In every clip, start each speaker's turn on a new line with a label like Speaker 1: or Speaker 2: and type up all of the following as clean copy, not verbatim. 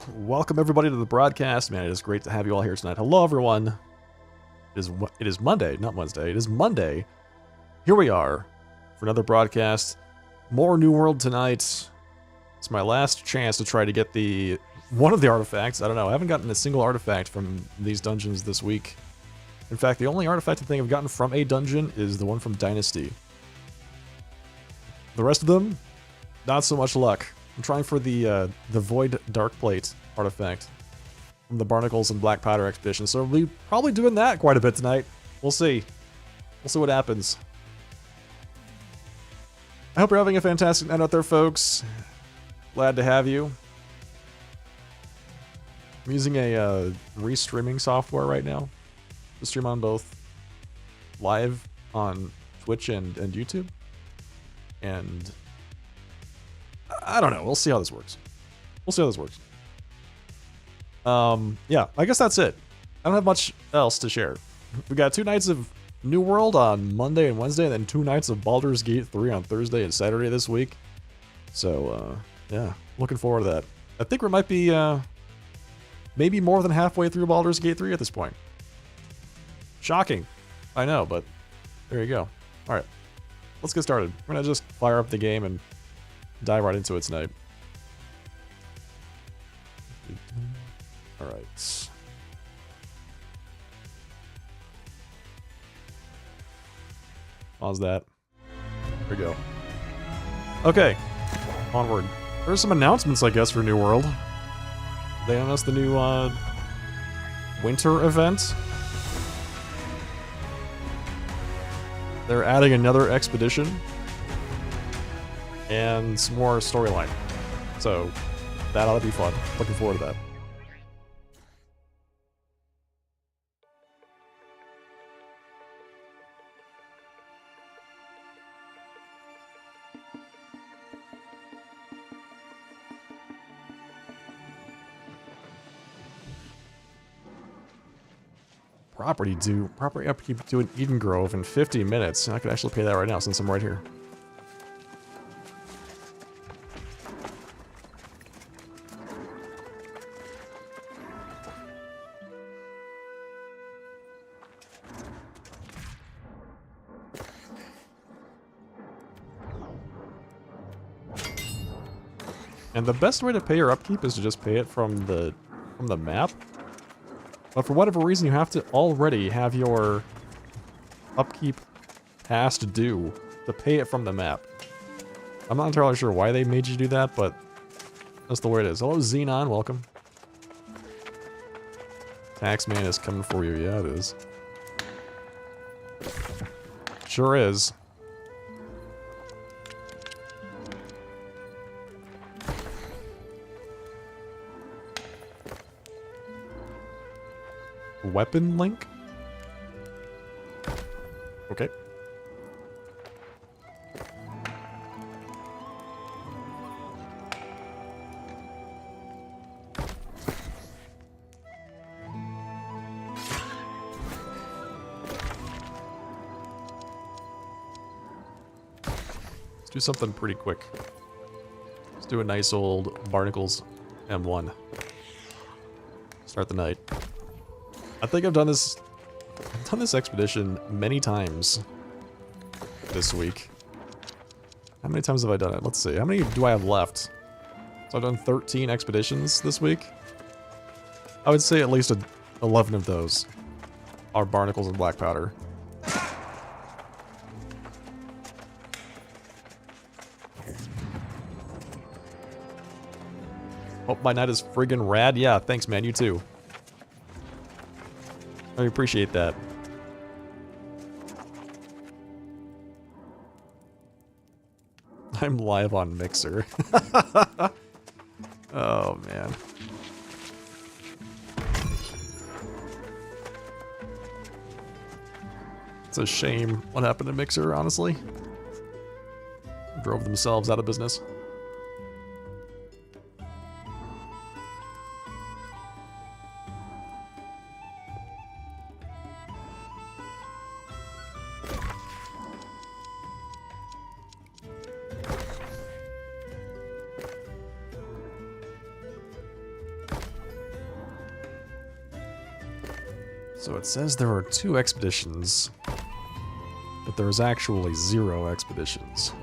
Speaker 1: Welcome everybody to the broadcast. Man, it is great to have you all here tonight. Hello everyone. It is Monday, not Wednesday. It is Monday. Here we are for another broadcast. More New World tonight. It's my last chance to try to get one of the artifacts. I don't know. I haven't gotten a single artifact from these dungeons this week. In fact, the only artifact I think I've gotten from a dungeon is the one from Dynasty. The rest of them, not so much luck. I'm trying for the Void Dark Plate artifact from the Barnacles and Black Powder expedition, so we'll be probably doing that quite a bit tonight. We'll see. We'll see what happens. I hope you're having a fantastic night out there, folks. Glad to have you. I'm using a restreaming software right now to stream on both live on Twitch and YouTube. And I don't know. We'll see how this works. Yeah, I guess that's it. I don't have much else to share. We got 2 nights of New World on Monday and Wednesday, and then 2 nights of Baldur's Gate 3 on Thursday and Saturday this week. So, yeah, looking forward to that. I think we might be, maybe more than halfway through Baldur's Gate 3 at this point. Shocking. I know, but there you go. Alright, let's get started. We're gonna just fire up the game and dive right into it tonight. Alright. Pause that. There we go. Okay. Onward. There's some announcements, I guess, for New World. They announced the new, winter event. They're adding another expedition. And some more storyline. So, that ought to be fun. Looking forward to that. Property upkeep due in Eden Grove in 50 minutes. I could actually pay that right now since I'm right here. And the best way to pay your upkeep is to just pay it from the map. But for whatever reason, you have to already have your upkeep past due to pay it from the map. I'm not entirely sure why they made you do that, but that's the way it is. Hello, Xenon, welcome. Taxman is coming for you. Yeah, it is. Sure is. Weapon link? Okay. Let's do something pretty quick. Let's do a nice old Barnacles M1. Start the night. I think I've done this expedition many times this week. How many times have I done it? Let's see. How many do I have left? So I've done 13 expeditions this week. I would say at least 11 of those are Barnacles and Black Powder. Hope my night is friggin' rad. Yeah, thanks man, you too. I appreciate that. I'm live on Mixer. Oh, man. It's a shame what happened to Mixer, honestly. Drove themselves out of business. So it says there are 2 expeditions, but there's actually 0 expeditions.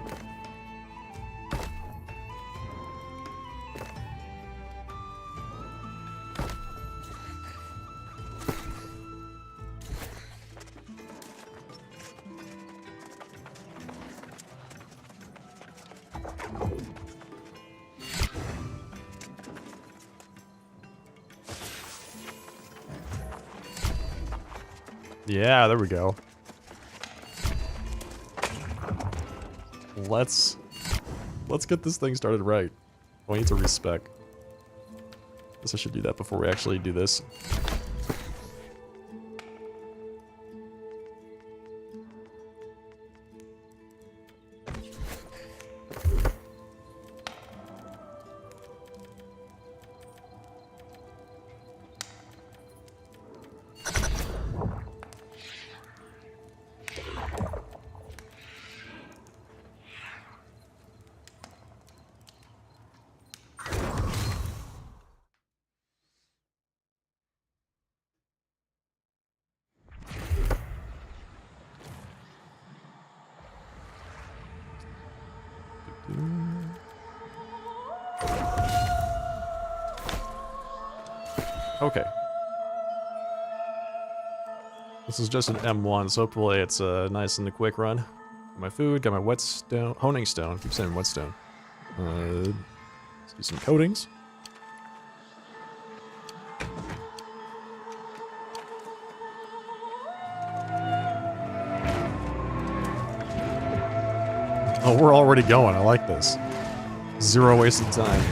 Speaker 1: Yeah, there we go. Let's get this thing started right. Oh, I need to respec. Guess I should do that before we actually do this. Okay. This is just an M1, so hopefully it's nice and a quick run. Got my food, got my whetstone, honing stone. Keep saying whetstone. Let's do some coatings. Oh, we're already going. I like this. 0 wasted time.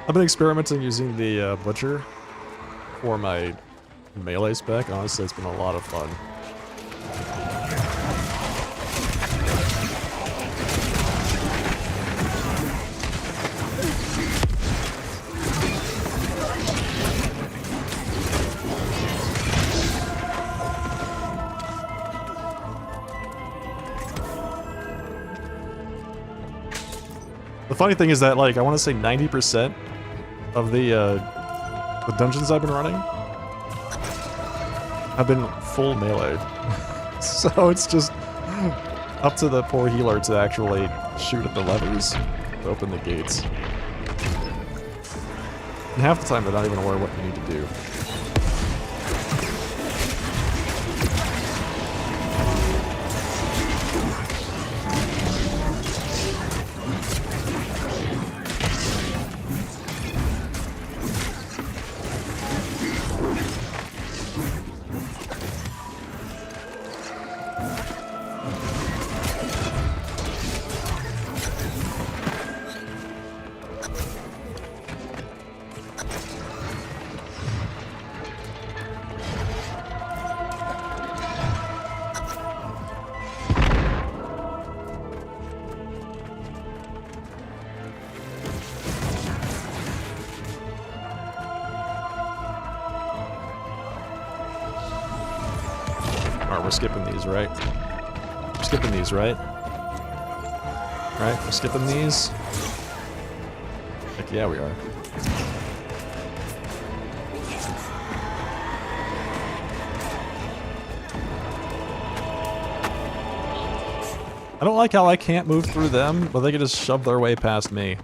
Speaker 1: I've been experimenting using the butcher for my melee spec. Honestly, it's been a lot of fun. The funny thing is that, like, I want to say 90% of the dungeons I've been running have been full melee. So it's just up to the poor healer to actually shoot at the levers to open the gates. And half the time they're not even aware what you need to do. Alright, we're skipping these, right? We're skipping these, right? Right, we're skipping these? Heck yeah, we are. I don't like how I can't move through them, but they can just shove their way past me.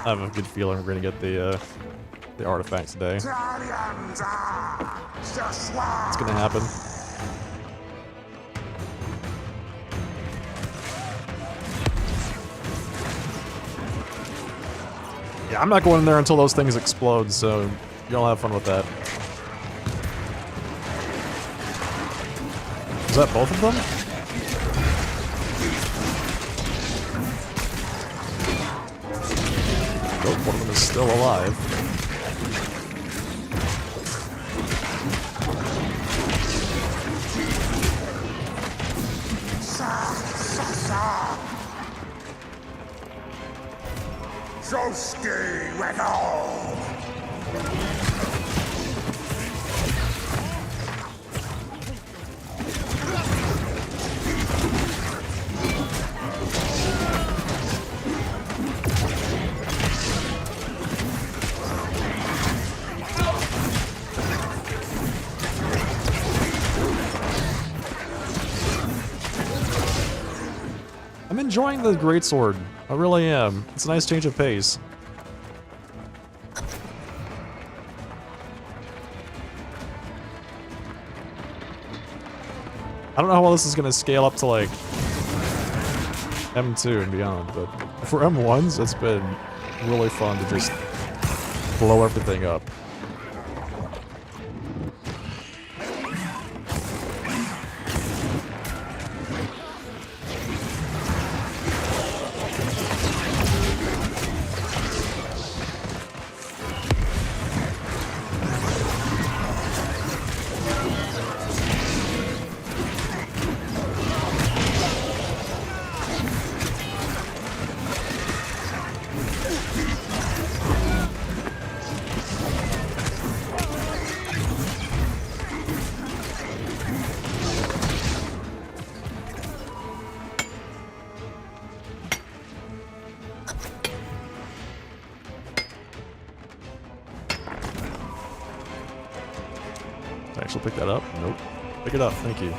Speaker 1: I have a good feeling we're gonna get the artifact today. It's gonna happen. Yeah, I'm not going in there until those things explode, so y'all have fun with that. Is that both of them? Nope, one of them is still alive. I'm enjoying the greatsword. I really am. It's a nice change of pace. I don't know how well this is gonna scale up to like M2 and beyond, but for M1s, it's been really fun to just blow everything up. Did I actually pick that up? Nope. Pick it up, thank you.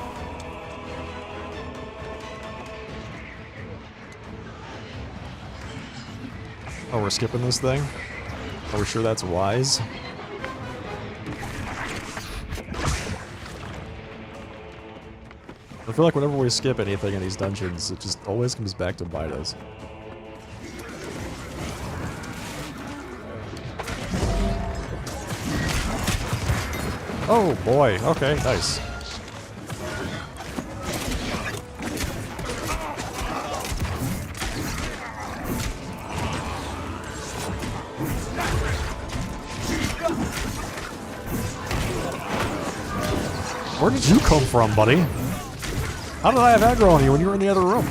Speaker 1: Oh, we're skipping this thing? Are we sure that's wise? I feel like whenever we skip anything in these dungeons, it just always comes back to bite us. Oh boy, okay, nice. Where did you come from, buddy? How did I have aggro on you when you were in the other room?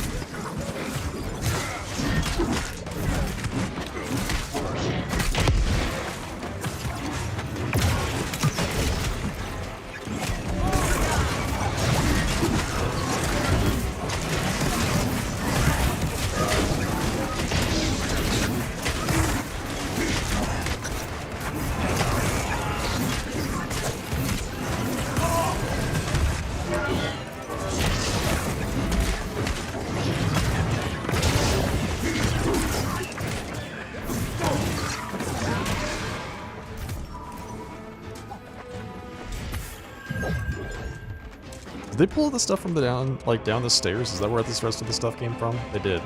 Speaker 1: Did they pull the stuff from the down the stairs? Is that where this rest of the stuff came from? They did.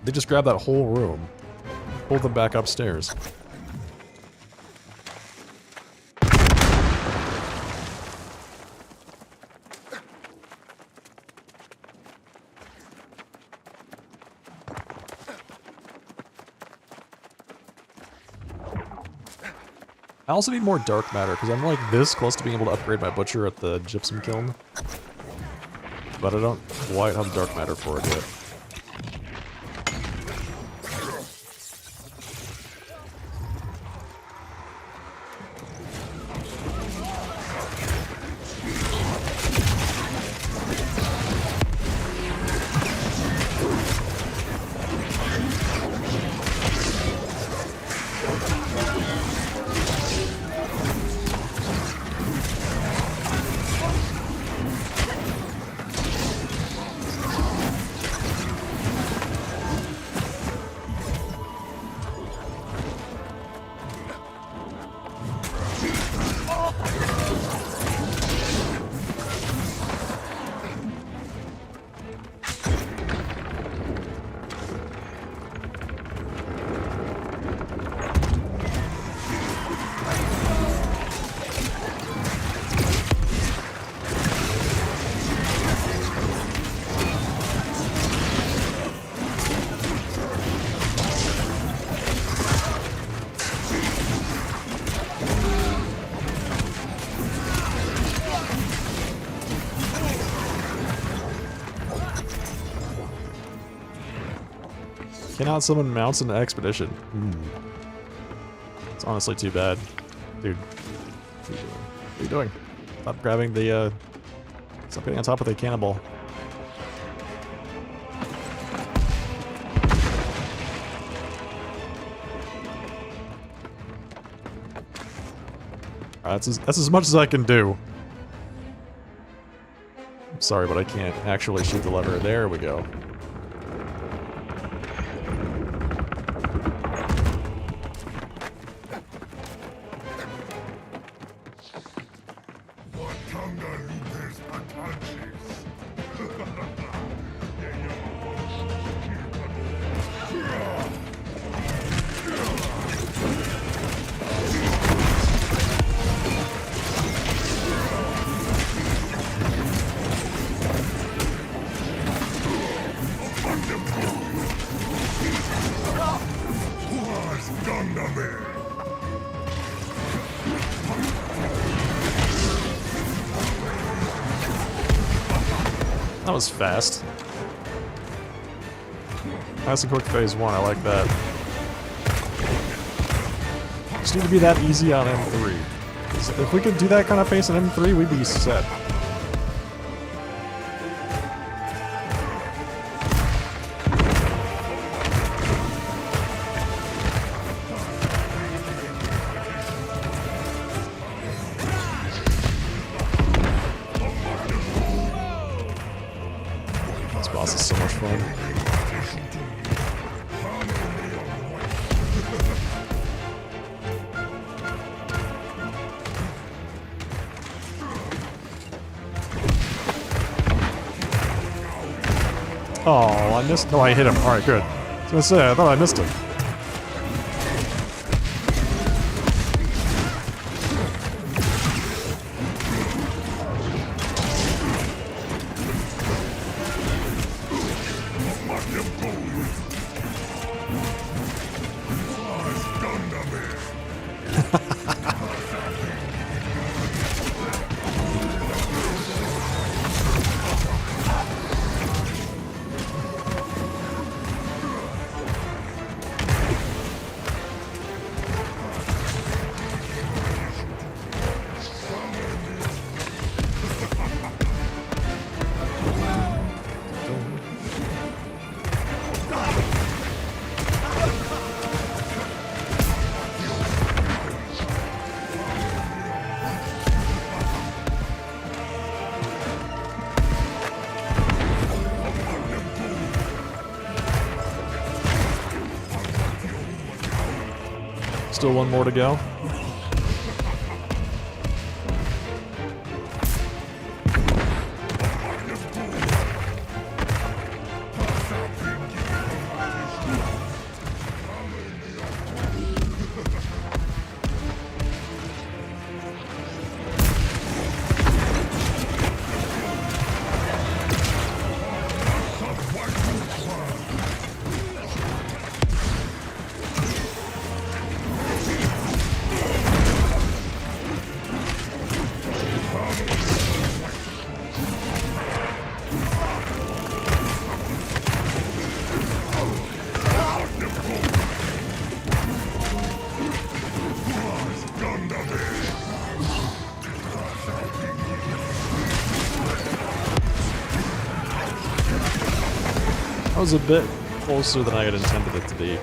Speaker 1: They just grabbed that whole room, pulled them back upstairs. I also need more dark matter, because I'm like this close to being able to upgrade my butcher at the gypsum kiln. But I don't quite have dark matter for it yet. Cannot summon mounts in the expedition. It's honestly too bad. Dude. What are you doing? Stop grabbing the, stop getting on top of the cannonball. Alright, that's as much as I can do. I'm sorry, but I can't actually shoot the lever. There we go. That was fast. Fast and quick phase 1, I like that. Just need to be that easy on M3. If we could do that kind of pace on M3, we'd be set. This boss is so much fun. Oh, I missed. No, I hit him. Alright, good. I was gonna say, I thought I missed him. Still one more to go. That was a bit closer than I had intended it to be.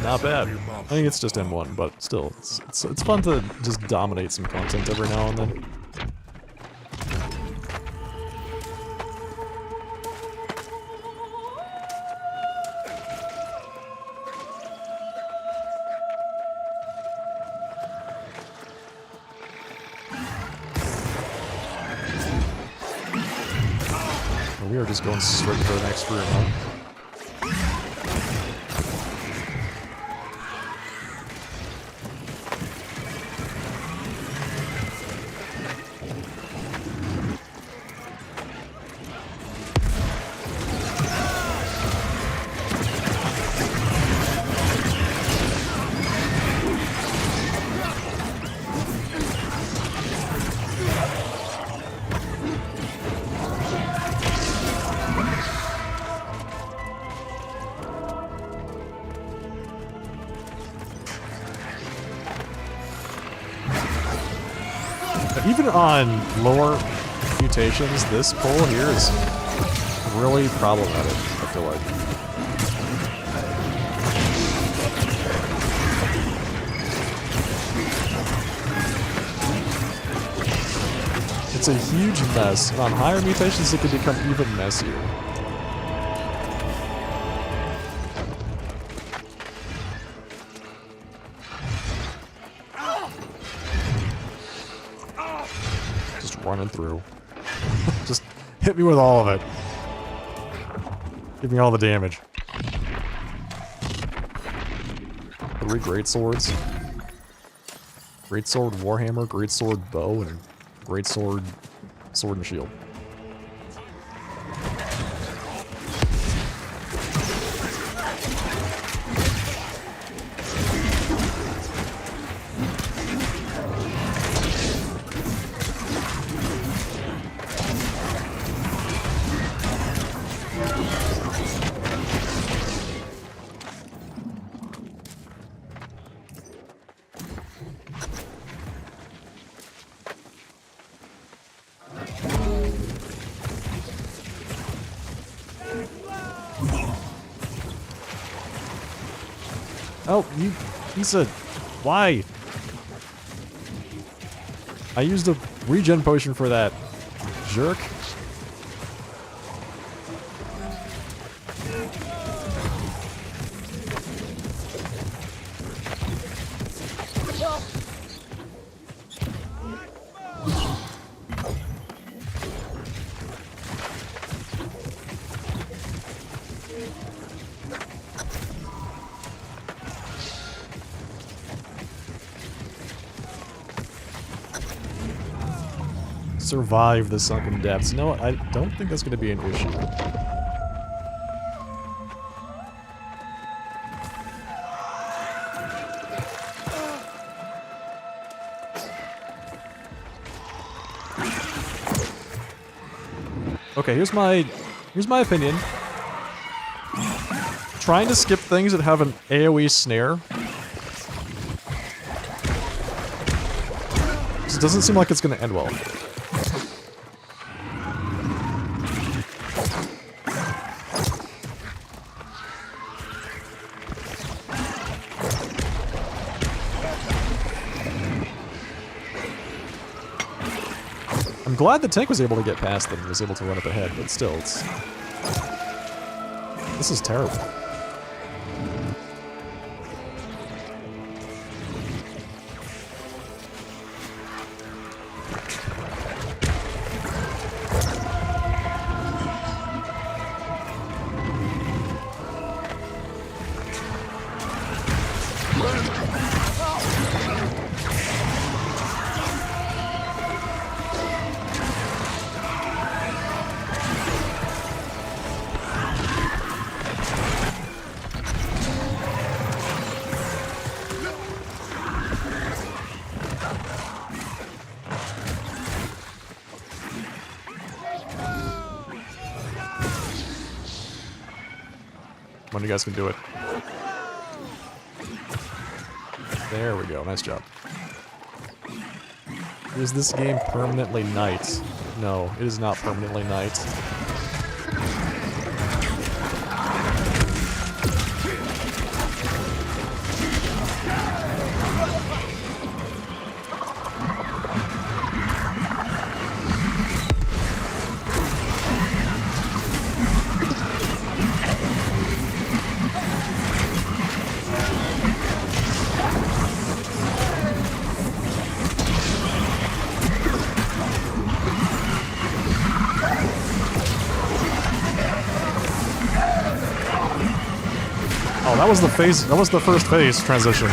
Speaker 1: Not bad. I think it's just M1, but still, it's fun to just dominate some content every now and then. We are just going straight for the next room, huh? Even on lower mutations, this pull here is really problematic, I feel like. It's a huge mess, and on higher mutations it can become even messier. Running through. Just hit me with all of it. Give me all the damage. 3 great swords. Great sword, warhammer, great sword, bow, and great sword, sword and shield. Oh, you piece of... Why? I used a regen potion for that. Jerk. Survive the sunken depths. No, I don't think that's going to be an issue. Okay, here's my opinion. Trying to skip things that have an AoE snare. It doesn't seem like it's going to end well. I'm glad the tank was able to get past them and was able to run up ahead, but still, it's... This is terrible. One of you guys can do it. There we go. Nice job. Is this game permanently night? No, it is not permanently night. Oh, that was the phase. That was the first phase transition.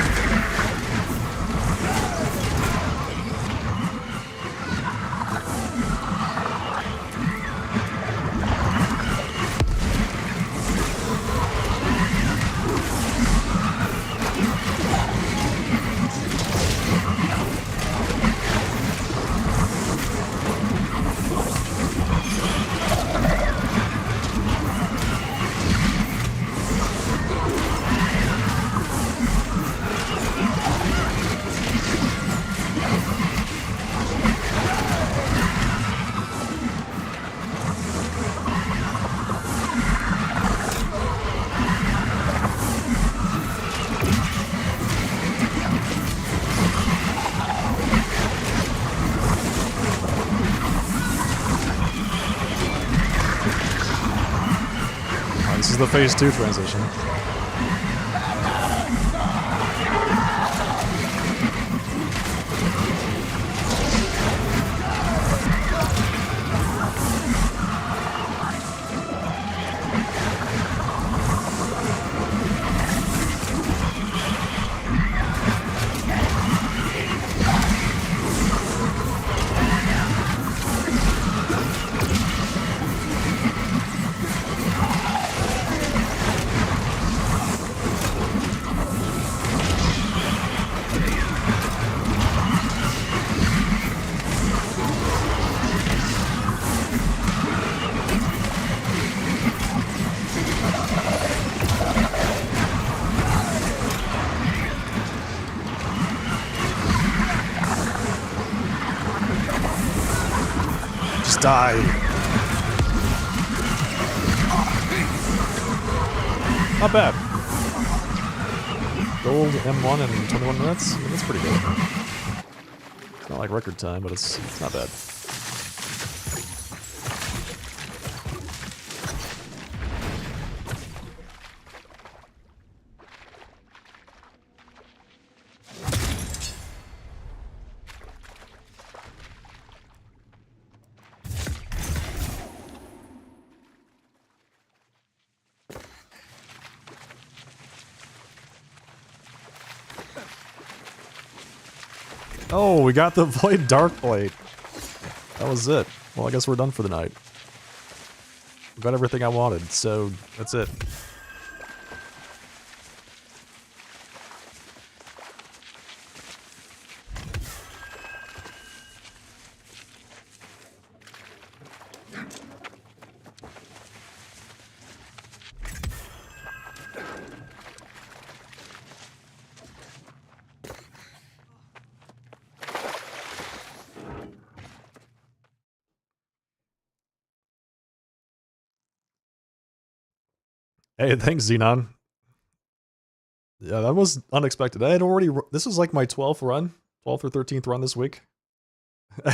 Speaker 1: This is the phase 2 transition. Just die. Not bad. Gold M1 in 21 minutes? I mean, that's pretty good. It's not like record time, but it's not bad. Oh, we got the Void Dark Blade. That was it. Well, I guess we're done for the night. Got everything I wanted, so that's it. Hey, thanks, Xenon. Yeah, that was unexpected. I had already... This was like my 12th run. 12th or 13th run this week.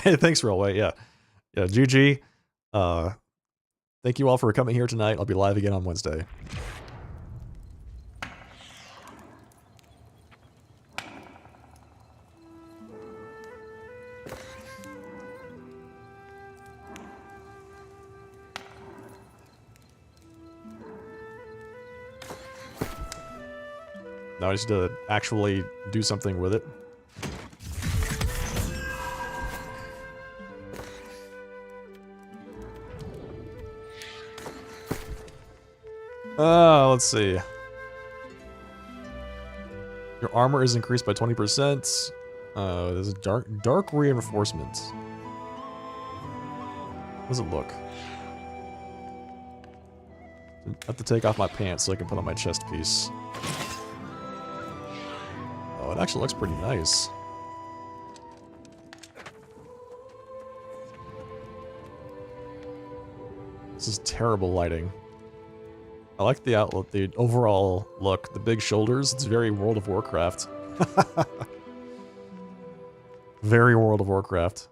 Speaker 1: Hey, thanks, Railway. Yeah. Yeah, GG. Thank you all for coming here tonight. I'll be live again on Wednesday. Now I just need to actually do something with it. Let's see. Your armor is increased by 20%. There's a dark reinforcement. How does it look? I have to take off my pants so I can put on my chest piece. Oh, it actually looks pretty nice. This is terrible lighting. I like the outlook, the overall look, the big shoulders. It's very World of Warcraft. Very World of Warcraft.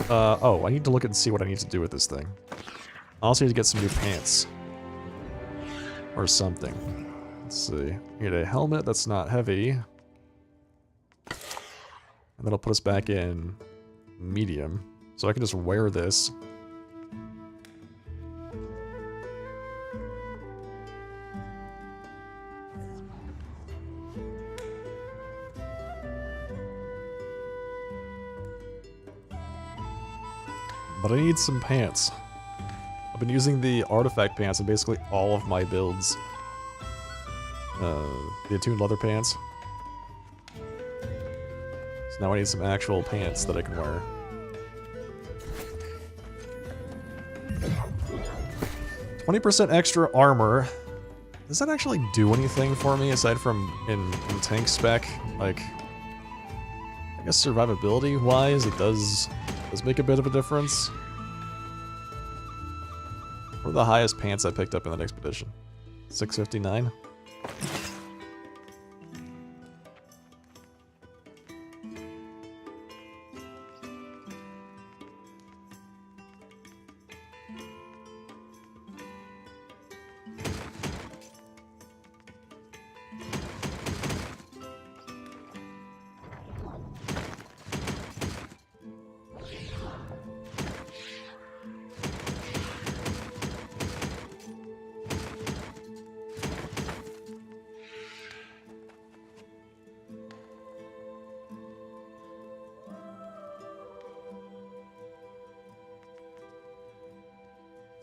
Speaker 1: Oh, I need to look and see what I need to do with this thing. I also need to get some new pants. Or something. Let's see. Need a helmet that's not heavy. And that'll put us back in medium. So I can just wear this. But I need some pants. I've been using the artifact pants in basically all of my builds. The attuned leather pants. So now I need some actual pants that I can wear. "20% extra armor. Does that actually do anything for me aside from in tank spec? Like, I guess survivability wise, it does make a bit of a difference. What are the highest pants I picked up in that expedition? 659?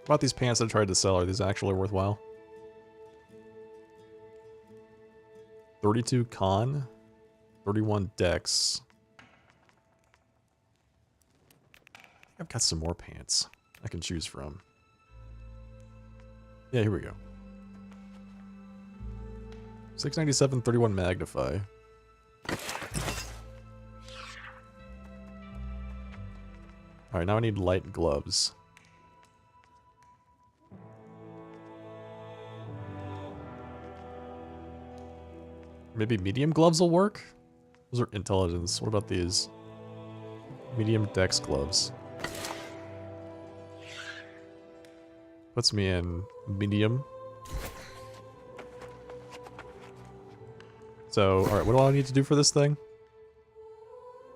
Speaker 1: About these pants I tried to sell, are these actually worthwhile? 32 con, 31 dex. I've got some more pants I can choose from. Yeah, here we go. 697, 31 magnify. Alright, now I need light gloves. Maybe medium gloves will work? Those are intelligence. What about these? Medium dex gloves. Puts me in medium. So, alright, what do I need to do for this thing?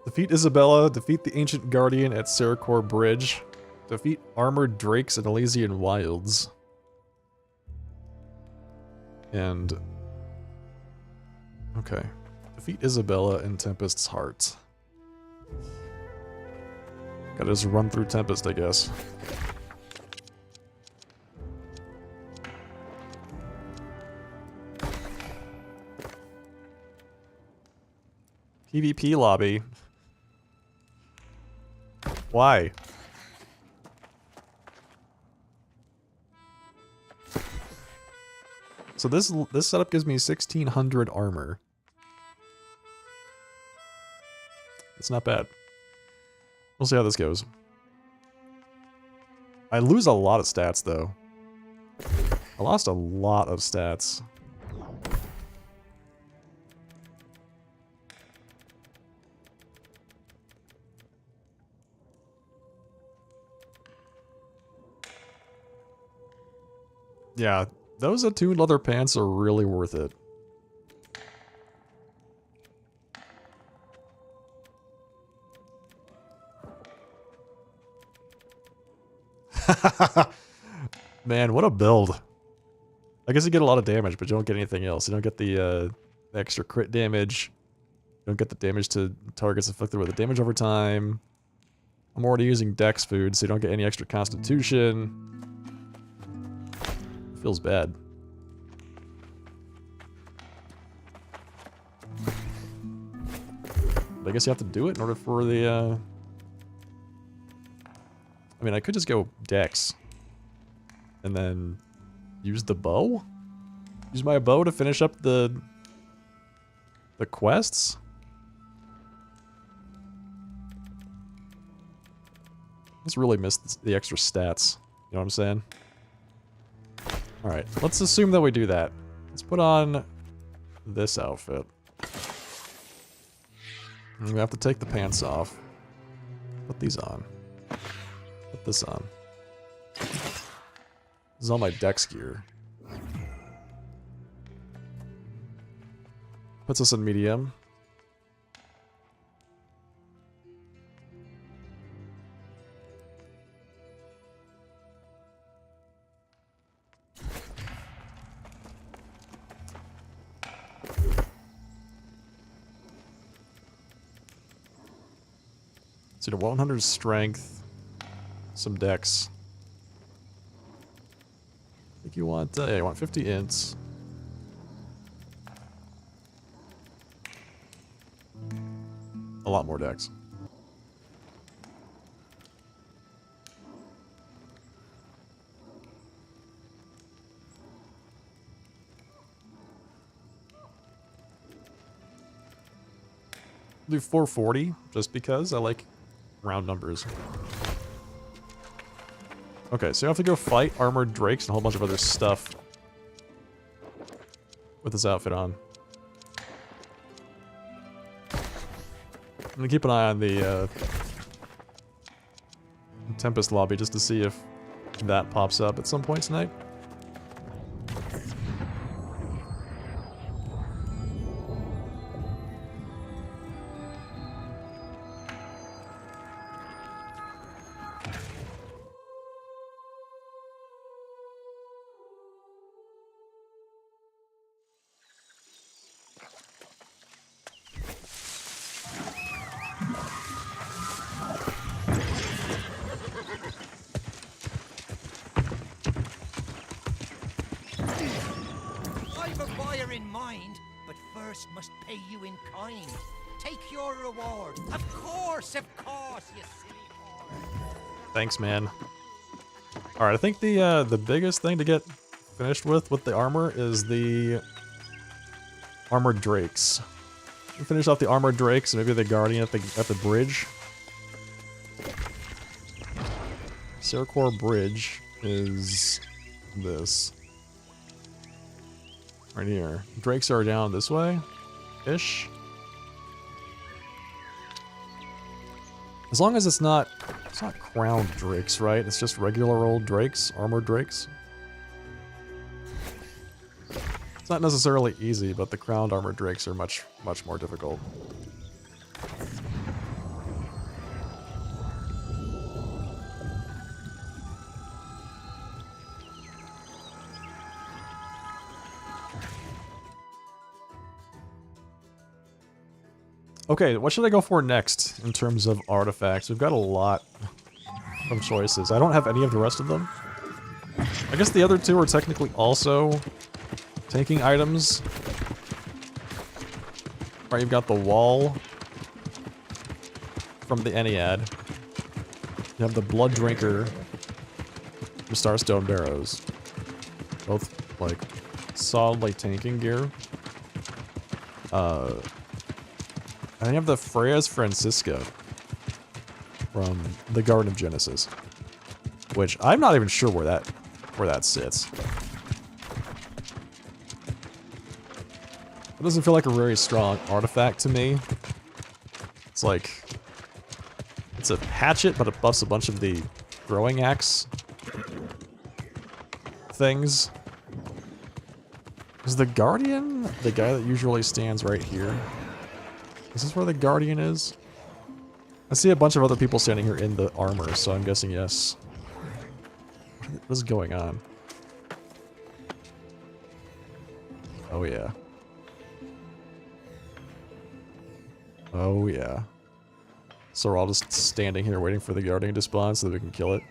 Speaker 1: Defeat Isabella, defeat the Ancient Guardian at Cerecor Bridge, defeat armored drakes in Elysian Wilds. And... okay. Defeat Isabella in Tempest's Heart. Gotta just run through Tempest, I guess. PvP lobby. Why? So this setup gives me 1600 armor. It's not bad. We'll see how this goes. I lose a lot of stats though. I lost a lot of stats. Yeah, those attuned leather pants are really worth it. Man, what a build. I guess you get a lot of damage, but you don't get anything else. You don't get the extra crit damage. You don't get the damage to targets afflicted with the damage over time. I'm already using dex food, so you don't get any extra constitution. Feels bad. But I guess you have to do it in order for the, I mean, I could just go dex. And then use the bow? Use my bow to finish up the quests? Just really missed the extra stats. You know what I'm saying? Alright, let's assume that we do that. Let's put on this outfit. And we have to take the pants off. Put these on. Put this on. is all my dex gear. Puts us in medium. So you 100 strength, some dex. I think you want, yeah, you want 50 ints. A lot more dex. Do 440 just because I like round numbers. Okay, so you have to go fight armored drakes and a whole bunch of other stuff with this outfit on. I'm gonna keep an eye on the Tempest lobby just to see if that pops up at some point tonight.
Speaker 2: I've a buyer in mind, but first must pay you in kind. Take your reward. Of course, you silly whore.
Speaker 1: Thanks, man. Alright, I think the biggest thing to get finished with the armor is the armored drakes. We finish off the armored drakes and maybe the guardian at the bridge. Sarkor Bridge is this. Right here. Drakes are down this way. Ish. As long as it's not crowned drakes, right? It's just regular old drakes, armored drakes. It's not necessarily easy, but the crowned armored drakes are much more difficult. Okay, what should I go for next in terms of artifacts? We've got a lot of choices. I don't have any of the rest of them. I guess the other two are technically also tanking items. Alright, you've got the wall from the Ennead. You have the Blood Drinker from Starstone Barrows. Both, like, solidly tanking gear. And you have the Freya's Francisca from the Garden of Genesis, which I'm not even sure where that sits. It doesn't feel like a very strong artifact to me. It's like it's a hatchet, but it buffs a bunch of the throwing axe things. Is the Guardian the guy that usually stands right here? Is this where the Guardian is? I see a bunch of other people standing here in the armor, so I'm guessing yes. What is going on? Oh yeah. Oh yeah. So we're all just standing here waiting for the Guardian to spawn so that we can kill it.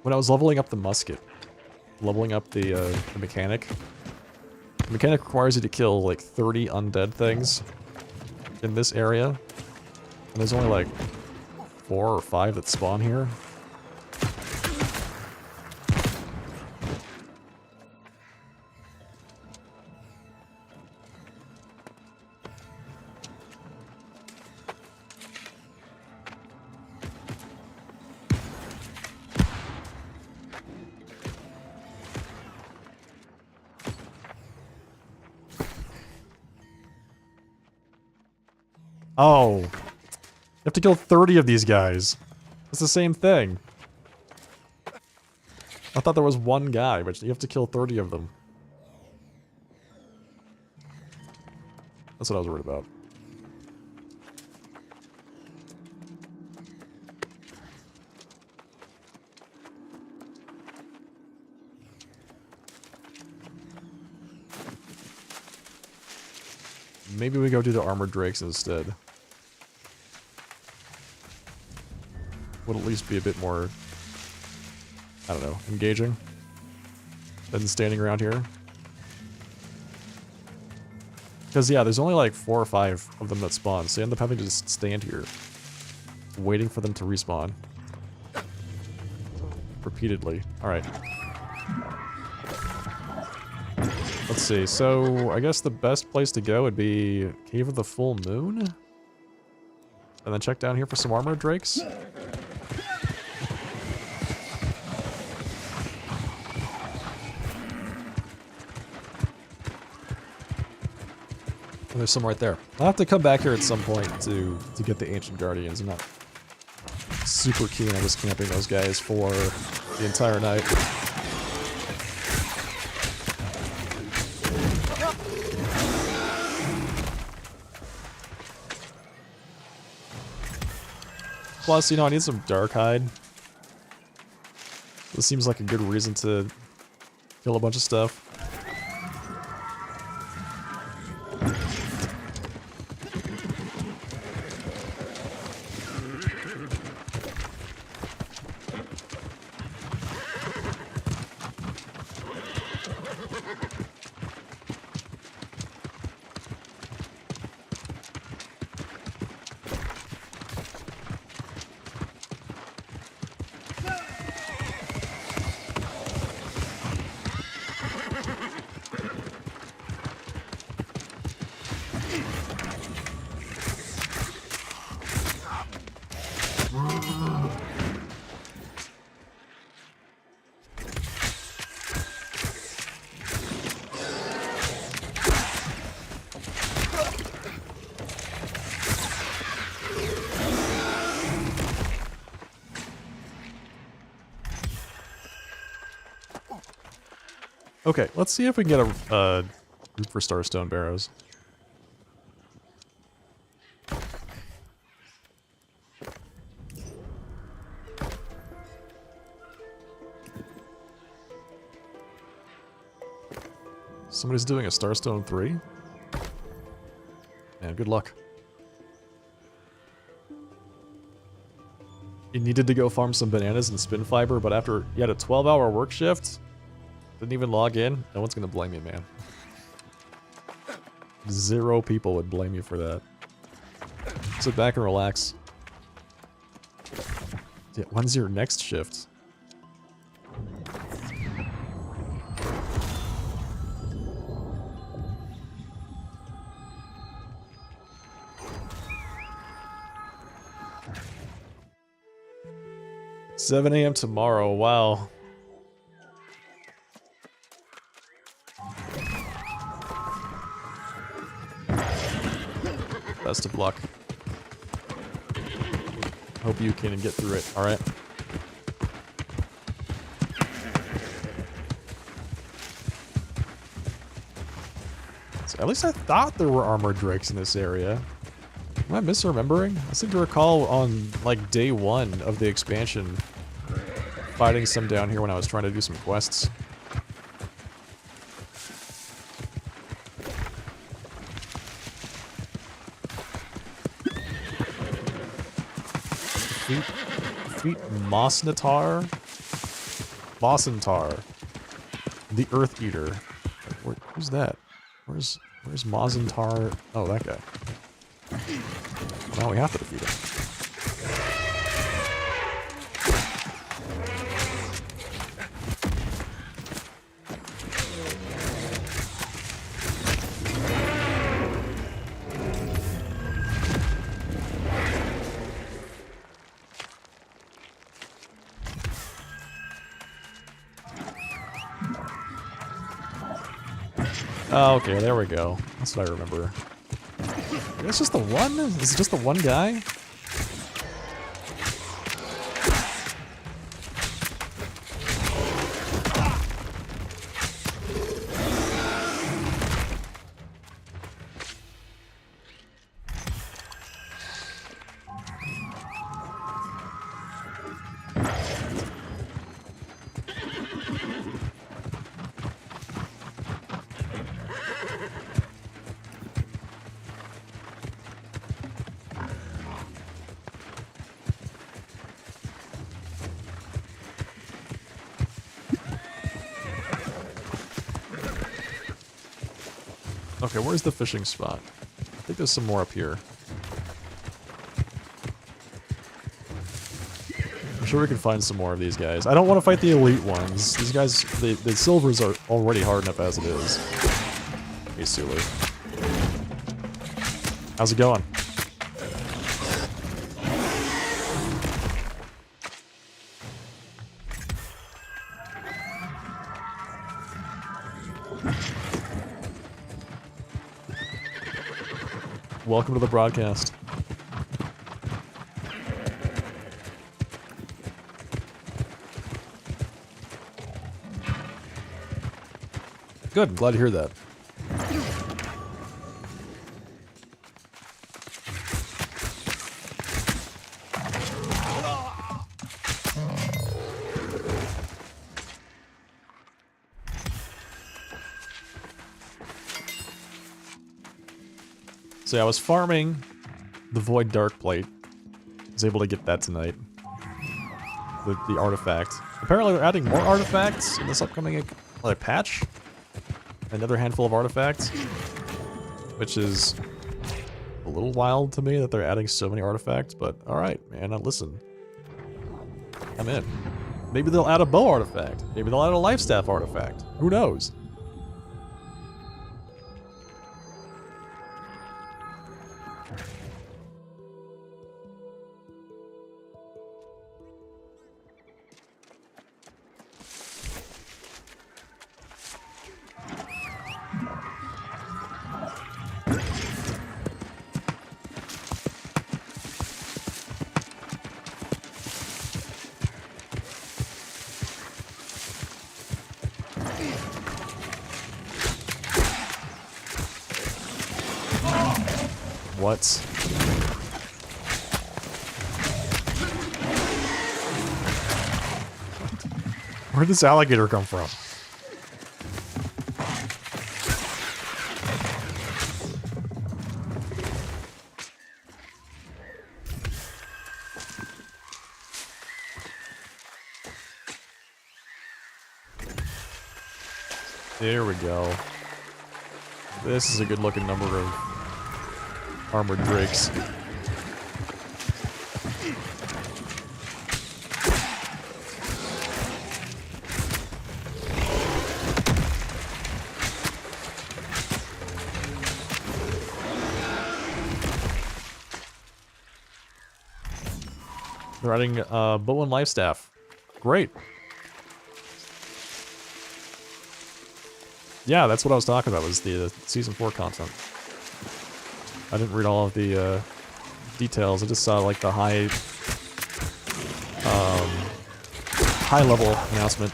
Speaker 1: When I was leveling up the musket, leveling up the mechanic requires you to kill like 30 undead things in this area, and there's only like 4 or 5 that spawn here. Oh. You have to kill 30 of these guys. It's the same thing. I thought there was one guy, but you have to kill 30 of them. That's what I was worried about. Maybe we go do the armored drakes instead. Would at least be a bit more, I don't know, engaging than standing around here. Because, yeah, there's only like 4 or 5 of them that spawn, so you end up having to just stand here, waiting for them to respawn. Repeatedly. Alright. Let's see, so I guess the best place to go would be Cave of the Full Moon? And then check down here for some armored drakes? There's some right there. I'll have to come back here at some point to get the Ancient Guardians. I'm not super keen on just camping those guys for the entire night. Plus, you know, I need some dark hide. This seems like a good reason to kill a bunch of stuff. Okay, let's see if we can get a root for Starstone Barrows. Somebody's doing a Starstone 3? Man, good luck. You needed to go farm some bananas and spin fiber, but after you had a 12-hour work shift, didn't even log in, no one's gonna blame you, man. 0 people would blame you for that. Sit back and relax. Yeah, when's your next shift? $7 a.m. tomorrow, wow. Best of luck. Hope you can get through it, alright? So at least I thought there were armored drakes in this area. Am I misremembering? I seem to recall on, like, day 1 of the expansion fighting some down here when I was trying to do some quests. Defeat Mosnatar? Mosnatar. The Earth Eater. Who's that? Where's Mosnatar? Oh, that guy. Now we have to defeat him. Oh, okay, there we go. That's what I remember. It's just the one? Is it just the one guy? Okay, where's the fishing spot? I think there's some more up here. I'm sure we can find some more of these guys. I don't want to fight the elite ones. These guys, the silvers are already hard enough as it is. Hey, Sulu. How's it going? Welcome to the broadcast. Good, I'm glad to hear that. So yeah, I was farming the Void Dark Plate. I was able to get that tonight. The artifact. Apparently they're adding more artifacts in this upcoming patch. Another handful of artifacts. Which is a little wild to me that they're adding so many artifacts, but alright, man, now listen. I'm in. Maybe they'll add a bow artifact. Maybe they'll add a life staff artifact. Who knows? What? Where'd this alligator come from? There we go. This is a good looking number of armored drakes. They're adding bow and life staff. Great. Yeah, that's what I was talking about, was the Season 4 content. I didn't read all of the details. I just saw like the high level announcement.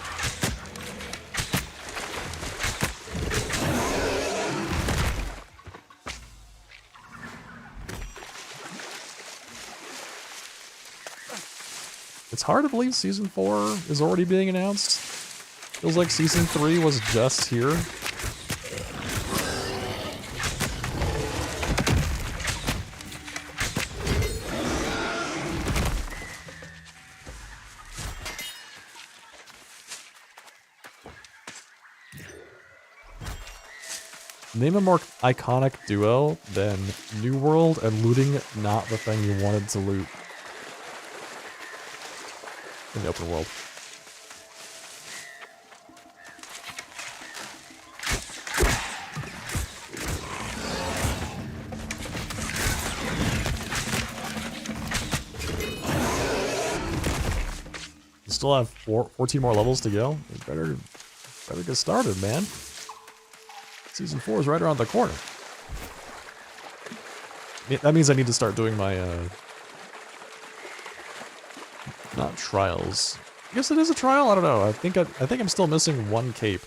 Speaker 1: It's hard to believe Season 4 is already being announced. Feels like Season 3 was just here. Name a more iconic duo than New World and looting not the thing you wanted to loot in the open world. You still have 14 more levels to go. You better get started, man. Season 4 is right around the corner. That means I need to start doing my, not trials. I guess it is a trial? I don't know. I think I'm still missing one cape.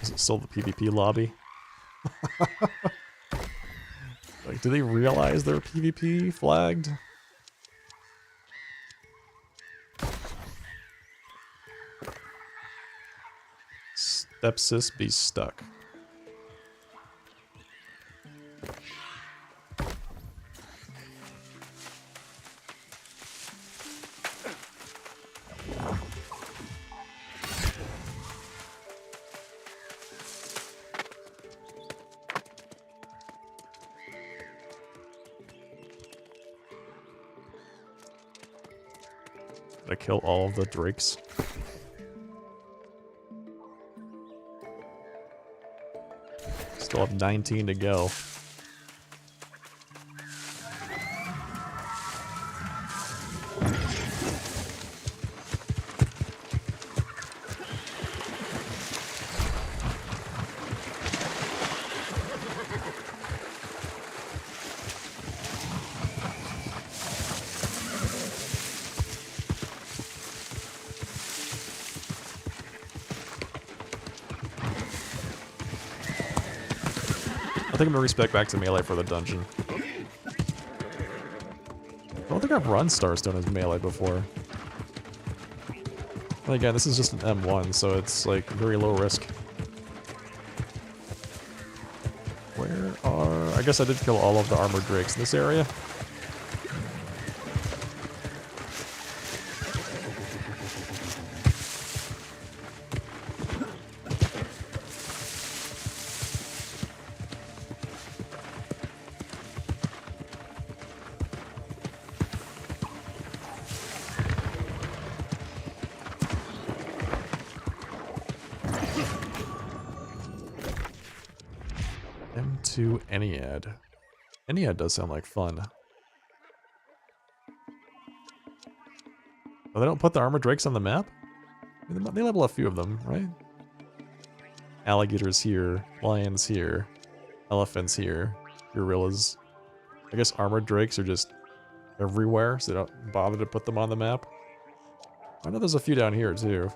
Speaker 1: Is it still the PvP lobby? Like, do they realize they're PvP flagged? Stepsis be stuck. Did I kill all of the drakes? Still have 19 to go. I think I'm gonna respec back to melee for the dungeon. I don't think I've run Starstone as melee before. And again, this is just an M1, so it's like very low risk. Where are... I guess I did kill all of the armored drakes in this area. M2 Ennead. Ennead does sound like fun. Oh, they don't put the armored drakes on the map? They level a few of them, right? Alligators here, lions here, elephants here, gorillas. I guess armored drakes are just everywhere, so they don't bother to put them on the map. I know there's a few down here, too.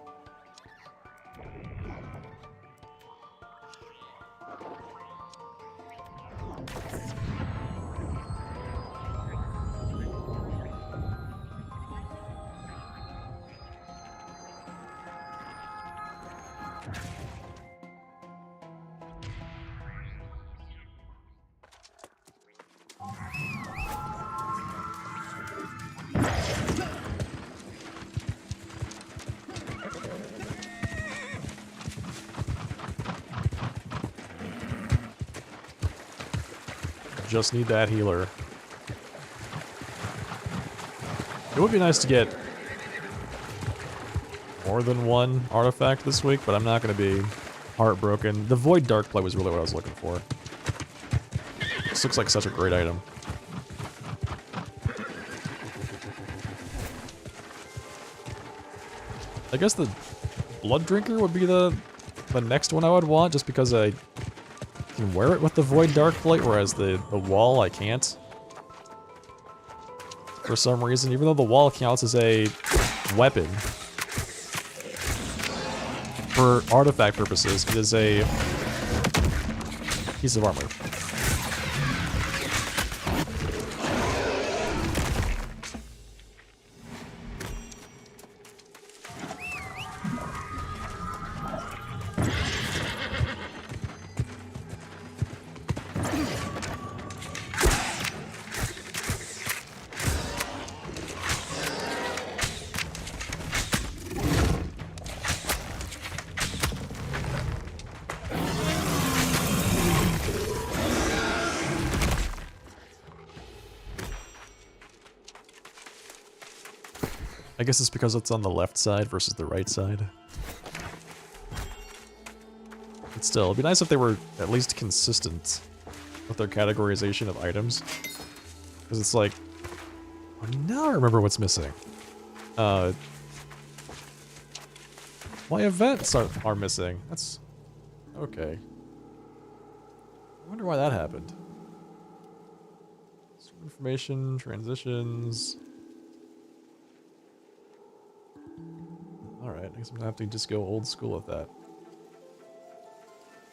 Speaker 1: Just need that healer. It would be nice to get more than one artifact this week, but I'm not going to be heartbroken. The Void Darkblade was really what I was looking for. This looks like such a great item. I guess the Blood Drinker would be the next one I would want, just because I can wear it with the Void Darkblade, whereas the wall I can't. For some reason, even though the wall counts as a weapon, for artifact purposes, it is a piece of armor. I guess it's because it's on the left side versus the right side. But still, it'd be nice if they were at least consistent with their categorization of items. Because it's like... Oh, now I remember what's missing. My events are missing. That's... okay. I wonder why that happened. Information, transitions... Alright, I guess I'm gonna have to just go old school with that.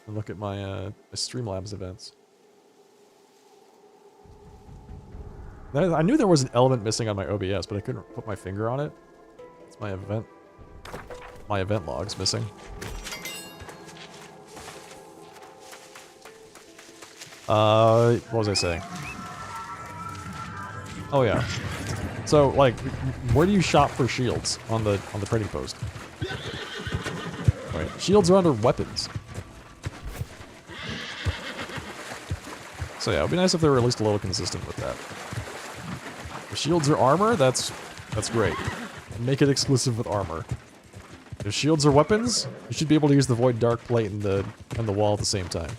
Speaker 1: And look at my, my Streamlabs events. I knew there was an element missing on my OBS, but I couldn't put my finger on it. It's my event. My event log's missing. What was I saying? Oh yeah. So, like, where do you shop for shields on the trading post? Right, shields are under weapons. So yeah, it'd be nice if they were at least a little consistent with that. If shields are armor, that's great. Make it exclusive with armor. If shields are weapons, you should be able to use the Void Dark Plate and the wall at the same time.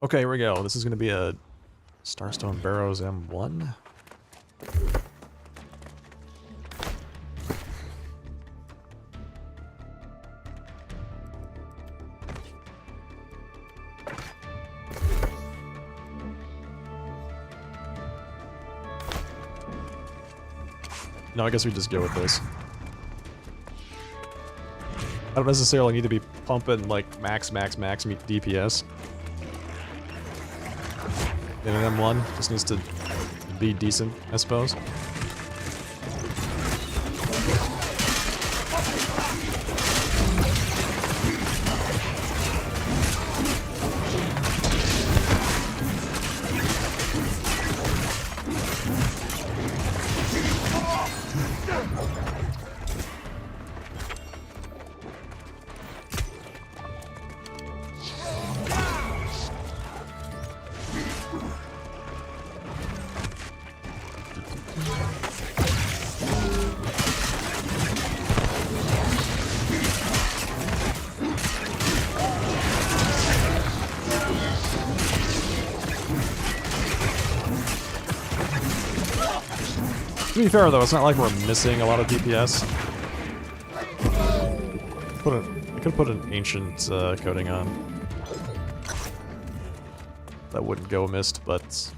Speaker 1: Okay, here we go. This is going to be a Starstone Barrows M1. No, I guess we just go with this. I don't necessarily need to be pumping like max DPS. In an M1, just needs to be decent, I suppose. To be fair though, it's not like we're missing a lot of DPS. I could put an ancient coating on. That wouldn't go amiss, but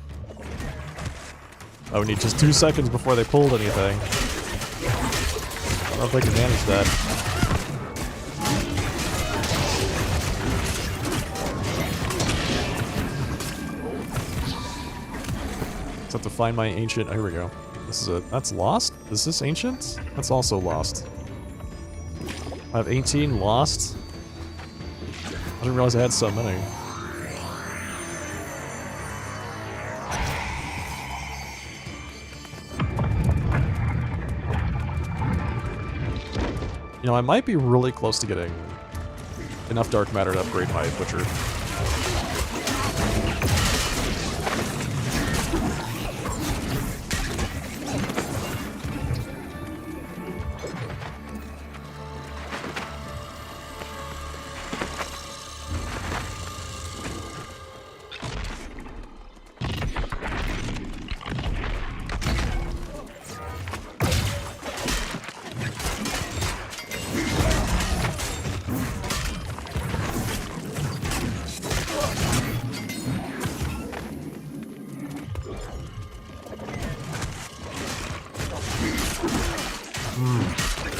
Speaker 1: I would need just 2 seconds before they pulled anything. I don't know if I can manage that. Just have to find my ancient. Oh, here we go. This is that's lost? Is this ancient? That's also lost. I have 18 lost. I didn't realize I had so many. You know, I might be really close to getting enough dark matter to upgrade my butcher.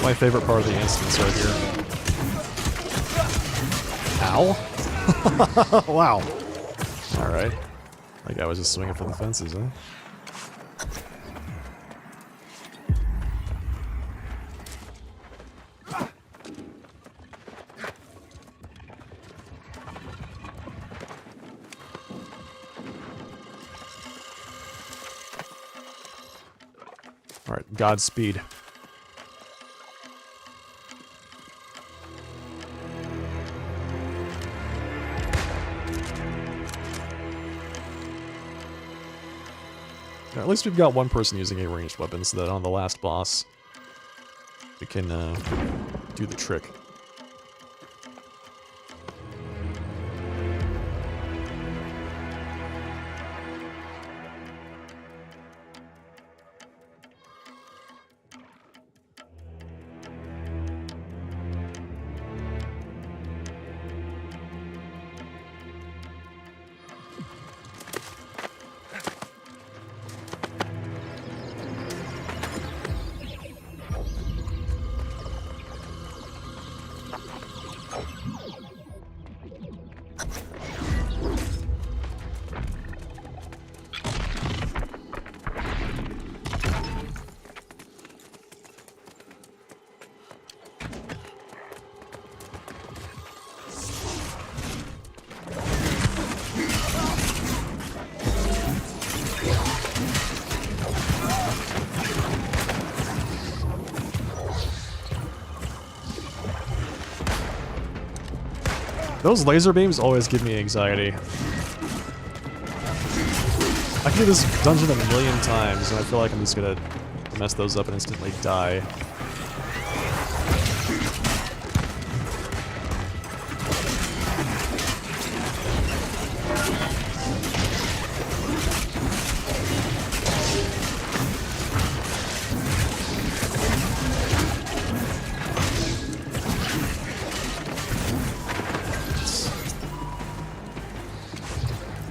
Speaker 1: My favorite part of the instance right here. Ow. Wow. Alright. Like I was just swinging for the fences, huh? Alright, Godspeed. At least we've got one person using a ranged weapon, so that on the last boss, we can do the trick. Those laser beams always give me anxiety. I can do this dungeon a million times, and I feel like I'm just gonna mess those up and instantly die.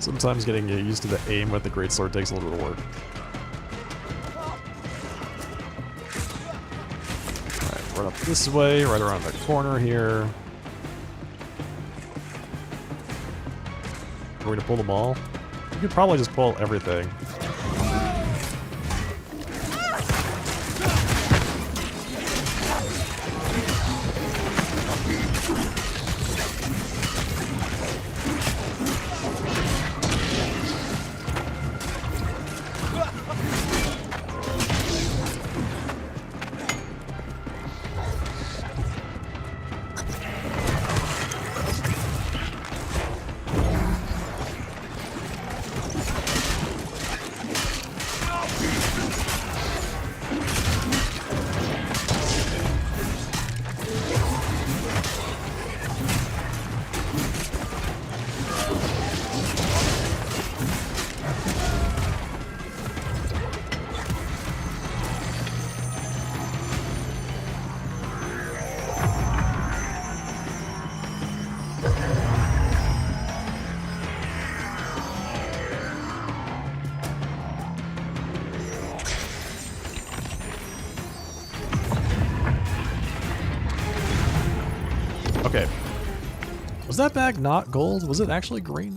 Speaker 1: Sometimes getting used to the aim with the greatsword takes a little bit of work. Alright, run up this way, right around the corner here. Are we gonna pull them all? We could probably just pull everything. Okay. Was that bag not gold? Was it actually green?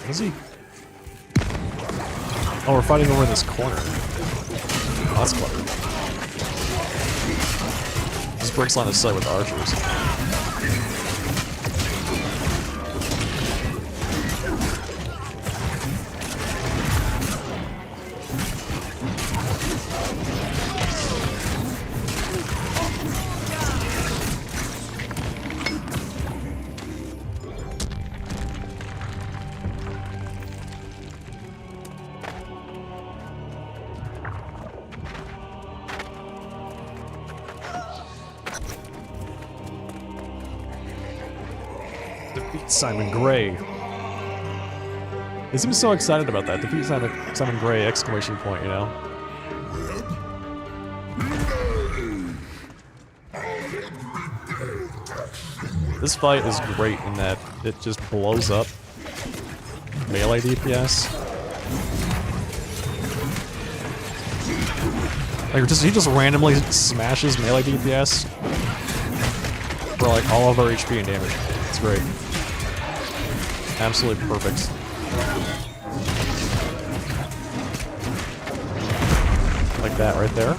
Speaker 1: What is he? Oh, we're fighting over in this corner. Oh, that's clever. Just breaks line of sight with archers. Defeat Simon Gray. They seem so excited about that. Defeat Simon Gray, exclamation point, you know? This fight is great in that it just blows up melee DPS. Like, he just randomly smashes melee DPS for like all of our HP and damage. It's great. Absolutely perfect. Like that right there.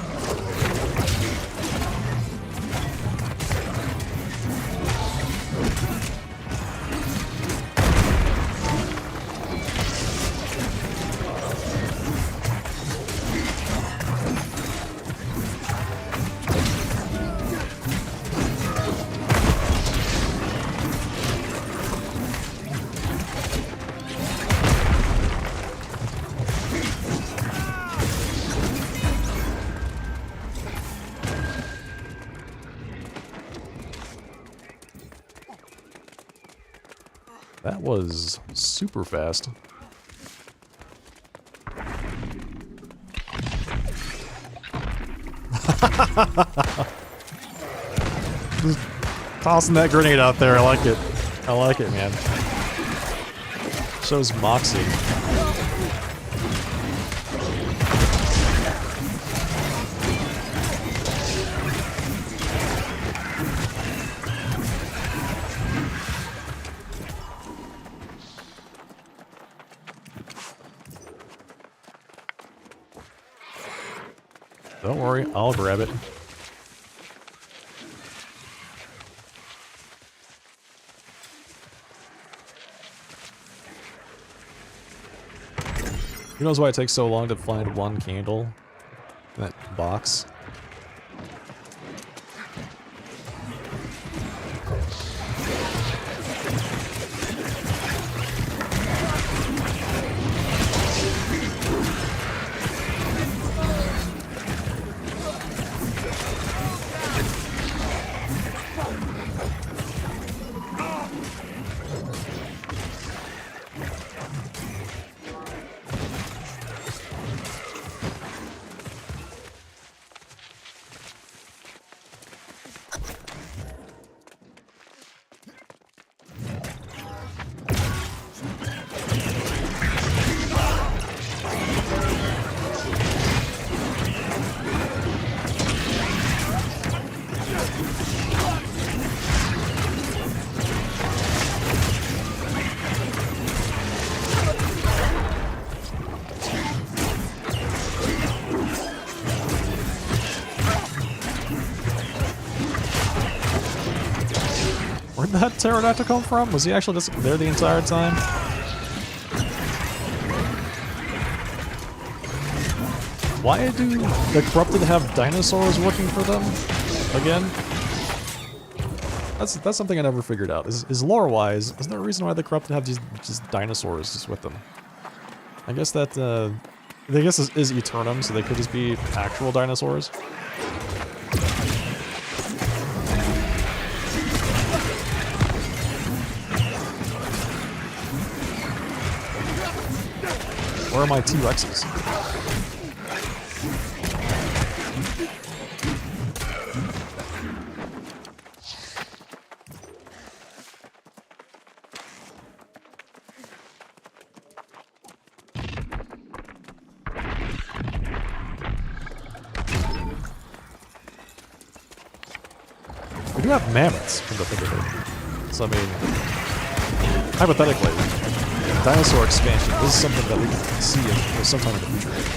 Speaker 1: That was super fast. Just tossing that grenade out there. I like it. I like it, man. Shows moxie. Don't worry, I'll grab it. Who knows why it takes so long to find one candle in that box? Where'd that pterodactyl come from? Was he actually just there the entire time? Why do the corrupted have dinosaurs working for them? Again? That's something I never figured out. Is lore-wise, is there a reason why the corrupted have these just dinosaurs just with them? I guess that, I guess is Eternum, so they could just be actual dinosaurs. Where are my T-Rexes? We do have mammoths, from the think of it. So, I mean, hypothetically, dinosaur expansion is something that we can see sometime in the future.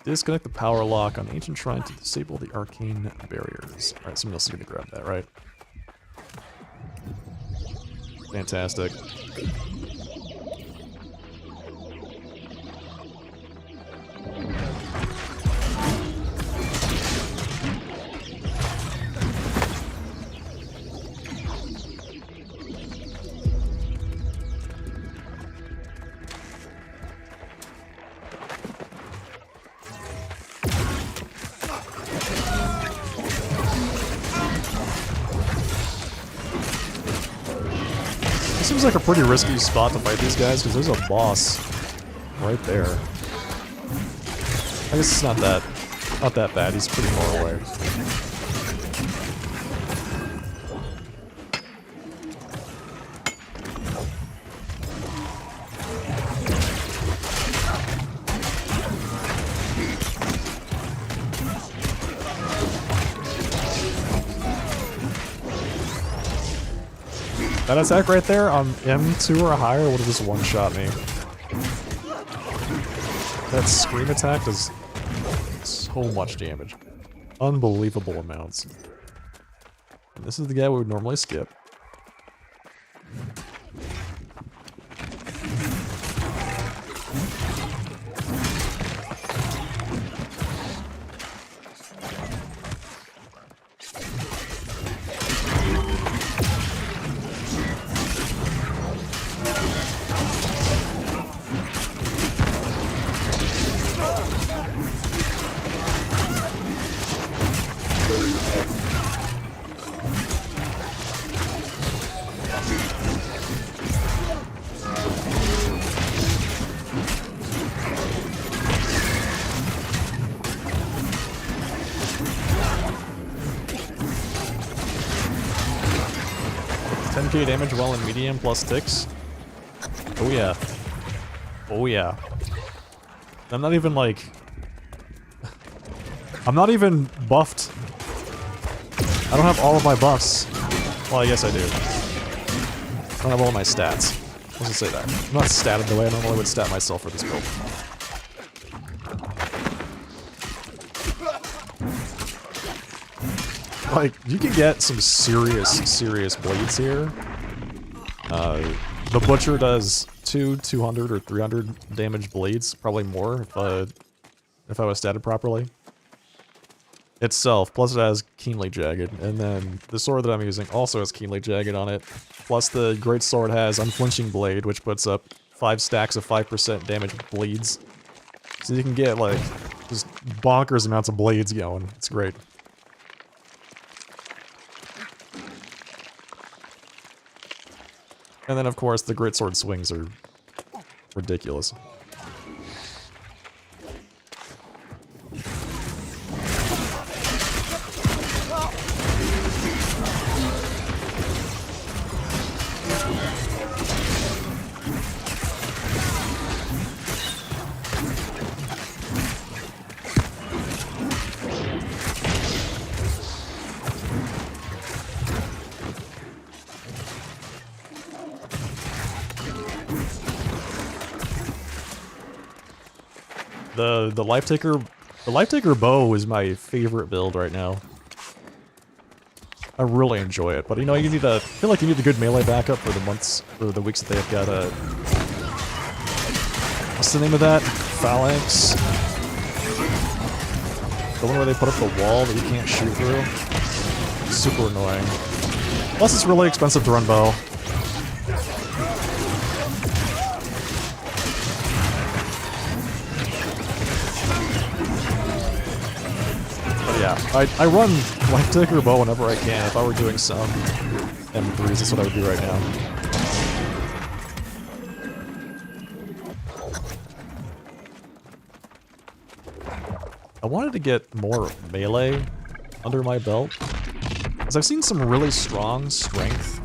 Speaker 1: Disconnect the power lock on Ancient Shrine to disable the arcane barriers. Alright, someone else is gonna grab that, right? Fantastic. Seems like a pretty risky spot to fight these guys because there's a boss right there. I guess it's not that bad. He's pretty far away. That attack right there on M2 or higher would have just one-shot me. That scream attack does so much damage. Unbelievable amounts. And this is the guy we would normally skip. 10k damage while in medium plus ticks. Oh yeah. Oh yeah. I'm not even like... I'm not even buffed. I don't have all of my buffs. Well, yes I do. I don't have all of my stats. Let's just say that. I'm not statted the way I normally would stat myself for this build. Like, you can get some serious bleeds here. The Butcher does 200 or 300 damage bleeds, probably more if I was statted properly. Itself, plus it has Keenly Jagged, and then the sword that I'm using also has Keenly Jagged on it. Plus the Great Sword has Unflinching Blade, which puts up 5 stacks of 5% damage bleeds. So you can get, like, just bonkers amounts of blades going. It's great. And then, of course, the Great Sword swings are ridiculous. The Life Taker bow is my favorite build right now. I really enjoy it, but you know, you need I feel like you need a good melee backup for the months, or the weeks that they've got what's the name of that? Phalanx? The one where they put up the wall that you can't shoot through? Super annoying. Plus it's really expensive to run bow. Yeah, I run Life Taker bow whenever I can. If I were doing some M3s, that's what I would do right now. I wanted to get more melee under my belt, because I've seen some really strong strength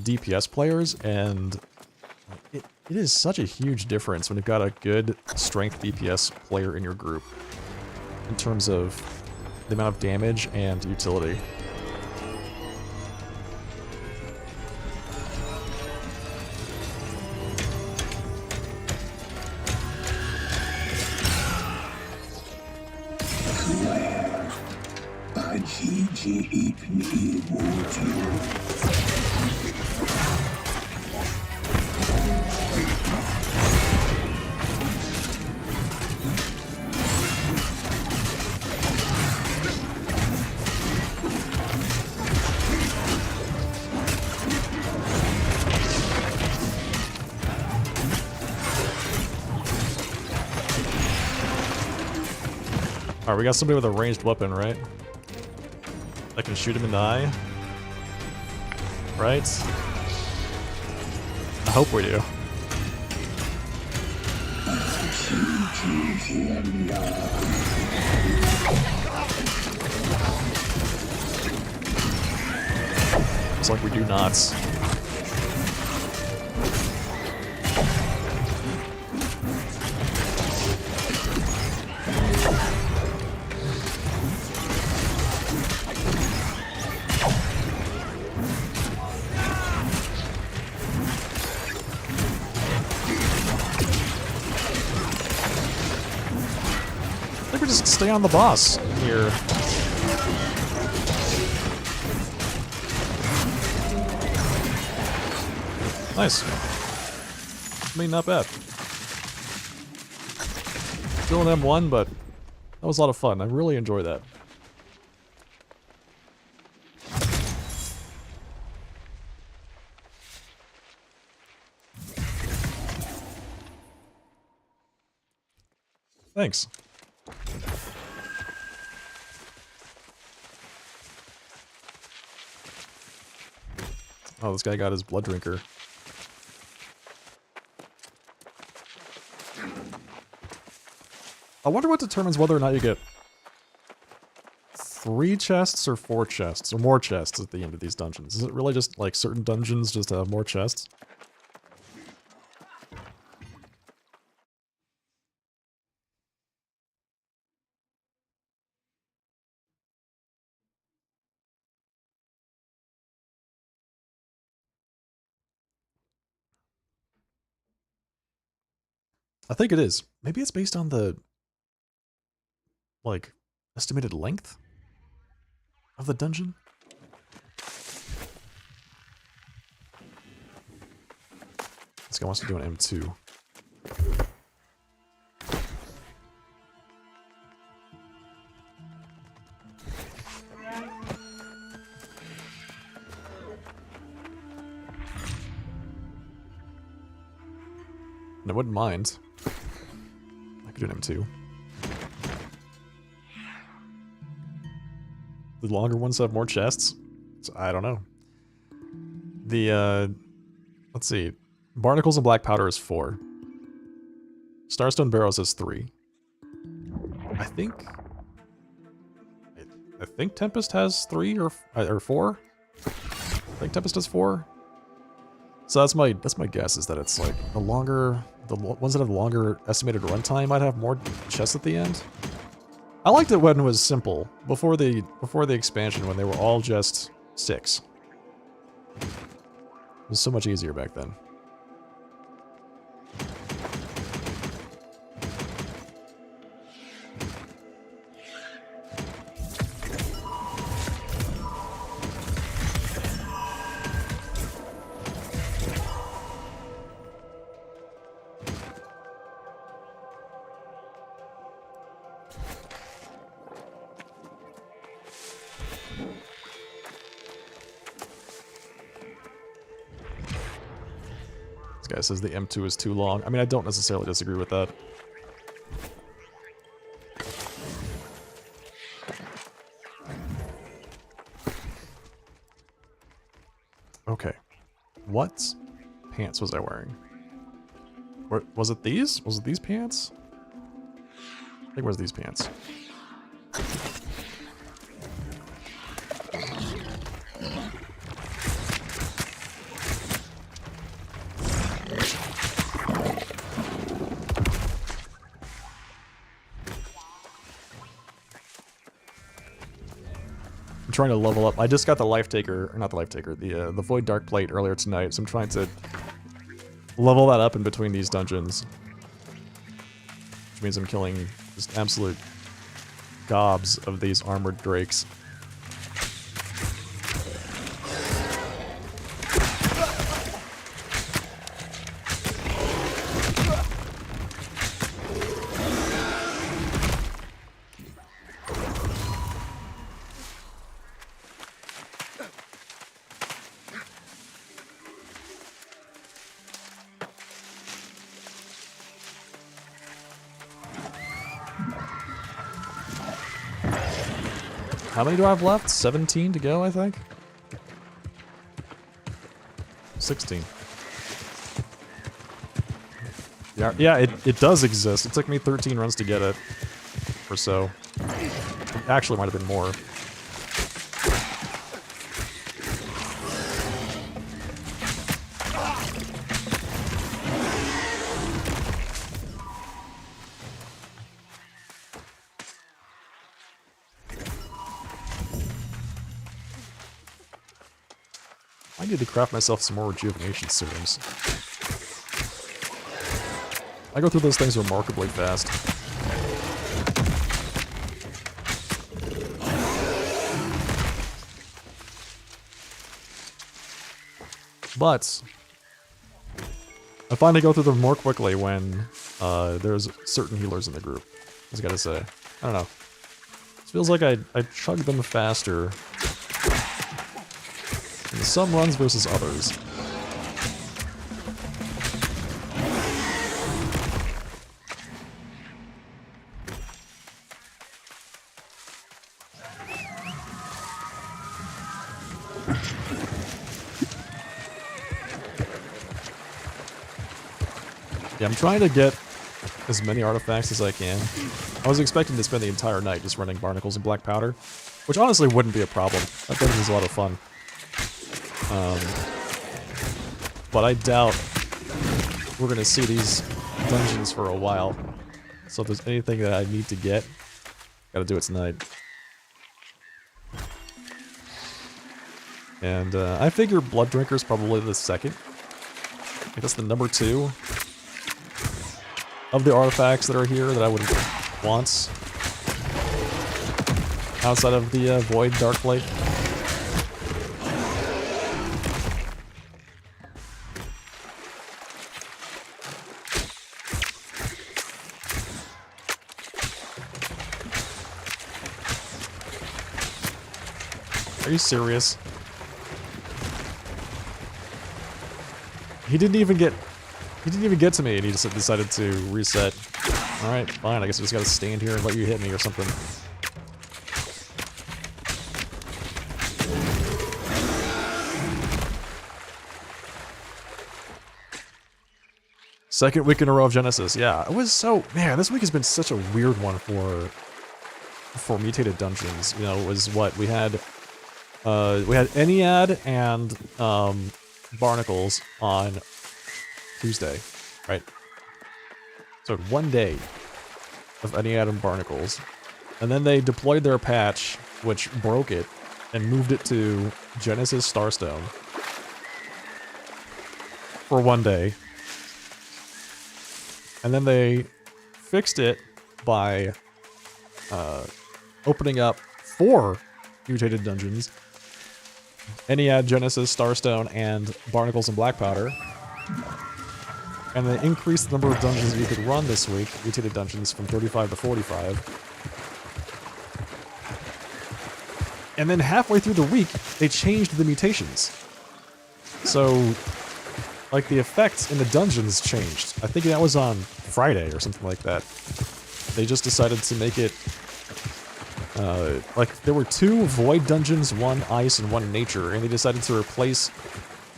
Speaker 1: DPS players, and it is such a huge difference when you've got a good strength DPS player in your group, in terms of the amount of damage and utility. Alright, we got somebody with a ranged weapon, right? That can shoot him in the eye. Right? I hope we do. Looks like we do not. I think we just stay on the boss here. Nice. I mean, not bad. Still an M1, but that was a lot of fun. I really enjoyed that. Thanks. Oh, this guy got his blood drinker. I wonder what determines whether or not you get 3 chests or 4 chests, or more chests at the end of these dungeons. Is it really just like certain dungeons just have more chests? I think it is. Maybe it's based on the, like, estimated length of the dungeon? This guy wants to do an M2. And I wouldn't mind. I could do an M2. The longer ones have more chests? So, I don't know. The, let's see. Barnacles and black powder is 4. Starstone barrels is 3. I think... I think Tempest has 3 or 4? I think Tempest has 4. So that's my guess, is that it's like the ones that have longer estimated runtime might have more chests at the end. I liked it when it was simple, before the expansion, when they were all just 6. It was so much easier back then. This guy says the M2 is too long. I mean, I don't necessarily disagree with that. Okay. What pants was I wearing? Was it these? Was it these pants? I think it was these pants. I'm trying to level up. I just got the life taker, or not the life taker, the void dark plate earlier tonight, so I'm trying to level that up in between these dungeons. Which means I'm killing just absolute gobs of these armored drakes. How many do I have left? 17 to go, I think? 16. Yeah, it does exist. It took me 13 runs to get it. Or so. It actually might have been more. I need to craft myself some more rejuvenation serums. I go through those things remarkably fast. But I find I go through them more quickly when there's certain healers in the group. I just gotta say. I don't know. It feels like I chug them faster in some runs versus others. Yeah, I'm trying to get as many artifacts as I can. I was expecting to spend the entire night just running barnacles and black powder, which honestly wouldn't be a problem. That dungeon is a lot of fun. But I doubt we're gonna see these dungeons for a while. So if there's anything that I need to get, gotta do it tonight. And I figure Blood Drinker is probably the second. I think that's the number 2 of the artifacts that are here that I would want. Outside of the Void Darkblade. Are you serious? He didn't even get to me and he just decided to reset. Alright, fine, I guess I just gotta stand here and let you hit me or something. Second week in a row of Genesis, yeah. It was so... Man, this week has been such a weird one for mutated dungeons. You know, it was what? We had Ennead and Barnacles on Tuesday, right? So one day of Ennead and Barnacles. And then they deployed their patch, which broke it, and moved it to Genesis Starstone. For one day. And then they fixed it by opening up 4 mutated dungeons. Ennead, Genesis, Starstone, and Barnacles and Black Powder. And they increased the number of dungeons you could run this week, mutated dungeons, from 35 to 45. And then halfway through the week, they changed the mutations. So, like, the effects in the dungeons changed. I think that was on Friday or something like that. They just decided to make it... like, there were 2 void dungeons, 1 ice and 1 nature, and they decided to replace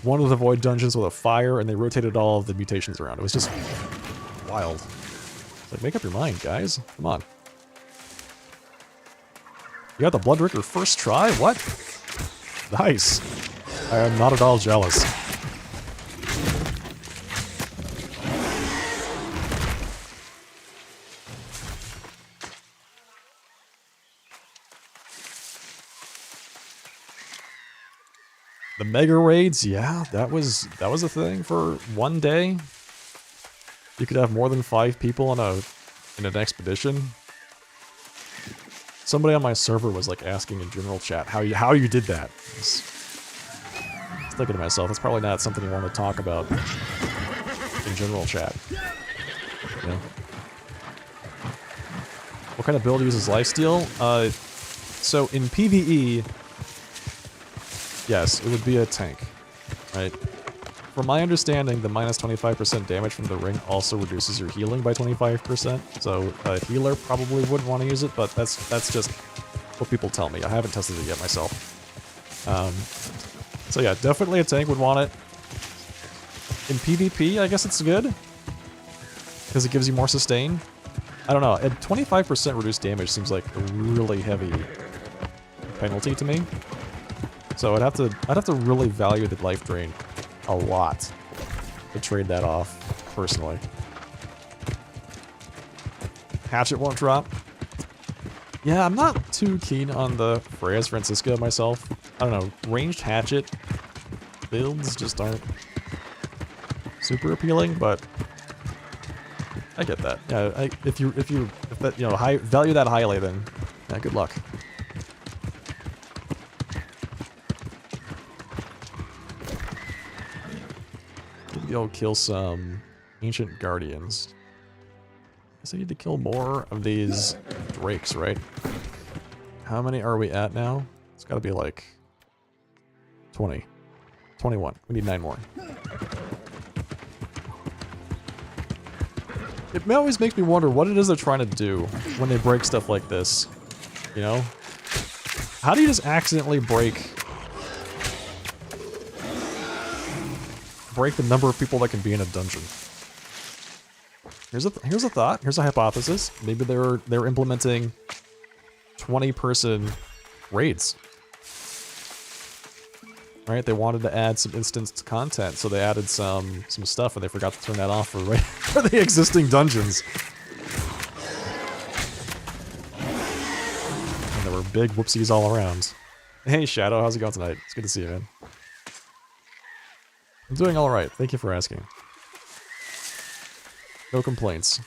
Speaker 1: one of the void dungeons with a fire, and they rotated all of the mutations around. It was just wild. It's like, make up your mind, guys. Come on. You got the Blood Drinker first try? What? Nice. I am not at all jealous. The mega raids, yeah, that was a thing for one day. You could have more than 5 people in an expedition. Somebody on my server was like asking in general chat how you did that. I was thinking to myself, that's probably not something you want to talk about in general chat. You know? What kind of build uses lifesteal? So in PvE, yes, it would be a tank, right? From my understanding, the minus 25% damage from the ring also reduces your healing by 25%, so a healer probably wouldn't want to use it, but that's just what people tell me. I haven't tested it yet myself. So yeah, definitely a tank would want it. In PvP, I guess it's good. Because it gives you more sustain. I don't know, at 25% reduced damage seems like a really heavy penalty to me. So I'd have to really value the life drain a lot to trade that off, personally. Hatchet won't drop. Yeah, I'm not too keen on the Freya's Francisca myself. I don't know, ranged hatchet builds just aren't super appealing, but I get that. Yeah, if that, you know, value that highly, then yeah, good luck. Maybe go kill some ancient guardians. Guess I need to kill more of these drakes, right? How many are we at now? It's got to be like 20, 21. We need 9 more. It always makes me wonder what it is they're trying to do when they break stuff like this. You know? How do you just accidentally break the number of people that can be in a dungeon? Here's a thought. Here's a hypothesis. Maybe they're implementing 20-person raids. Right? They wanted to add some instanced content, so they added some stuff, and they forgot to turn that off for the existing dungeons. And there were big whoopsies all around. Hey Shadow, how's it going tonight? It's good to see you, man. I'm doing all right. Thank you for asking. No complaints.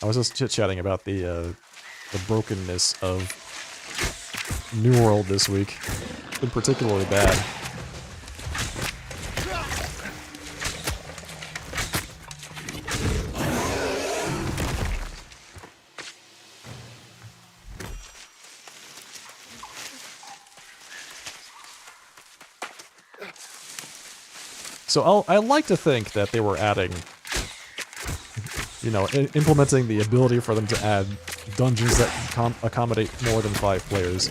Speaker 1: I was just chit-chatting about the brokenness of New World this week. It's been particularly bad. So I like to think that they were adding, you know, implementing the ability for them to add dungeons that accommodate more than 5 players.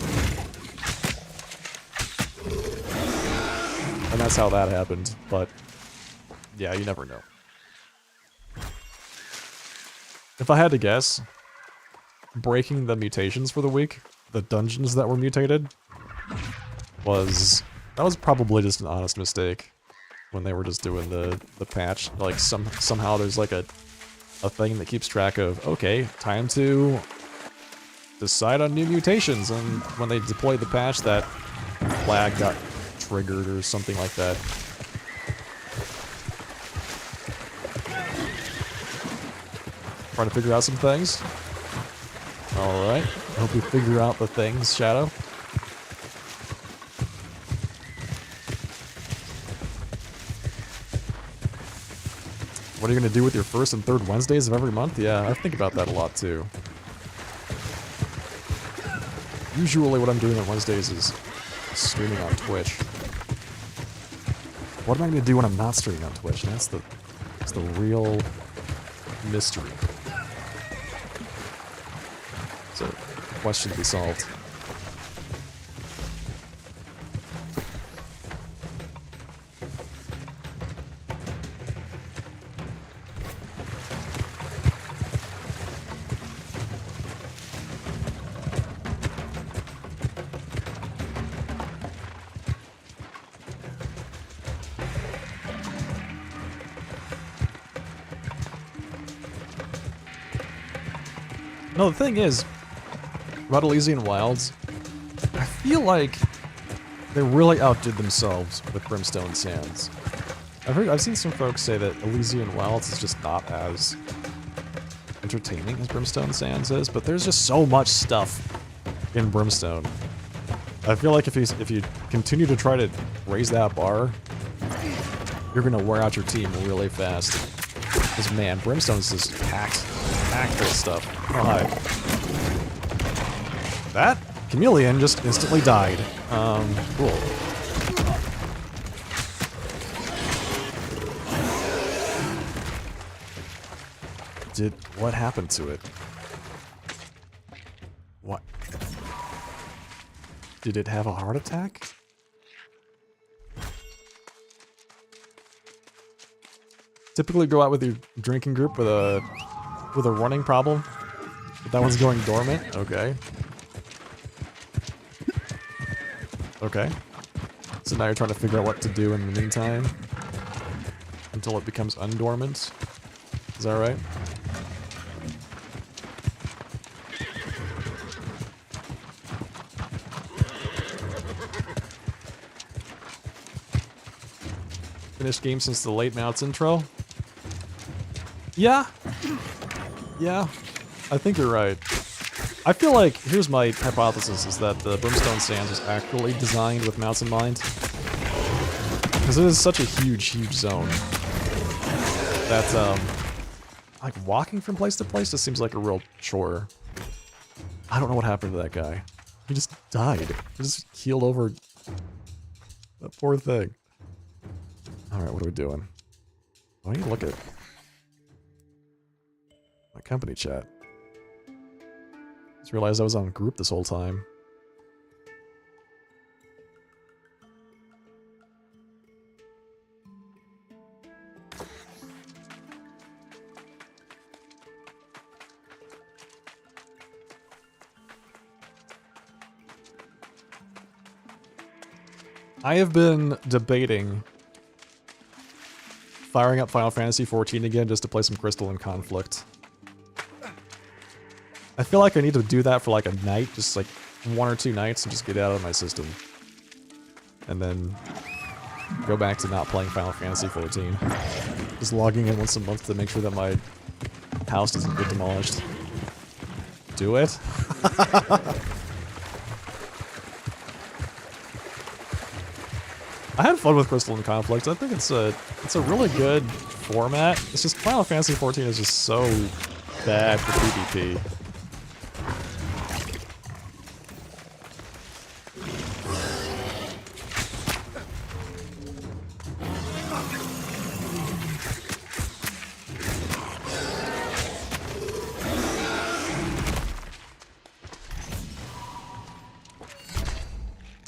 Speaker 1: And that's how that happened, but yeah, you never know. If I had to guess, breaking the mutations for the week, the dungeons that were mutated, that was probably just an honest mistake. When they were just doing the patch, like somehow there's like a thing that keeps track of, okay, time to decide on new mutations, and when they deployed the patch, that flag got triggered or something like that. Trying to figure out some things. Alright, I hope we figure out the things, Shadow. What are you going to do with your first and third Wednesdays of every month? Yeah, I think about that a lot too. Usually what I'm doing on Wednesdays is streaming on Twitch. What am I going to do when I'm not streaming on Twitch? That's the real mystery. It's a question to be solved. No, the thing is, about Elysian Wilds, I feel like they really outdid themselves with Brimstone Sands. I've seen some folks say that Elysian Wilds is just not as entertaining as Brimstone Sands is, but there's just so much stuff in Brimstone. I feel like if you continue to try to raise that bar, you're gonna wear out your team really fast. Because man, Brimstone's just packed with stuff. Oh, hi. That chameleon just instantly died. Cool. What happened to it? What? Did it have a heart attack? Typically go out with your drinking group with a running problem. But that one's going dormant. Okay. Okay. So now you're trying to figure out what to do in the meantime until it becomes undormant. Is that right? Finished game since the late Mounts intro? Yeah. Yeah. I think you're right. I feel like, here's my hypothesis, is that the Brimstone Sands was actually designed with Mounts in mind. Because it is such a huge, huge zone. That, like, walking from place to place just seems like a real chore. I don't know what happened to that guy. He just died. He just keeled over. That poor thing. Alright, what are we doing? I need to look at my company chat. Just realized I was on group this whole time. I have been debating firing up Final Fantasy XIV again just to play some Crystalline Conflict. I feel like I need to do that for like a night, just like 1 or 2 nights and just get it out of my system. And then go back to not playing Final Fantasy XIV. Just logging in once a month to make sure that my house doesn't get demolished. Do it? I had fun with Crystalline Conflict. I think it's a really good format. It's just Final Fantasy XIV is just so bad for PvP.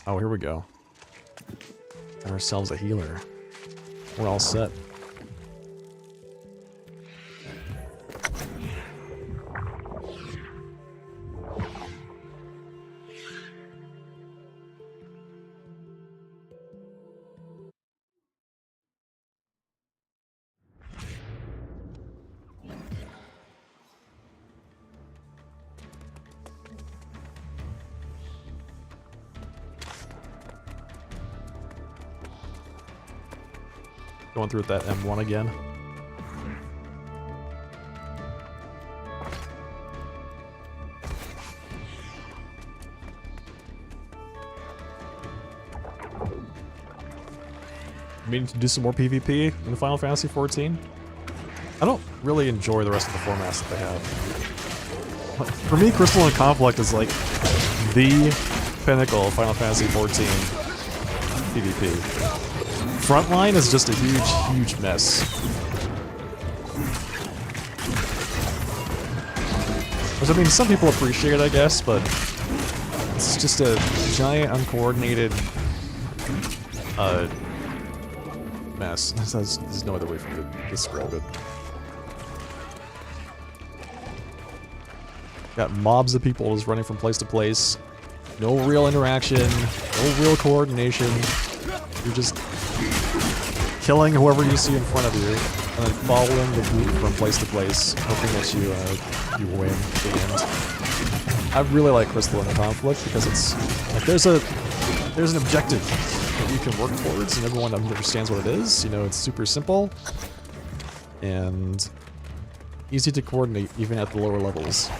Speaker 1: Oh, here we go. Got ourselves a healer. We're all set. Going through with that M1 again. Meaning to do some more PvP in Final Fantasy XIV? I don't really enjoy the rest of the formats that they have. For me, Crystalline Conflict is like the pinnacle of Final Fantasy XIV PvP. Frontline is just a huge, huge mess. Which, I mean, some people appreciate it, I guess, but it's just a giant, uncoordinated mess. There's no other way for me to describe it. Got mobs of people just running from place to place. No real interaction, no real coordination. You're just killing whoever you see in front of you, and then following the group from place to place, hoping that you win at the end. I really like Crystalline Conflict because it's like there's an objective that you can work towards, and everyone understands what it is. You know, it's super simple and easy to coordinate even at the lower levels.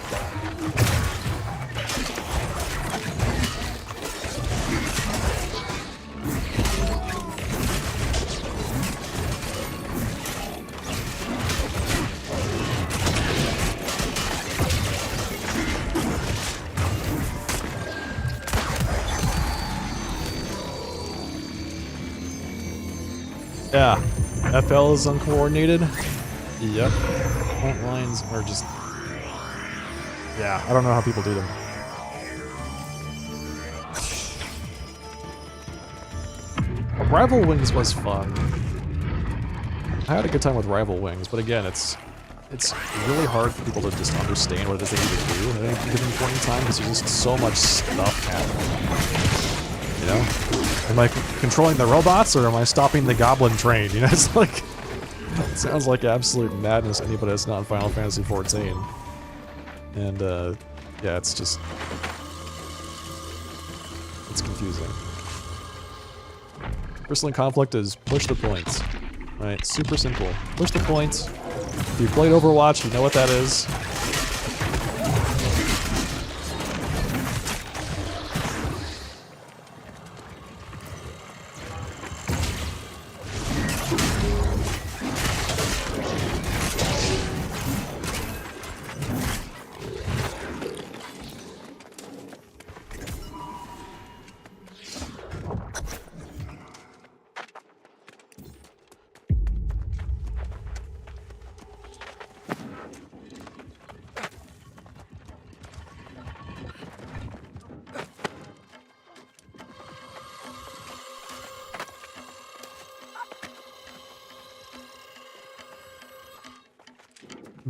Speaker 1: Yeah, FL is uncoordinated. Yep. Front lines are just... Yeah, I don't know how people do them. Rival Wings was fun. I had a good time with Rival Wings, but again, it's really hard for people to just understand what it is they need to do at any given point in time because there's just so much stuff happening. You know? Am I controlling the robots or am I stopping the goblin train? You know, it's like, it sounds like absolute madness to anybody that's not in Final Fantasy XIV. And, yeah, it's just, it's confusing. Bristling conflict is push the points. Right, super simple. Push the points. If you've played Overwatch, you know what that is.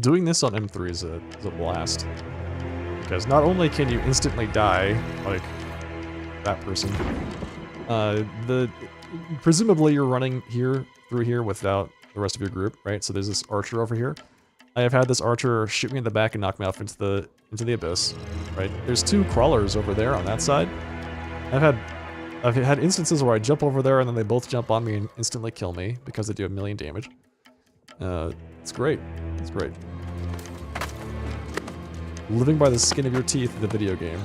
Speaker 1: Doing this on M3 is a blast. Because not only can you instantly die, like that person, presumably you're running through here without the rest of your group, right? So there's this archer over here. I have had this archer shoot me in the back and knock me off into the abyss, right? There's 2 crawlers over there on that side. I've had instances where I jump over there and then they both jump on me and instantly kill me because they do 1,000,000 damage. It's great. It's great. Living by the skin of your teeth in the video game.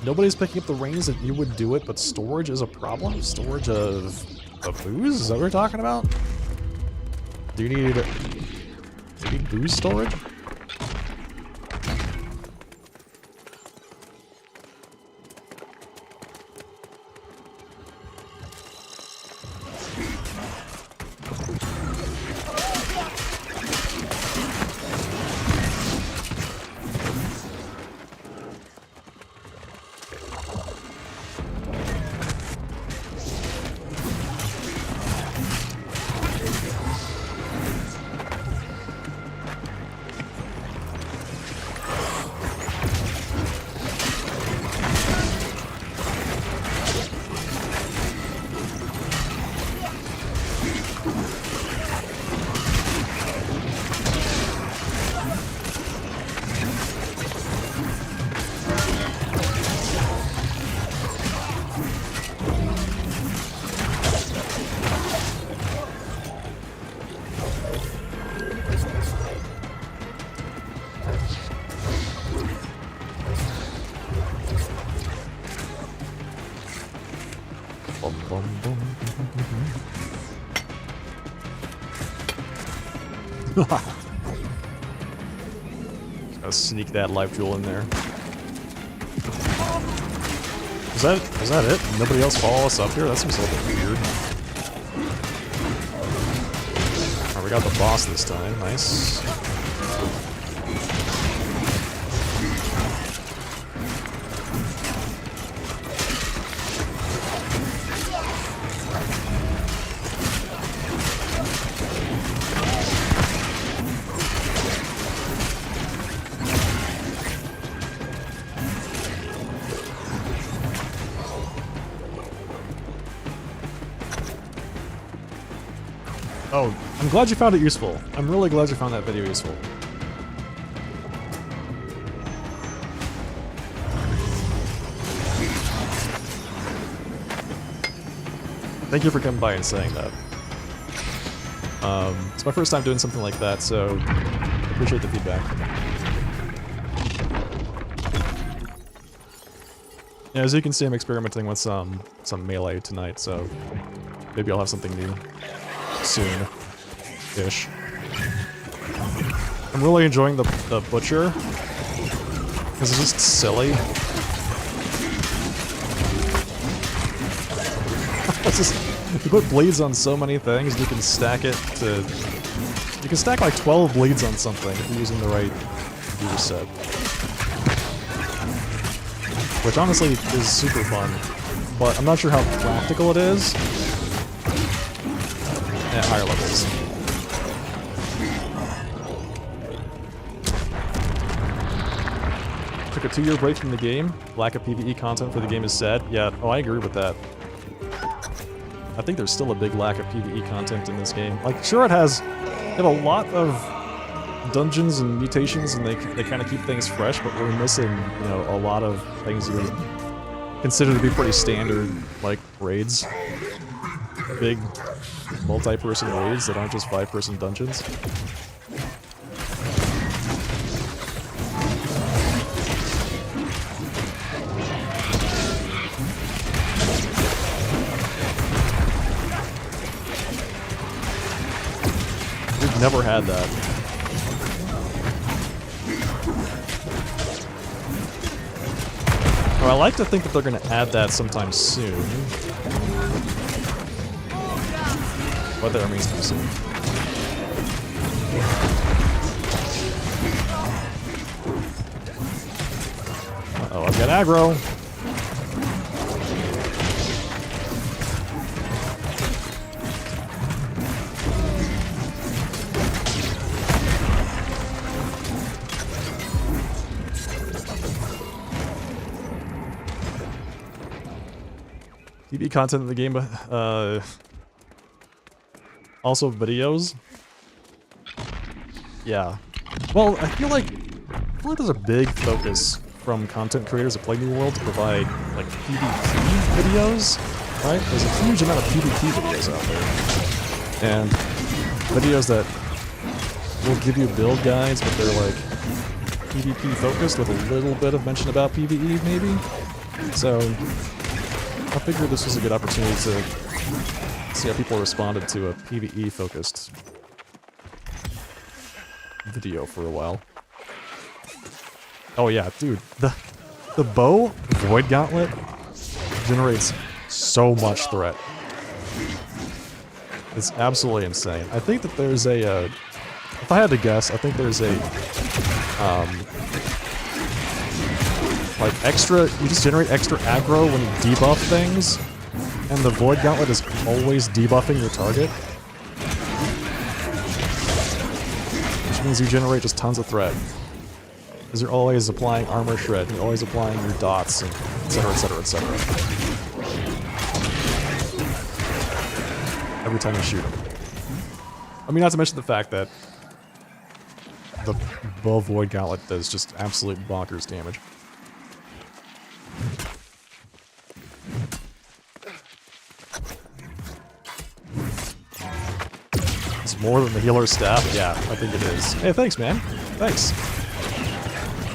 Speaker 1: Nobody's picking up the reins that you would do it, but storage is a problem? Storage of booze? Is that what we're talking about? Do you need booze storage? Just gotta sneak that life jewel in there. Is that it? Nobody else follow us up here? That seems a little bit weird. Alright, we got the boss this time. Nice. Oh, I'm glad you found it useful. I'm really glad you found that video useful. Thank you for coming by and saying that. It's my first time doing something like that, so I appreciate the feedback. Yeah, as you can see, I'm experimenting with some melee tonight, so maybe I'll have something new soon-ish. I'm really enjoying the butcher because it's just silly. It's just, you put bleeds on so many things, and you can stack it to... You can stack like 12 bleeds on something if you're using the right computer set. Which honestly is super fun, but I'm not sure how practical it is at higher levels. Took a 2-year break from the game. Lack of PvE content for the game is sad. Yeah, oh, I agree with that. I think there's still a big lack of PvE content in this game. Like, sure, they have a lot of dungeons and mutations, and they kind of keep things fresh, but we're missing, you know, a lot of things you would consider to be pretty standard, like raids. Big multi-person raids that aren't just 5-person dungeons. We've never had that. Well, I like to think that they're going to add that sometime soon. But that remains to be seen. Uh-oh, I've got aggro. TV content in the game, also videos. Yeah. Well, I feel like there's a big focus from content creators that play New World to provide, like, PvP videos, right? There's a huge amount of PvP videos out there. And videos that will give you build guides, but they're, like, PvP focused with a little bit of mention about PvE, maybe? So I figured this was a good opportunity to see how people responded to a PvE-focused video for a while. Oh yeah, dude, the bow Void Gauntlet generates so much threat. It's absolutely insane. I think that there's a, if I had to guess, I think there's a, like extra, you just generate extra aggro when you debuff things, and the Void Gauntlet is always debuffing your target. Which means you generate just tons of threat. Because you're always applying armor shred, you're always applying your dots, and etc, etc, etc. Every time you shoot them. I mean, not to mention the fact that the bow Void Gauntlet does just absolute bonkers damage. It's more than the healer's staff? Yeah, I think it is. Hey, thanks, man. Thanks.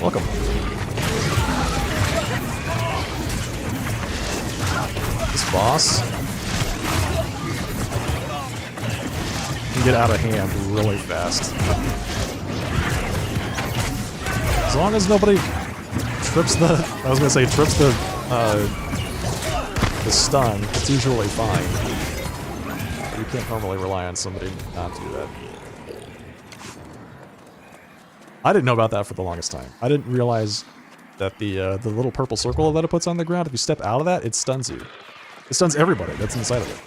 Speaker 1: Welcome. This boss can get out of hand really fast. As long as nobody trips the... I was gonna say trips the stun, it's usually fine. You can't normally rely on somebody not to do that. I didn't know about that for the longest time. I didn't realize that the little purple circle that it puts on the ground, if you step out of that, it stuns you. It stuns everybody that's inside of it.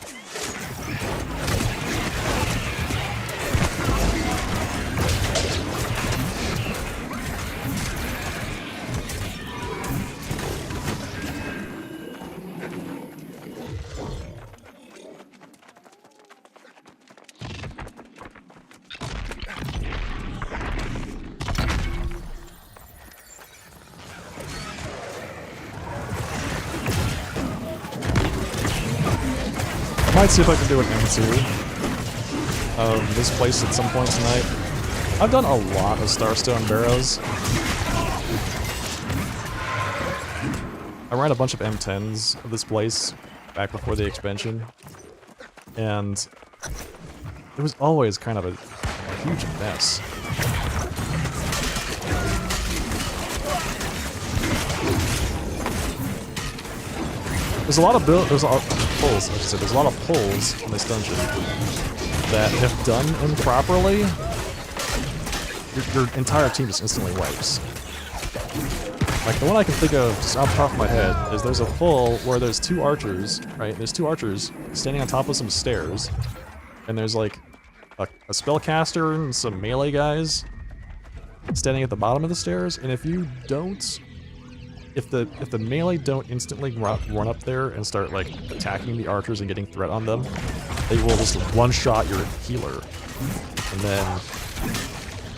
Speaker 1: I might see if I can do an M2 of this place at some point tonight. I've done a lot of Starstone Barrows. I ran a bunch of M10s of this place back before the expansion, and it was always kind of a huge mess. There's a lot of pulls. Like I said, there's a lot of pulls in this dungeon that, if done improperly, your entire team just instantly wipes. Like, the one I can think of just off the top of my head is there's a pull where there's 2 archers, right? There's 2 archers standing on top of some stairs, and there's like a spellcaster and some melee guys standing at the bottom of the stairs, and if you don't... If the melee don't instantly run up there and start like attacking the archers and getting threat on them, they will just one-shot your healer, and then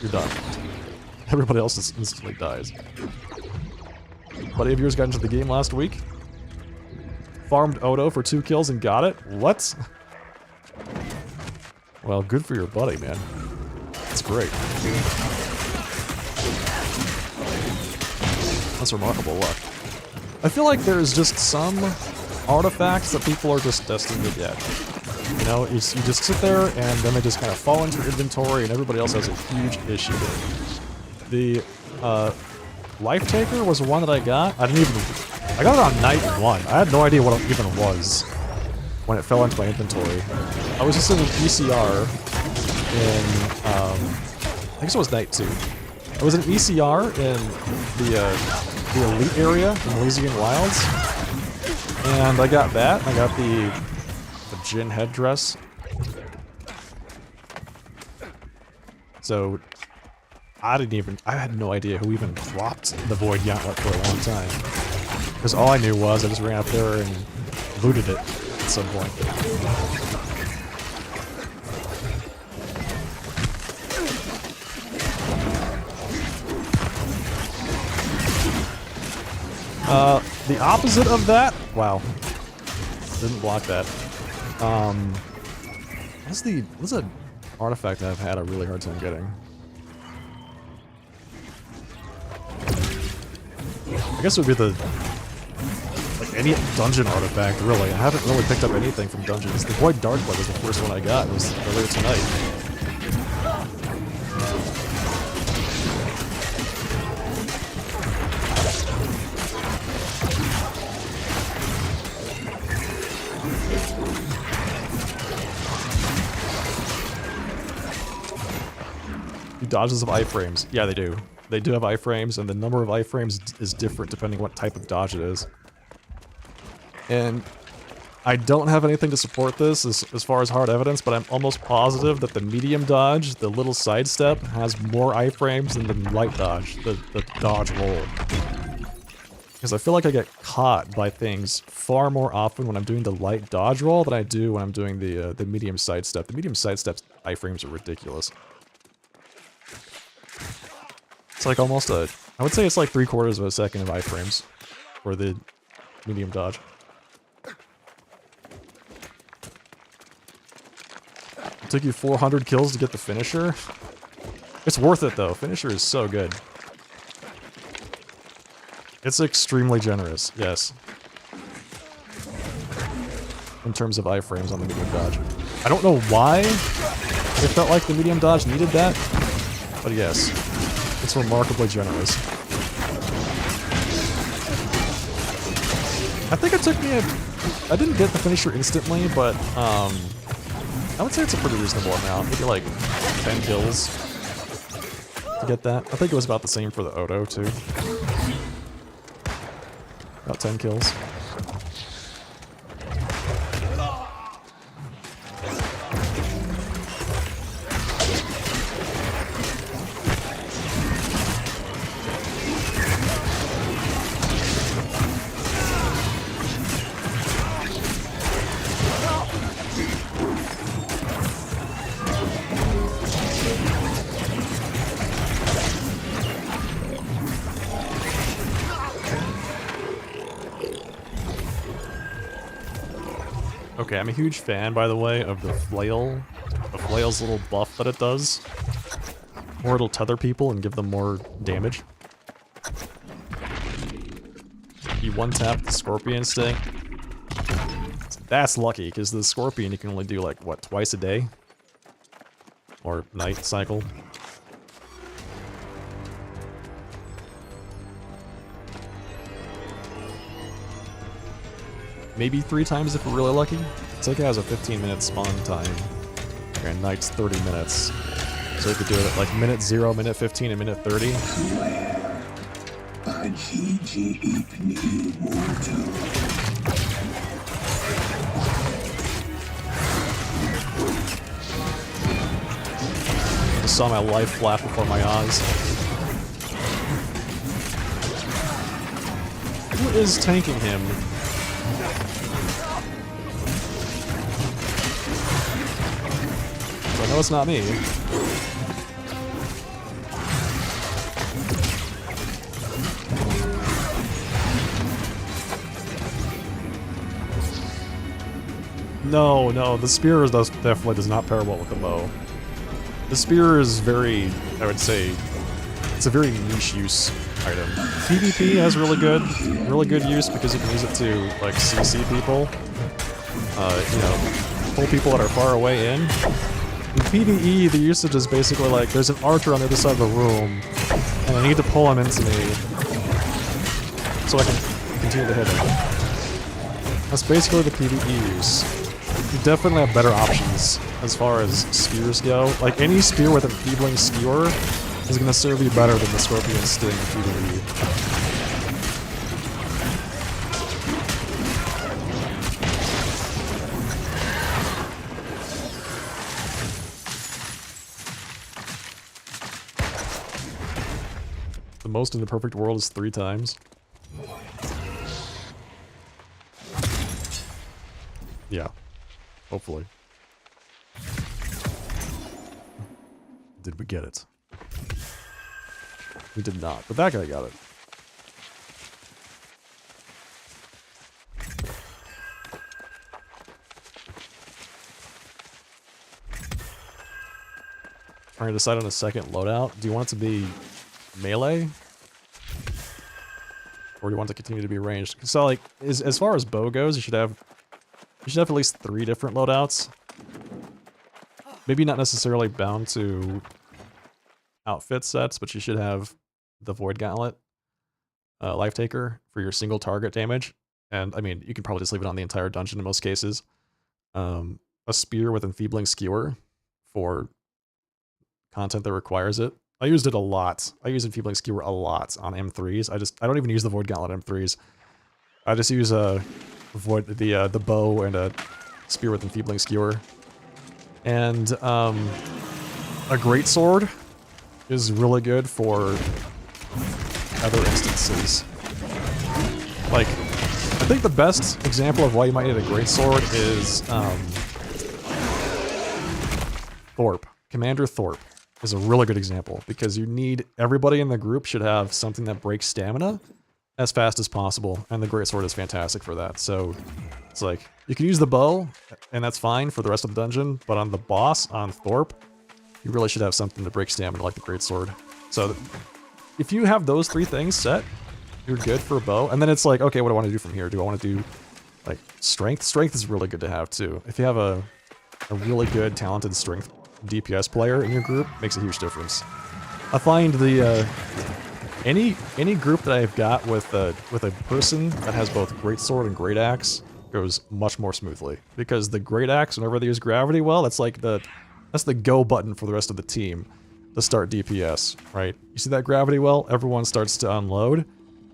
Speaker 1: you're done. Everybody else just instantly dies. Buddy of yours got into the game last week. Farmed Odo for 2 kills and got it? What? Well, good for your buddy, man. That's great. That's remarkable luck. I feel like there's just some artifacts that people are just destined to get. You know, you just sit there and then they just kind of fall into your inventory and everybody else has a huge issue. The Life Taker was one that I got. I got it on night 1. I had no idea what it even was when it fell into my inventory. I was just in an ECR in, I guess it was night 2. I was in ECR in the elite area in Elysian Wilds, and I got that. I got the Jinn headdress. So I had no idea who even dropped the Void Gauntlet for a long time. Because all I knew was I just ran up there and looted it at some point. The opposite of that? Wow. Didn't block that. What's an artifact that I've had a really hard time getting? I guess it would be like any dungeon artifact, really. I haven't really picked up anything from dungeons. The Void Darkblade was the first one I got. It was earlier tonight. Dodges of iframes. Yeah, they do. They do have iframes, and the number of iframes is different depending what type of dodge it is. And I don't have anything to support this as far as hard evidence, but I'm almost positive that the medium dodge, the little sidestep, has more iframes than the light dodge, the dodge roll. Because I feel like I get caught by things far more often when I'm doing the light dodge roll than I do when I'm doing the medium sidestep. The medium sidestep iframes are ridiculous. It's like almost I would say it's like 3/4 of a second of iframes for the medium dodge. It took you 400 kills to get the finisher. It's worth it though. Finisher is so good. It's extremely generous, yes. In terms of iframes on the medium dodge. I don't know why it felt like the medium dodge needed that, but yes. It's remarkably generous. I think it took me I didn't get the finisher instantly, but I would say it's a pretty reasonable amount. Maybe like 10 kills to get that. I think it was about the same for the Odo too. About 10 kills. Okay, I'm a huge fan, by the way, of the flail. The flail's little buff that it does. Or it'll tether people and give them more damage. You one-tap the Scorpion Sting. That's lucky, because the Scorpion you can only do, like, what, twice a day? Or night cycle. maybe 3 times if we're really lucky. It's has a 15-minute spawn time, and night's 30 minutes. So you could do it at like minute 0, minute 15, and minute 30. I just saw my life flash before my eyes. Who is tanking him? I know it's not me. No, no, the spear definitely does not pair well with the bow. The spear is very, I would say, it's a very niche use item. PvP has really good use because you can use it to, like, CC people. You know, pull people that are far away in. In PvE, the usage is basically like, there's an archer on the other side of the room, and I need to pull him into me so I can continue to hit him. That's basically the PvE use. You definitely have better options as far as spears go. Like, any spear with enfeebling skewer is going to serve you better than the Scorpion Sting in PvE. The most in the perfect world is 3 times. Yeah. Hopefully. Did we get it? We did not, but that guy got it. Trying to decide on a second loadout. Do you want it to be melee? Or do you want it to continue to be ranged? So, like, as far as bow goes, you should have at least 3 different loadouts. Maybe not necessarily bound to outfit sets, but you should have the Void Gauntlet, Life Taker for your single target damage. And, I mean, you can probably just leave it on the entire dungeon in most cases. A Spear with Enfeebling Skewer for content that requires it. I used it a lot. I use Enfeebling Skewer a lot on M3s. I don't even use the Void Gauntlet M3s. I just use the bow and a spear with Enfeebling Skewer. And a greatsword is really good for other instances. Like, I think the best example of why you might need a greatsword is Thorpe. Commander Thorpe is a really good example because everybody in the group should have something that breaks stamina as fast as possible, and the greatsword is fantastic for that. So it's like, you can use the bow, and that's fine for the rest of the dungeon, but on the boss, on Thorpe, you really should have something to break stamina like the greatsword. So if you have those 3 things set, you're good for a bow, and then it's like, okay, what do I want to do from here? Do I want to do, like, strength? Strength is really good to have, too. If you have a really good, talented strength DPS player in your group, makes a huge difference. I find the, any group that I've got with a person that has both greatsword and great axe goes much more smoothly, because the great axe, whenever they use gravity well, that's the go button for the rest of the team to start DPS, right? You see that gravity well, everyone starts to unload.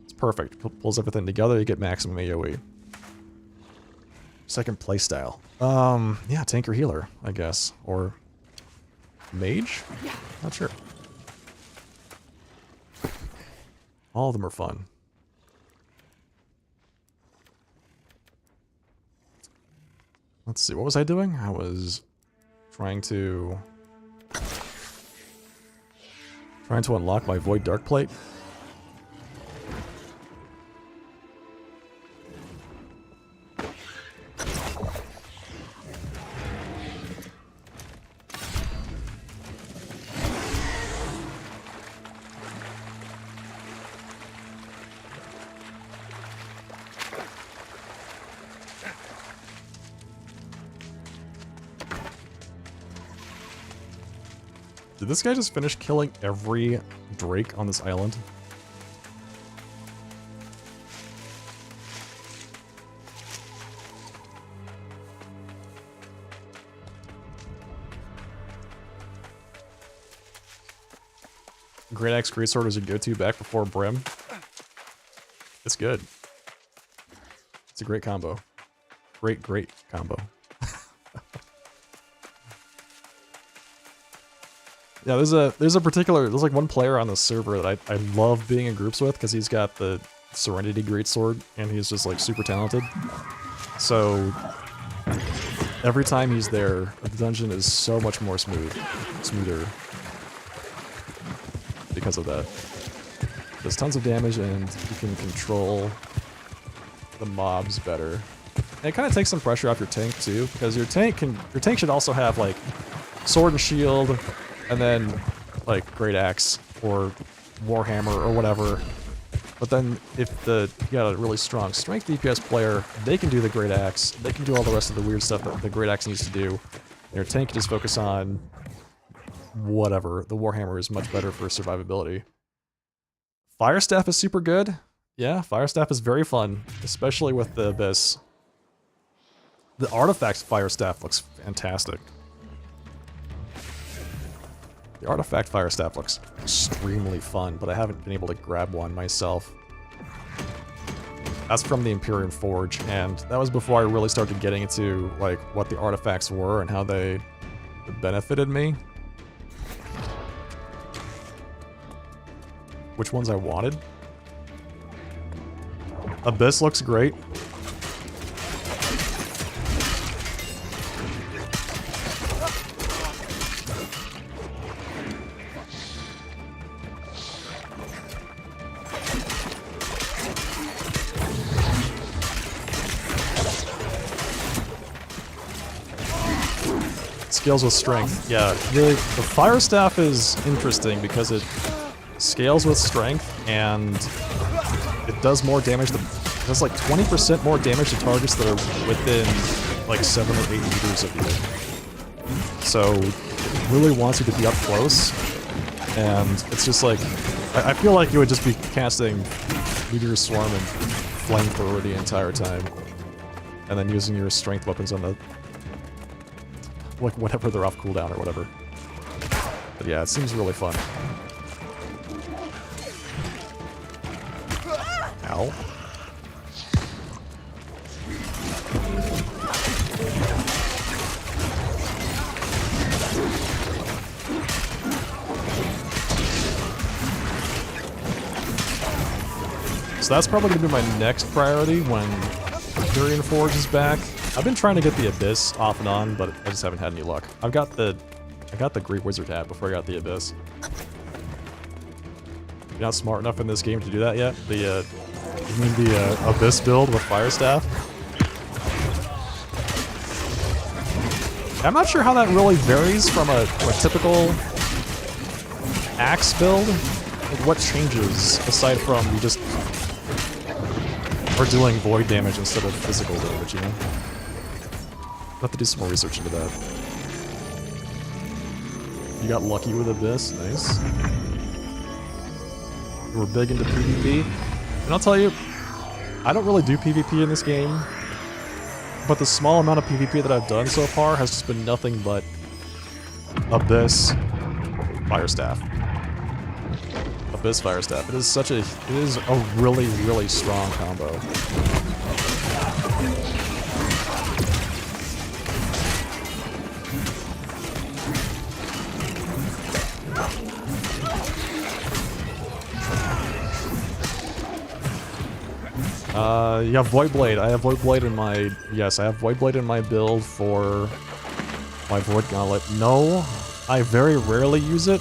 Speaker 1: It's perfect. Pulls everything together, you get maximum AoE. Second playstyle. Yeah, tank or healer, I guess, or mage? Not sure. All of them are fun. Let's see, what was I doing? I was trying to unlock my Void Dark Plate. Did this guy just finish killing every Drake on this island? Great Axe, Greatsword is a go-to back before Brim. It's good. It's a great combo. Great combo. Yeah, there's like one player on the server that I love being in groups with because he's got the Serenity Greatsword and he's just like super talented. So every time he's there, the dungeon is so much more smoother because of that. Does tons of damage and you can control the mobs better. And it kind of takes some pressure off your tank too, because your tank should also have like sword and shield, and then like Great Axe or Warhammer or whatever. But then if you got a really strong strength DPS player, they can do the Great Axe. They can do all the rest of the weird stuff that the Great Axe needs to do. And your tank can just focus on whatever. The Warhammer is much better for survivability. Fire Staff is super good. Yeah, Fire Staff is very fun, especially with the Abyss. The Artifact Fire Staff looks fantastic. The Artifact Fire Staff looks extremely fun, but I haven't been able to grab one myself. That's from the Empyrean Forge, and that was before I really started getting into like what the artifacts were and how they benefited me. Which ones I wanted. Abyss looks great. Scales with strength. Yeah, the Fire Staff is interesting because it scales with strength and it does more damage. It does like 20% more damage to targets that are within like 7 or 8 meters of you. So it really wants you to be up close, and it's just like I feel like you would just be casting Meteor Swarm and Flamethrower the entire time, and then using your strength weapons on the like whenever they're off cooldown or whatever. But yeah, it seems really fun. Ow. So that's probably going to be my next priority when Empyrean Forge is back. I've been trying to get the Abyss off and on, but I just haven't had any luck. I got the Great Wizard hat before I got the Abyss. You're not smart enough in this game to do that yet? The Abyss build with Fire Staff? I'm not sure how that really varies from a typical Axe build. Like, what changes aside from you just are doing void damage instead of physical damage, you know? I'll have to do some more research into that. You got lucky with Abyss, nice. We're big into PvP. And I'll tell you, I don't really do PvP in this game, but the small amount of PvP that I've done so far has just been nothing but Abyss, Fire Staff. Abyss, Fire Staff. It is a really, really strong combo. Yeah, Voidblade. I have Voidblade in my... Yes, I have Voidblade in my build for my Void Gauntlet. No, I very rarely use it.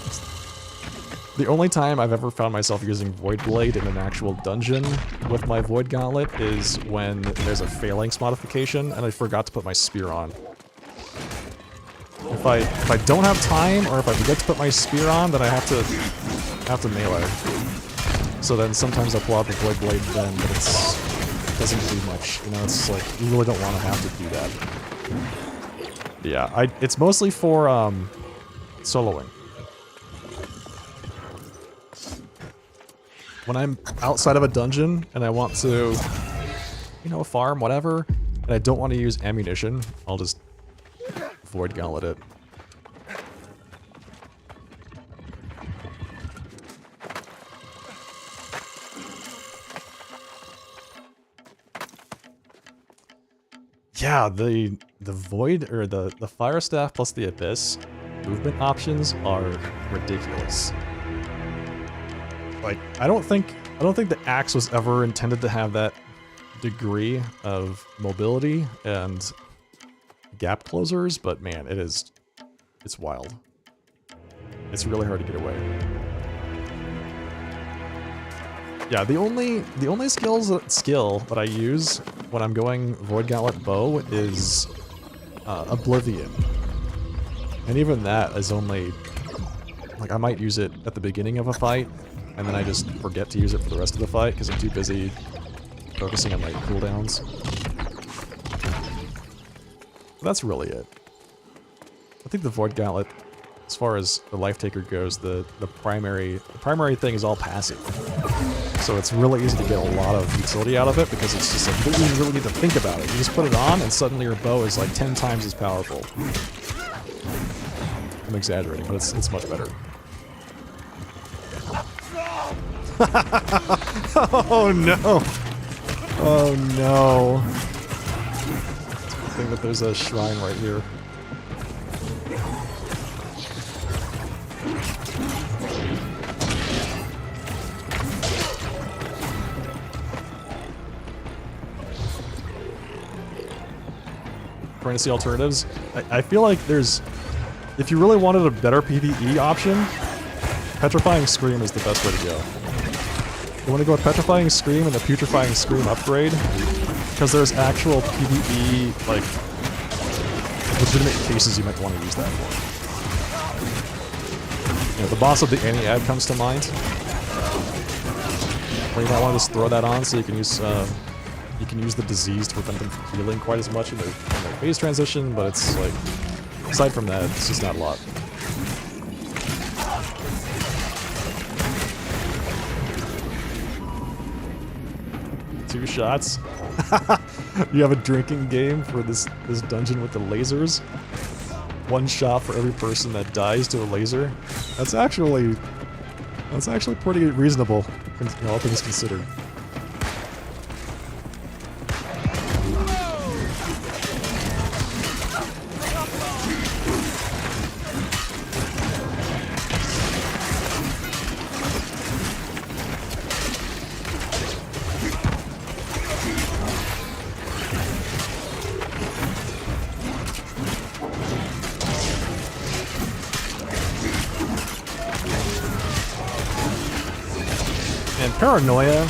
Speaker 1: The only time I've ever found myself using Voidblade in an actual dungeon with my Void Gauntlet is when there's a Phalanx modification and I forgot to put my spear on. If I don't have time, or if I forget to put my spear on, then I have to melee. So then sometimes I pull out the Void Blade then, but it doesn't do much. You know, it's like, you really don't want to have to do that. Yeah, it's mostly for, soloing. When I'm outside of a dungeon and I want to, you know, farm, whatever, and I don't want to use ammunition, I'll just Void Gauntlet it. Yeah, the void or the fire staff plus the abyss movement options are ridiculous. Like I don't think the axe was ever intended to have that degree of mobility and gap closers, but man, it's wild. It's really hard to get away. Yeah, the only skill that I use when I'm going Void Gauntlet Bow is Oblivion. And even that is only, like, I might use it at the beginning of a fight, and then I just forget to use it for the rest of the fight because I'm too busy focusing on my cooldowns. But that's really it. I think the Void Gauntlet, as far as the Life Taker goes, the primary thing is all passive. So it's really easy to get a lot of utility out of it because it's just like, you don't even really need to think about it. You just put it on and suddenly your bow is like 10 times as powerful. I'm exaggerating, but it's much better. Oh no! Oh no! It's a good thing that there's a shrine right here. Trying to see alternatives. I feel like there's, if you really wanted a better PvE option, Petrifying Scream is the best way to go. You want to go with Petrifying Scream and the Putrefying Scream upgrade, because there's actual PvE, like, legitimate cases you might want to use that for. You know, the boss of the Aniad comes to mind, where you might want to just throw that on so you can use the disease to prevent them from healing quite as much in their phase transition, but it's like, aside from that, it's just not a lot. Two shots? You have a drinking game for this dungeon with the lasers? One shot for every person that dies to a laser? That's actually pretty reasonable, all things considered. And Paranoia,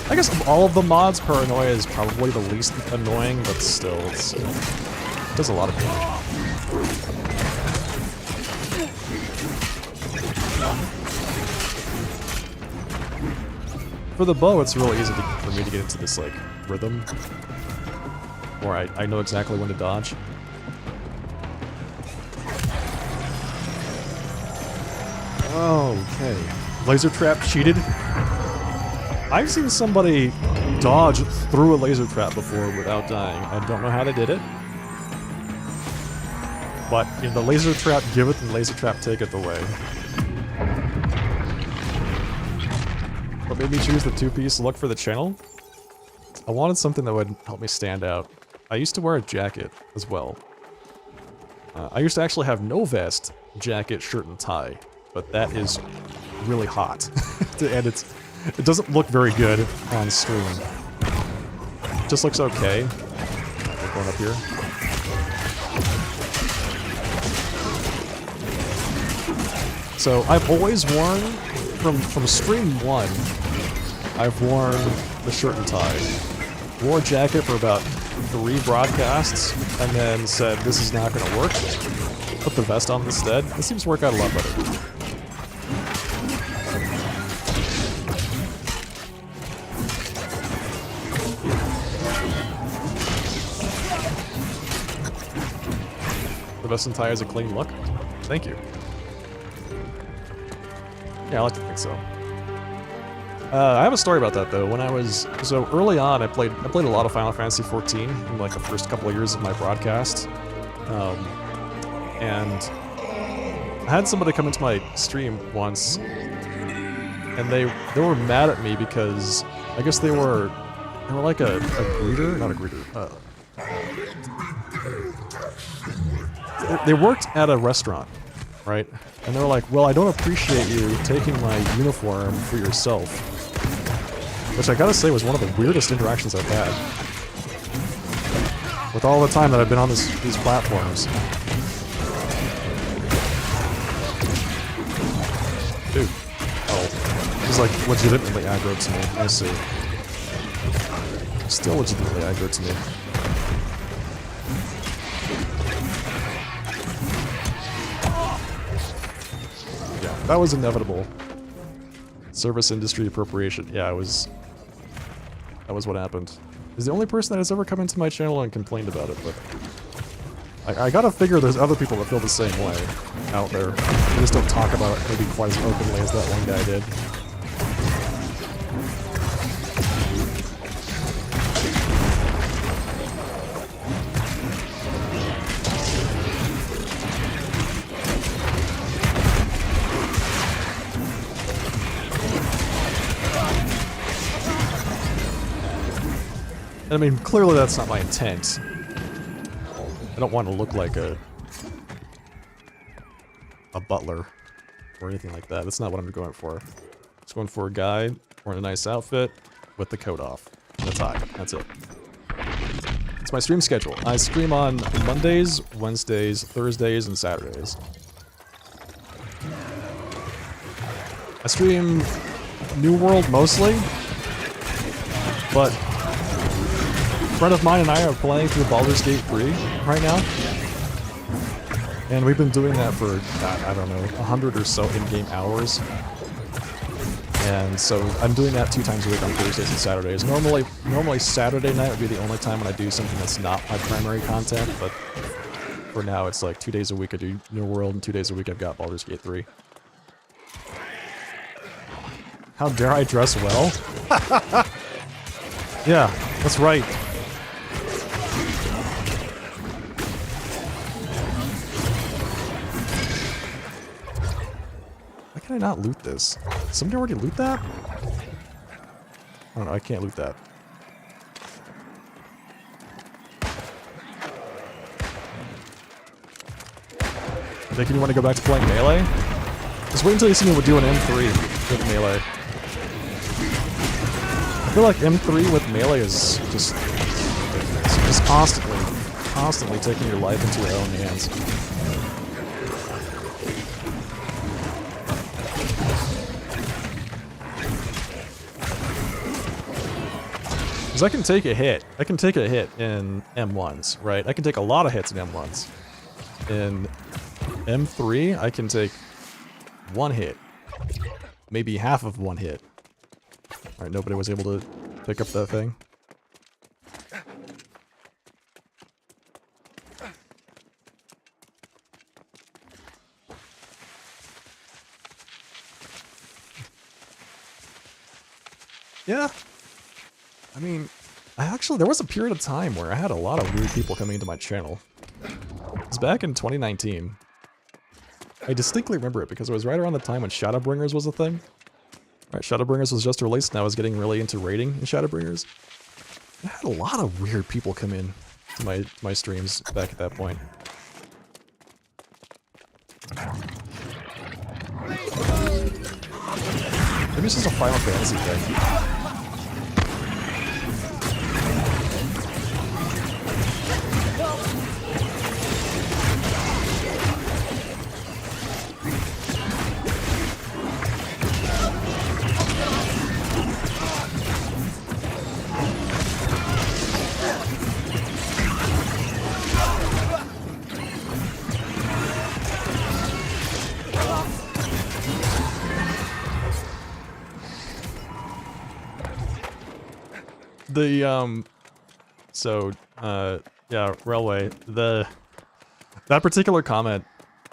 Speaker 1: I guess of all of the mods, Paranoia is probably the least annoying, but still, it does a lot of damage. For the bow, it's really easy for me to get into this, like, rhythm, where I know exactly when to dodge. Okay. Laser trap cheated? I've seen somebody dodge through a laser trap before without dying. I don't know how they did it. But in the laser trap giveth and laser trap taketh away. What made me choose the two-piece look for the channel? I wanted something that would help me stand out. I used to wear a jacket as well. I used to actually have no vest, jacket, shirt, and tie. But that is really hot. And it doesn't look very good on stream. It just looks okay. We're going up here. So I've always worn, from stream 1, I've worn the shirt and tie. Wore a jacket for about 3 broadcasts, and then said this is not going to work. Put the vest on instead. It seems to work out a lot better. The vest and tie has a clean look. Thank you. Yeah, I like to think so. I have a story about that though. When I was so early on, I played a lot of Final Fantasy XIV in like the first couple of years of my broadcast, and I had somebody come into my stream once, and they were mad at me because I guess they were like a greeter, not a greeter, They worked at a restaurant, right? And they're like, well, I don't appreciate you taking my uniform for yourself. Which I gotta say was one of the weirdest interactions I've had. With all the time that I've been on these platforms. Dude. Oh. He's like legitimately aggro to me. I see. Still legitimately aggro to me. Yeah, that was inevitable. Service industry appropriation. Yeah, it was... That was what happened. He's the only person that has ever come into my channel and complained about it, but... I gotta figure there's other people that feel the same way out there. They just don't talk about it maybe quite as openly as that one guy did. I mean, clearly that's not my intent. I don't want to look like a butler or anything like that. That's not what I'm going for. I'm just going for a guy wearing a nice outfit with the coat off. That's high. That's it. It's my stream schedule. I stream on Mondays, Wednesdays, Thursdays, and Saturdays. I stream New World mostly, but a friend of mine and I are playing through Baldur's Gate 3 right now. And we've been doing that for, I don't know, 100 or so in-game hours. And so I'm doing that 2 times a week on Thursdays and Saturdays. Normally Saturday night would be the only time when I do something that's not my primary content, but for now it's like 2 days a week I do New World and 2 days a week I've got Baldur's Gate 3. How dare I dress well? Yeah, that's right. Why can I not loot this? Did somebody already loot that? I don't know, I can't loot that. Thinking you want to go back to playing Melee? Just wait until you see me do an M3 with Melee. I feel like M3 with Melee is just constantly taking your life into your own hands. Because I can take a hit. I can take a hit in M1s, right? I can take a lot of hits in M1s. In M3, I can take one hit. Maybe half of one hit. Alright, nobody was able to pick up that thing. Yeah. I mean, there was a period of time where I had a lot of weird people coming into my channel. It was back in 2019. I distinctly remember it because it was right around the time when Shadowbringers was a thing. Right, Shadowbringers was just released and I was getting really into raiding in Shadowbringers. I had a lot of weird people come in to my streams back at that point. Maybe it's just a Final Fantasy thing. Yeah, Railway, that particular comment,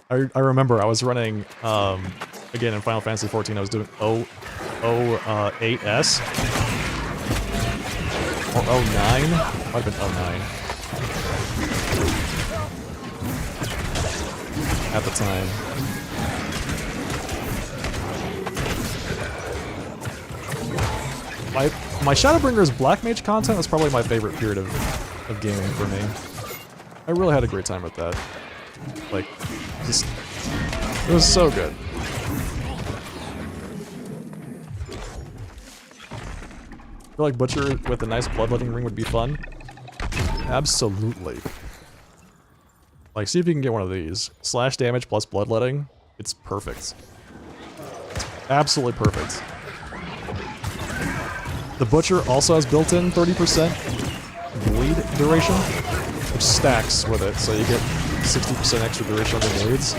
Speaker 1: I remember I was running, again in Final Fantasy XIV, I was doing 8S, or 09, might have been 09, at the time. My Shadowbringers Black Mage content was probably my favorite period of of gaming for me. I really had a great time with that. Like, just, it was so good. I feel like Butcher with a nice bloodletting ring would be fun. Absolutely. Like, see if you can get one of these. Slash damage plus bloodletting. It's perfect. It's absolutely perfect. The Butcher also has built-in 30% bleed duration, which stacks with it, so you get 60% extra duration on the bleeds.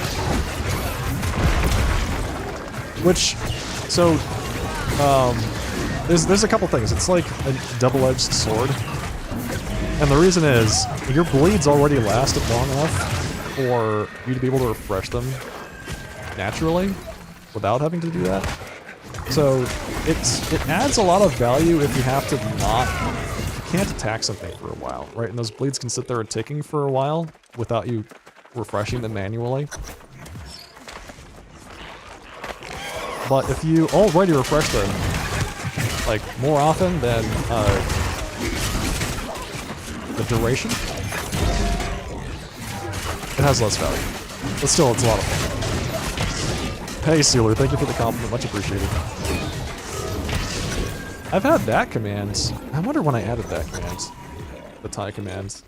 Speaker 1: Which, so, there's a couple things. It's like a double-edged sword. And the reason is, your bleeds already lasted long enough for you to be able to refresh them naturally without having to do that. So it adds a lot of value if you have to you can't attack something for a while, right? And those bleeds can sit there and ticking for a while without you refreshing them manually. But if you already refresh them, like, more often than the duration, it has less value. But still, it's a lot of fun. Hey, Sealer, thank you for the compliment. Much appreciated. I've had that command. I wonder when I added that command. The tie command.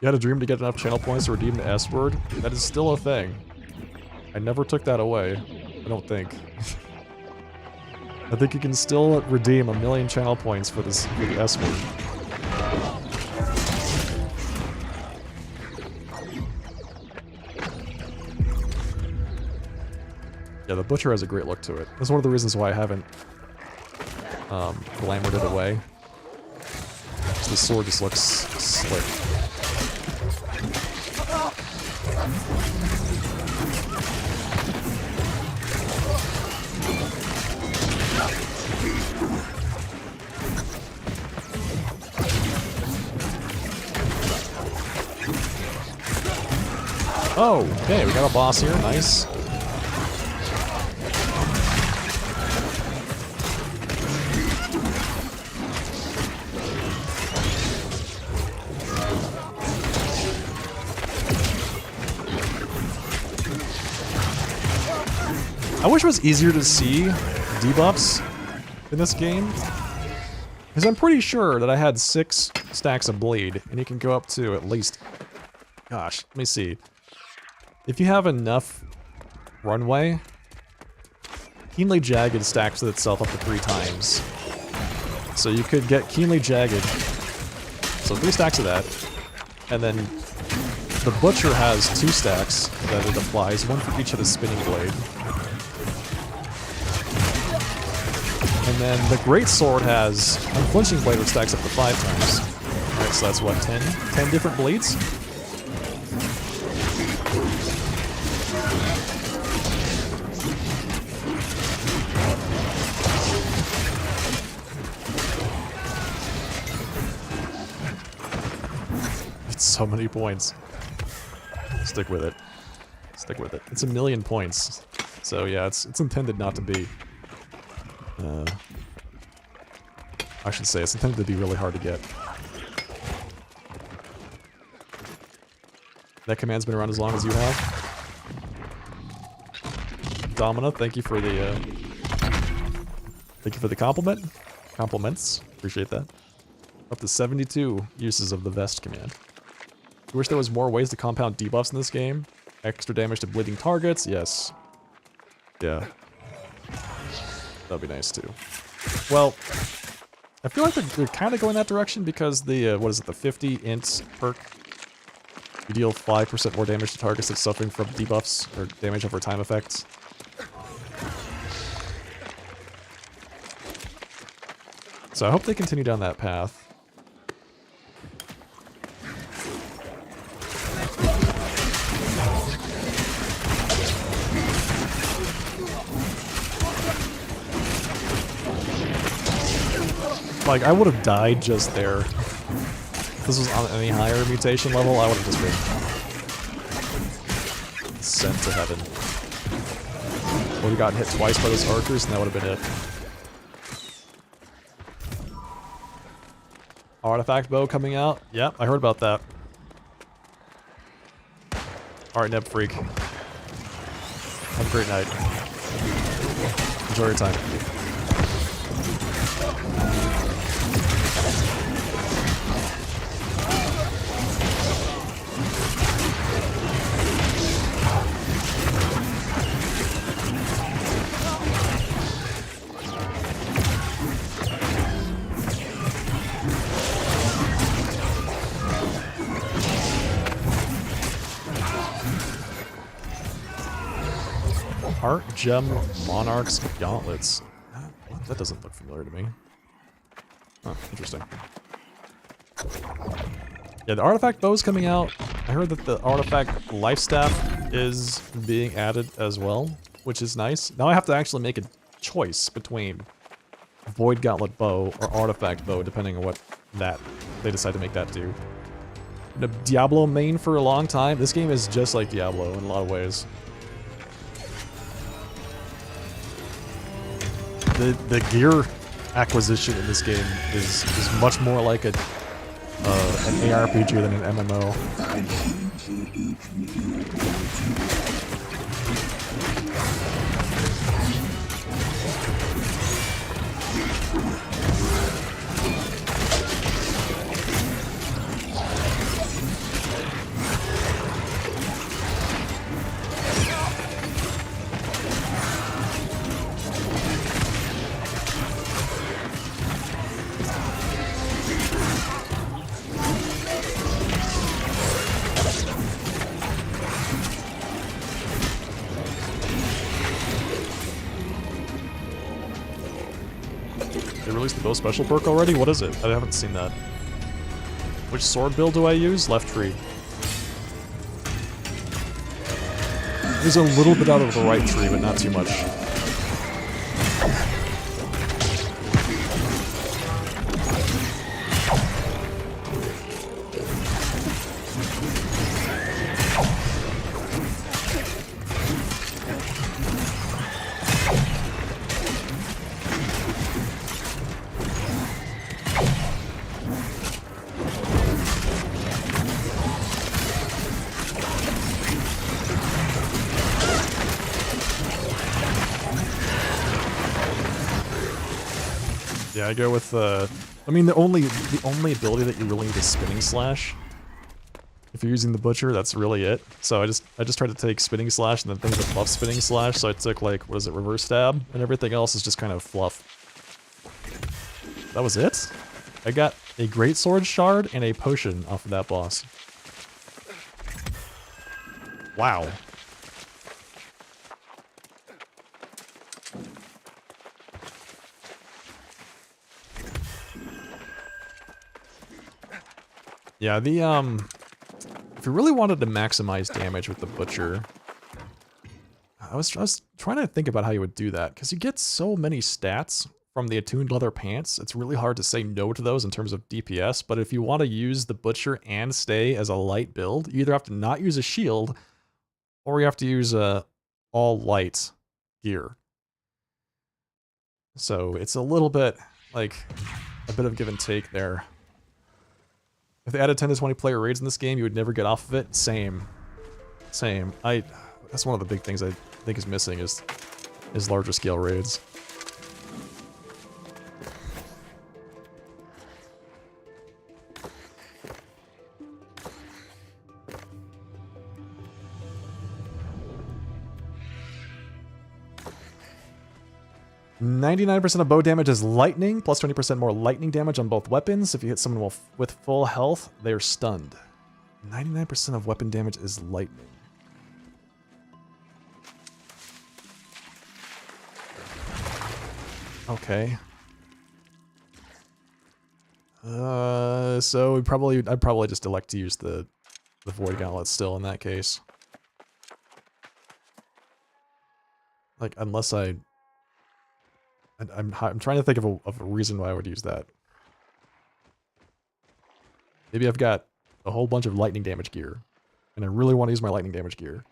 Speaker 1: You had a dream to get enough channel points to redeem the S word? That is still a thing. I never took that away. I don't think. I think you can still redeem 1,000,000 channel points for the S word. Yeah, the Butcher has a great look to it. That's one of the reasons why I haven't glamored it away. The sword just looks slick. Oh, okay, we got a boss here. Nice. I wish it was easier to see debuffs in this game, because I'm pretty sure that I had 6 stacks of bleed, and you can go up to at least, gosh, let me see. If you have enough runway, Keenly Jagged stacks with itself up to 3 times. So you could get Keenly Jagged, so 3 stacks of that, and then the Butcher has 2 stacks that it applies, 1 for each of the spinning blade. And then the Great Sword has Unflinching Blade, which stacks up to 5 times. Alright, so that's what, 10? 10 different bleeds? It's so many points. Stick with it. Stick with it. It's 1,000,000 points. So yeah, it's intended not to be. I should say, it's intended to be really hard to get. That command's been around as long as you have. Domina, thank you for the compliment. Compliments. Appreciate that. Up to 72 uses of the vest command. I wish there was more ways to compound debuffs in this game. Extra damage to bleeding targets, yes. Yeah. That'd be nice too. Well, I feel like they're kind of going that direction because the, what is it, the 50 int perk? You deal 5% more damage to targets that's suffering from debuffs or damage over time effects. So I hope they continue down that path. Like, I would have died just there. If this was on any higher mutation level, I would have just been sent to heaven. Would have gotten hit twice by those archers, and that would have been it. Artifact bow coming out. Yep, I heard about that. Alright, Neb Freak. Have a great night. Enjoy your time. Heart Gem Monarch's Gauntlets. That doesn't look familiar to me. Huh, interesting. Yeah, the artifact bow's coming out. I heard that the artifact life staff is being added as well, which is nice. Now I have to actually make a choice between Void Gauntlet bow or artifact bow, depending on what they decide to make that do. The Diablo main for a long time. This game is just like Diablo in a lot of ways. The gear acquisition in this game is much more like an ARPG than an MMO. They released the bow special perk already? What is it? I haven't seen that. Which sword build do I use? Left tree. There's a little bit out of the right tree, but not too much. Yeah, I go with I mean, the only ability that you really need is Spinning Slash. If you're using the Butcher, that's really it. So I just tried to take Spinning Slash and then things that buff Spinning Slash. So I took like, what is it, Reverse Stab, and everything else is just kind of fluff. That was it. I got a Great Sword Shard and a potion off of that boss. Wow. Yeah, the, if you really wanted to maximize damage with the Butcher, I was trying to think about how you would do that, because you get so many stats from the Attuned Leather Pants, it's really hard to say no to those in terms of DPS, but if you want to use the Butcher and stay as a light build, you either have to not use a shield, or you have to use all light gear. So it's a little bit, like, a bit of give and take there. If they added 10 to 20 player raids in this game, you would never get off of it. Same. Same. That's one of the big things I think is missing is larger scale raids. %99 of bow damage is lightning, plus 20% more lightning damage on both weapons. If you hit someone with full health, they are stunned. 99% of weapon damage is lightning. Okay. So I'd probably just elect to use the Void Gauntlet still in that case. Like, unless I'm trying to think of a reason why I would use that. Maybe I've got a whole bunch of lightning damage gear, and I really want to use my lightning damage gear.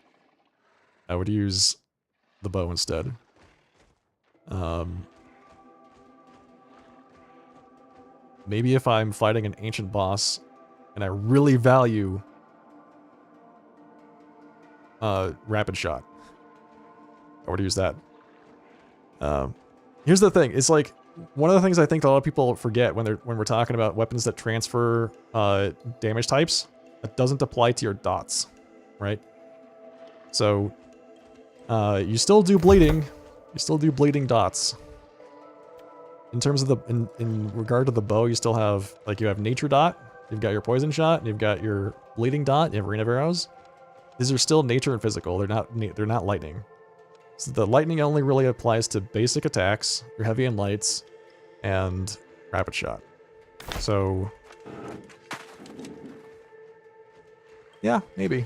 Speaker 1: I would use the bow instead. Maybe if I'm fighting an ancient boss and I really value rapid shot, I would use that. Here's the thing, it's like one of the things I think a lot of people forget when we're talking about weapons that transfer damage types, that doesn't apply to your dots, right? So you still do bleeding. You still do bleeding dots. In terms of the in regard to the bow, you still have like you have nature dot, you've got your poison shot, and you've got your bleeding dot, you have rain of arrows. These are still nature and physical. They're not lightning. So the lightning only really applies to basic attacks, your heavy and lights, and rapid shot. So yeah, maybe.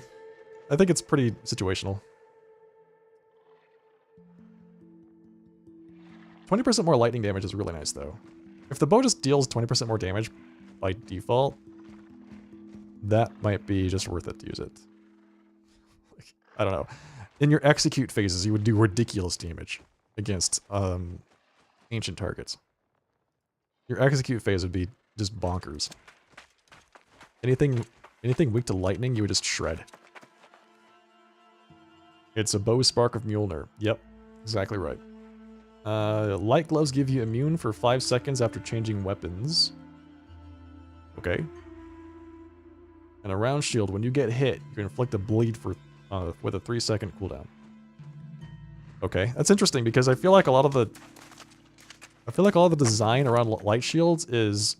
Speaker 1: I think it's pretty situational. 20% more lightning damage is really nice, though. If the bow just deals 20% more damage by default, that might be just worth it to use it. Like, I don't know. In your execute phases, you would do ridiculous damage against ancient targets. Your execute phase would be just bonkers. Anything weak to lightning, you would just shred. It's a bow spark of Mjolnir. Yep, exactly right. Light gloves give you immune for 5 seconds after changing weapons. Okay. And a round shield, when you get hit, you inflict a bleed for with a 3-second cooldown. Okay, that's interesting because I feel like a lot of the design around light shields is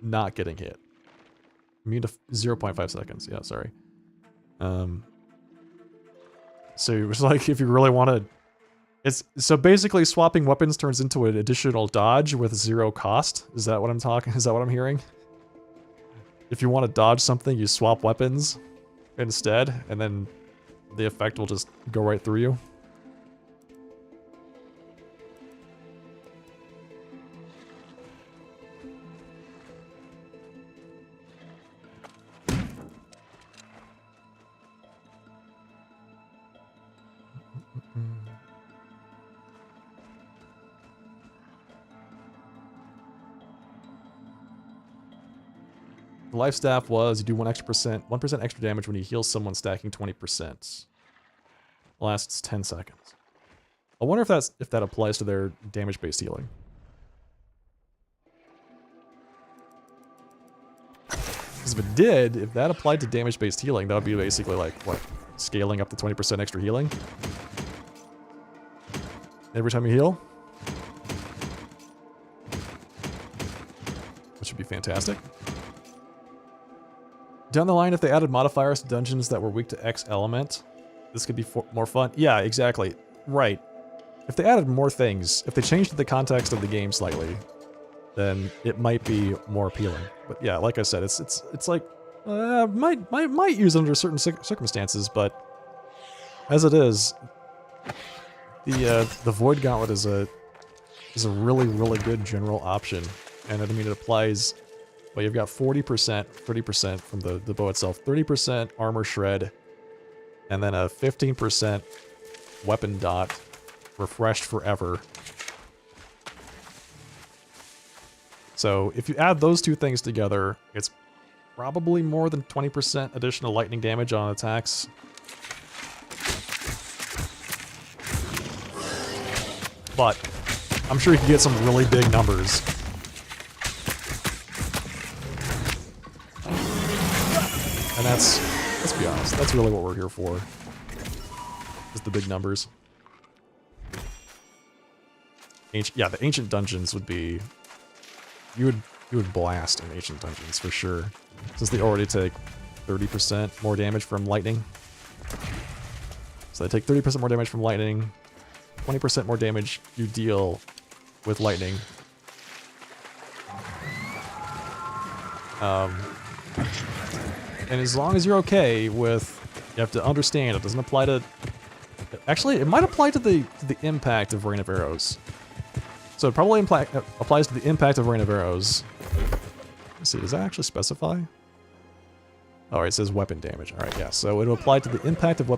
Speaker 1: not getting hit. Immune to 0.5 seconds. Yeah, sorry. So it's like if you really want to, so basically swapping weapons turns into an additional dodge with 0 cost. Is that what I'm talking? Is that what I'm hearing? If you want to dodge something, you swap weapons instead, and then the effect will just go right through you. The life staff was you do 1% extra damage when you heal someone, stacking 20%. Lasts 10 seconds. I wonder if that applies to their damage-based healing. Because if it did, if that applied to damage-based healing, that would be basically like what, scaling up to 20% extra healing every time you heal, which would be fantastic. Down the line, if they added modifiers to dungeons that were weak to X element, this could be more fun. Yeah, exactly. Right. If they added more things, if they changed the context of the game slightly, then it might be more appealing. But yeah, like I said, it's like might use it under certain circumstances, but as it is, the Void Gauntlet is a really good general option, and I mean it applies. Well, you've got 40%, 30% from the bow itself, 30% armor shred, and then a 15% weapon dot, refreshed forever. So if you add those two things together, it's probably more than 20% additional lightning damage on attacks. But I'm sure you can get some really big numbers. And let's be honest, that's really what we're here for. Is the big numbers. Yeah, the ancient dungeons would be, you would blast in ancient dungeons for sure, since they already take 30% more damage from lightning. So they take 30% more damage from lightning, 20% more damage you deal with lightning. And as long as you're okay with, you have to understand it doesn't apply to. Actually, it might apply to the impact of Rain of Arrows. So it probably applies to the impact of Rain of Arrows. Let's see, does that actually specify? Oh, it says weapon damage. All right, yeah. So it'll apply to the impact of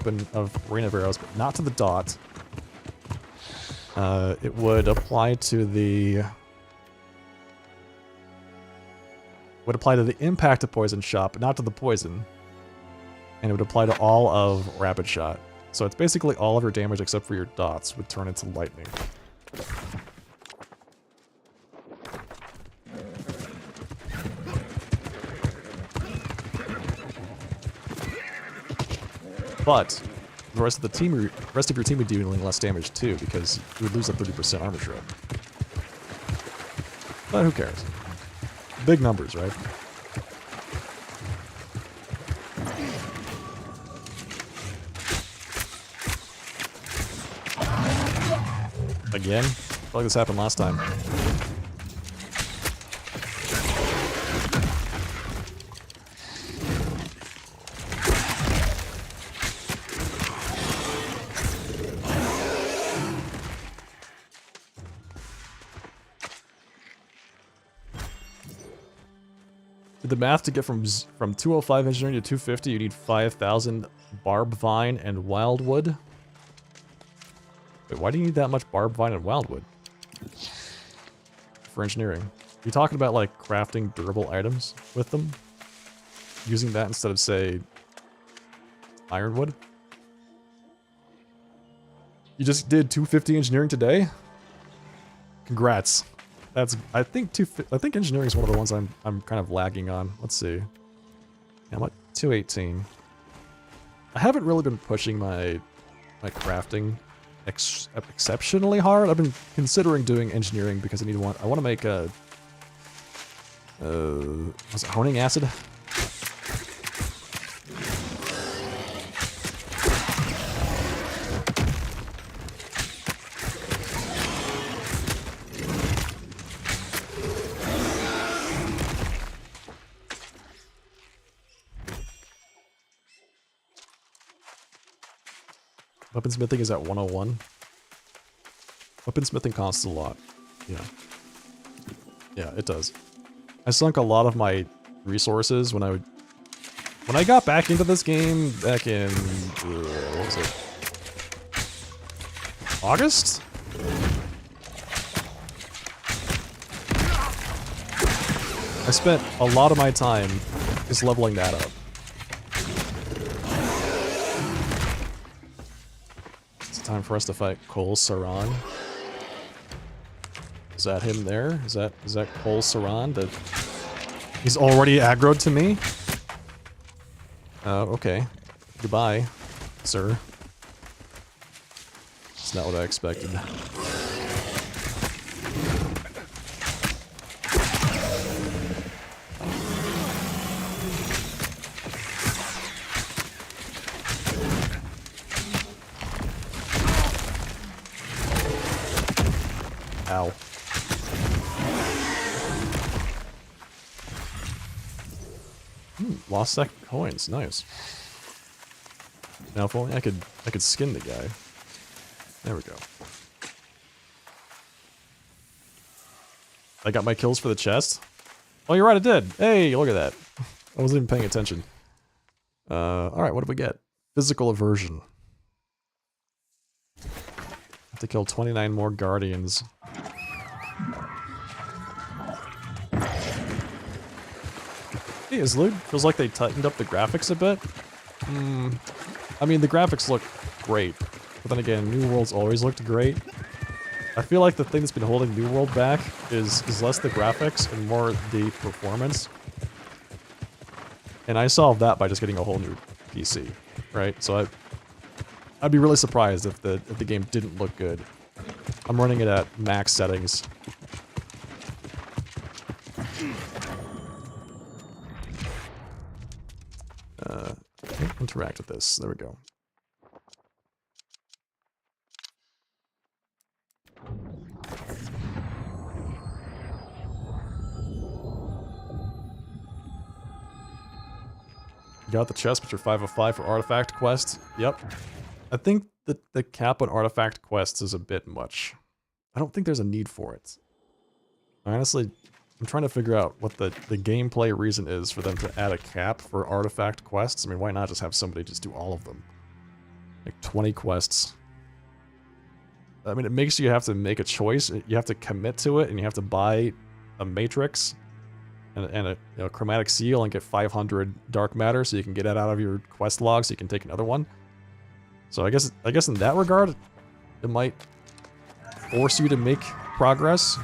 Speaker 1: Rain of Arrows, but not to the dot. It would apply to the would apply to the impact of Poison Shot, but not to the poison. And it would apply to all of Rapid Shot. So it's basically all of your damage except for your dots would turn into lightning. But the rest of your team would be dealing less damage too, because you would lose a 30% armor shred. But who cares? Big numbers, right? Again? I feel like this happened last time. The math to get from 205 engineering to 250, you need 5,000 barb vine and wildwood. Wait, why do you need that much barb vine and wildwood for engineering? Are you talking about like crafting durable items with them? Using that instead of, say, ironwood? You just did 250 engineering today? Congrats. That's, I think engineering is one of the ones I'm kind of lagging on. Let's see. Yeah, I'm at 218. I haven't really been pushing my crafting exceptionally hard. I've been considering doing engineering because I want to make a was it honing acid? Weaponsmithing is at 101. Weaponsmithing costs a lot. Yeah. Yeah, it does. I sunk a lot of my resources when I got back into this game back in what was it? August? I spent a lot of my time just leveling that up. Time for us to fight Cole Saran. Is that him there? Is that Cole Saran? That he's already aggroed to me? Okay. Goodbye, sir. It's not what I expected. Ow. Lost second coins, nice. Now if only I could skin the guy. There we go. I got my kills for the chest. Oh, you're right, I did. Hey, look at that. I wasn't even paying attention. Alright, what did we get? Physical aversion. Have to kill 29 more guardians. Hey, Islude, feels like they tightened up the graphics a bit. I mean, the graphics look great, but then again, New World's always looked great. I feel like the thing that's been holding New World back is less the graphics and more the performance. And I solved that by just getting a whole new PC, right? So I'd be really surprised if the game didn't look good. I'm running it at max settings. Interact with this. There we go. You got the chest, but you're 5 of 5 for artifact quests. Yep. I think that the cap on artifact quests is a bit much. I don't think there's a need for it. Honestly, I'm trying to figure out what the gameplay reason is for them to add a cap for artifact quests. I mean, why not just have somebody just do all of them? Like 20 quests. I mean, it makes you have to make a choice. You have to commit to it, and you have to buy a matrix. and a chromatic seal and get 500 dark matter so you can get it out of your quest log so you can take another one. So I guess in that regard, it might force you to make progress.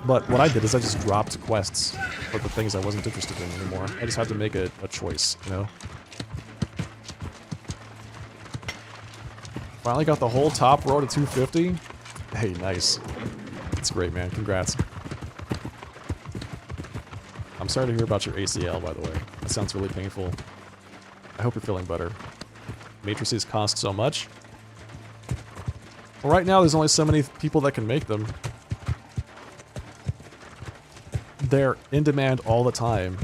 Speaker 1: But what I did is I just dropped quests for the things I wasn't interested in anymore. I just had to make a choice, you know? Finally got the whole top row to 250. Hey, nice. That's great, man. Congrats. I'm sorry to hear about your ACL, by the way. That sounds really painful. I hope you're feeling better. Matrices cost so much. Well, right now there's only so many people that can make them. They're in demand all the time.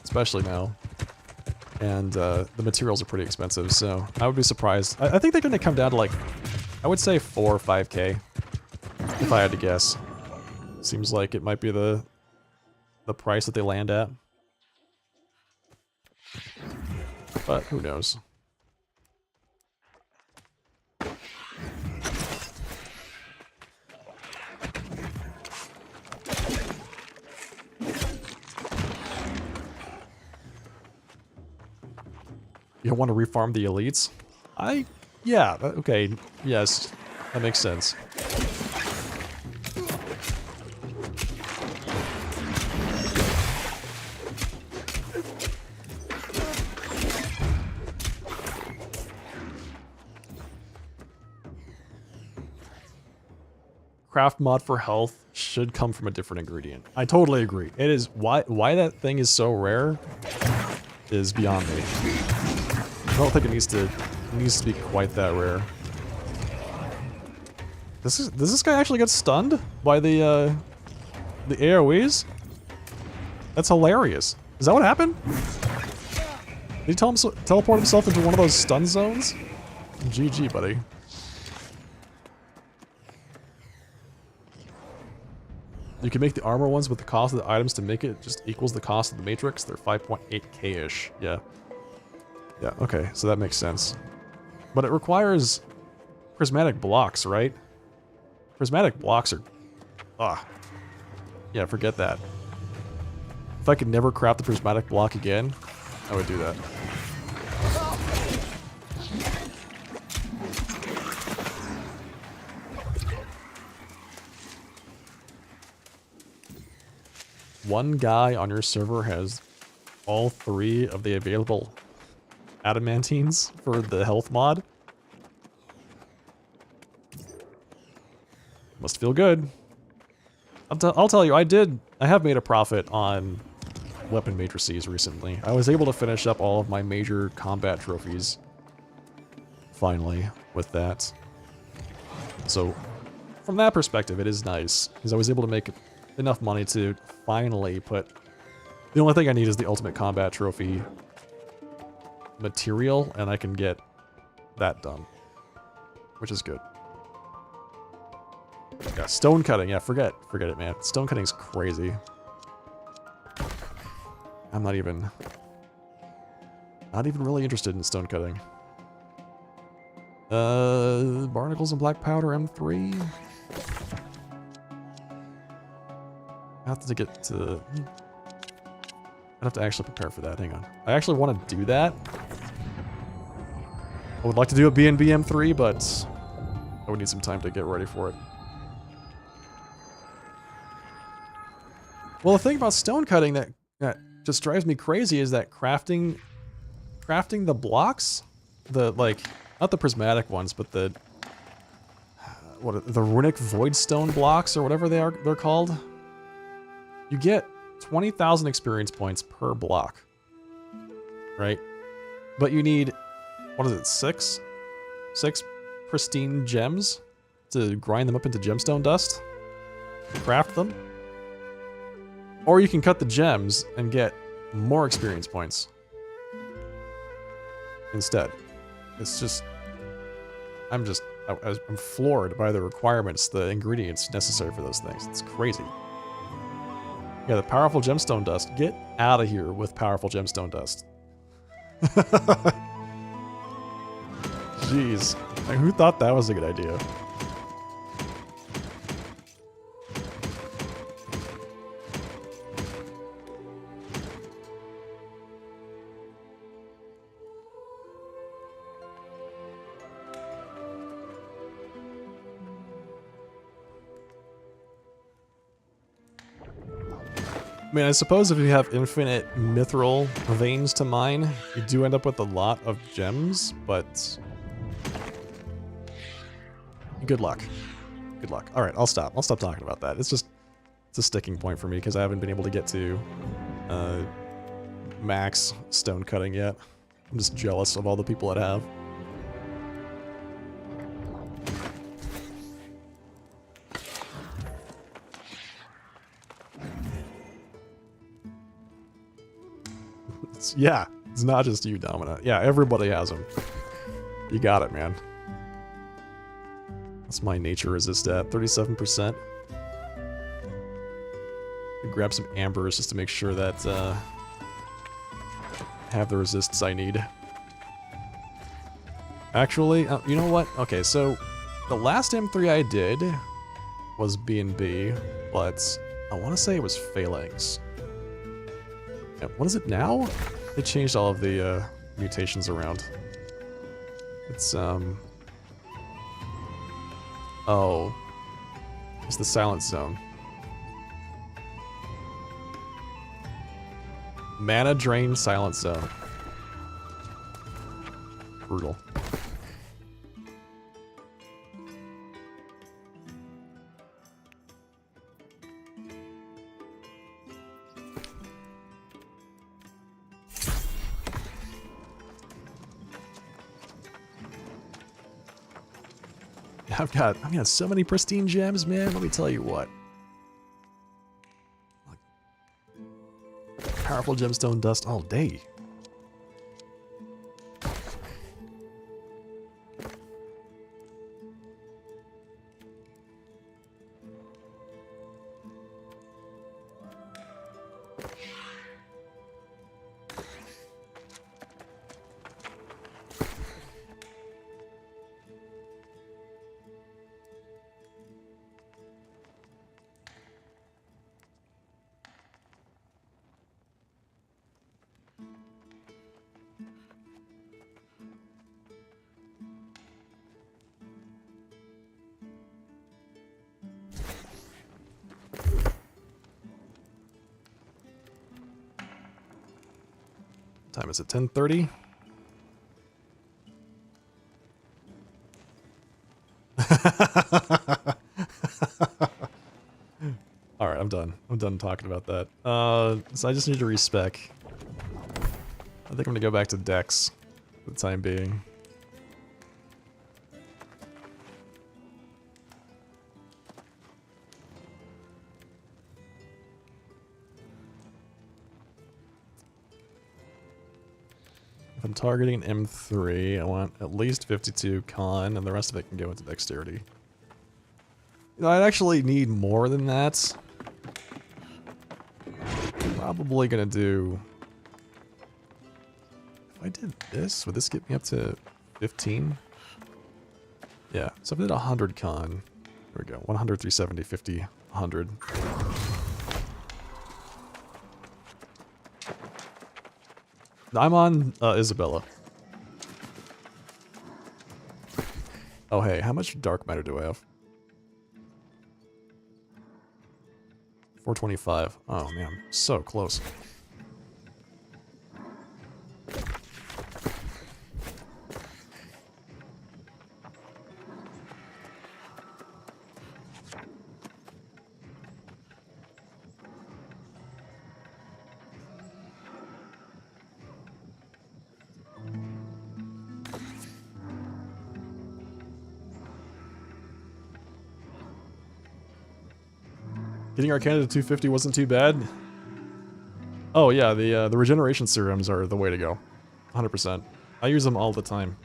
Speaker 1: Especially now. And the materials are pretty expensive, so I would be surprised. I think they're going to come down to like, I would say 4 or 5k, if I had to guess. Seems like it might be the price that they land at. But who knows? You don't want to refarm the elites? Yeah, okay, yes, that makes sense. Craft mod for health should come from a different ingredient. I totally agree. It is why that thing is so rare is beyond me. I don't think it needs to be quite that rare. Does this guy actually get stunned by the AoEs? That's hilarious. Is that what happened? Did he teleport himself into one of those stun zones? GG, buddy. You can make the armor ones, but the cost of the items to make it just equals the cost of the matrix. They're 5.8k-ish. Yeah. Yeah, okay, so that makes sense. But it requires prismatic blocks, right? Prismatic blocks are... Yeah, forget that. If I could never craft the prismatic block again, I would do that. One guy on your server has all 3 of the available adamantines for the health mod. Must feel good. I'll tell you, I have made a profit on weapon matrices recently. I was able to finish up all of my major combat trophies finally with that. So from that perspective, it is nice because I was able to make enough money to finally put... The only thing I need is the ultimate combat trophy material, and I can get that done, which is good. Yeah, stone cutting. Yeah, forget it, man. Stone cutting's crazy. I'm not even really interested in stone cutting. Barnacles and black powder M3. I have to get to... I'd have to actually prepare for that. Hang on. I actually want to do that. I would like to do a BNB M3, but I would need some time to get ready for it. Well, the thing about stone cutting that just drives me crazy is that crafting the blocks, like not the prismatic ones, but the runic void stone blocks or whatever they're called. You get 20,000 experience points per block, right? But you need, what is it, 6 pristine gems to grind them up into gemstone dust, craft them. Or you can cut the gems and get more experience points instead. It's just, I'm floored by the requirements, the ingredients necessary for those things. It's crazy. Yeah, the powerful gemstone dust. Get out of here with powerful gemstone dust. Jeez. Like, who thought that was a good idea? I mean, I suppose if you have infinite mithril veins to mine, you do end up with a lot of gems, but... Good luck. Good luck. Alright, I'll stop. I'll stop talking about that. It's just... It's a sticking point for me, because I haven't been able to get to... max stone cutting yet. I'm just jealous of all the people that have. Yeah, it's not just you, Domina. Yeah, everybody has them. You got it, man. What's my nature resist at? 37%. Grab some ambers just to make sure that I have the resists I need. Actually, you know what? Okay, so the last M3 I did was B&B, but I want to say it was phalanx. Yeah, what is it now? They changed all of the mutations around. It's oh, it's the silent zone. Mana drain silent zone. Brutal. I've got so many pristine gems, man. Let me tell you what. Powerful gemstone dust all day. Time is it 10:30? Alright, I'm done. I'm done talking about that. So I just need to respec. I think I'm gonna go back to Dex for the time being. If I'm targeting an M3, I want at least 52 con, and the rest of it can go into dexterity. You know, I'd actually need more than that. Probably gonna do... If I did this, would this get me up to 15? Yeah, so if I did 100 con, there we go, 100, 370, 50, 100. I'm on Isabella. Oh hey, how much dark matter do I have? 425. Oh man, so close. Getting Arcana to 250 wasn't too bad. Oh yeah, the regeneration serums are the way to go. 100%. I use them all the time.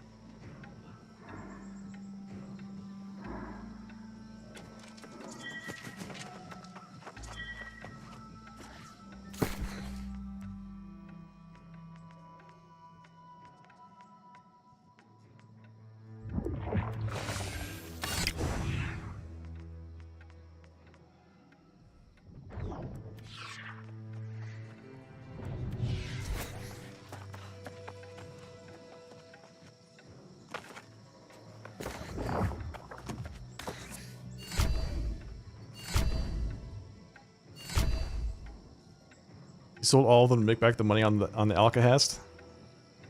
Speaker 1: You sold all of them to make back the money on the Alcahest?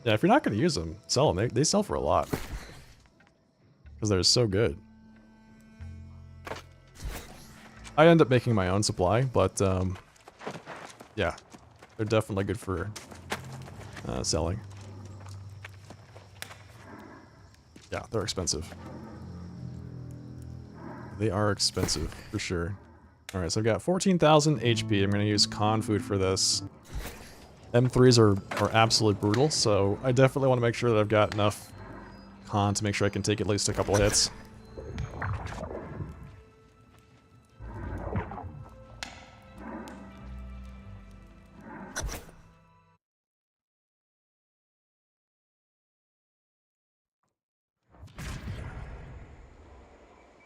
Speaker 1: Yeah, if you're not going to use them, sell them. They sell for a lot. Because they're so good. I end up making my own supply, but yeah, they're definitely good for selling. Yeah, they're expensive. They are expensive, for sure. Alright, so I've got 14,000 HP. I'm going to use con food for this. M3s are absolutely brutal, so I definitely want to make sure that I've got enough con to make sure I can take at least a couple hits.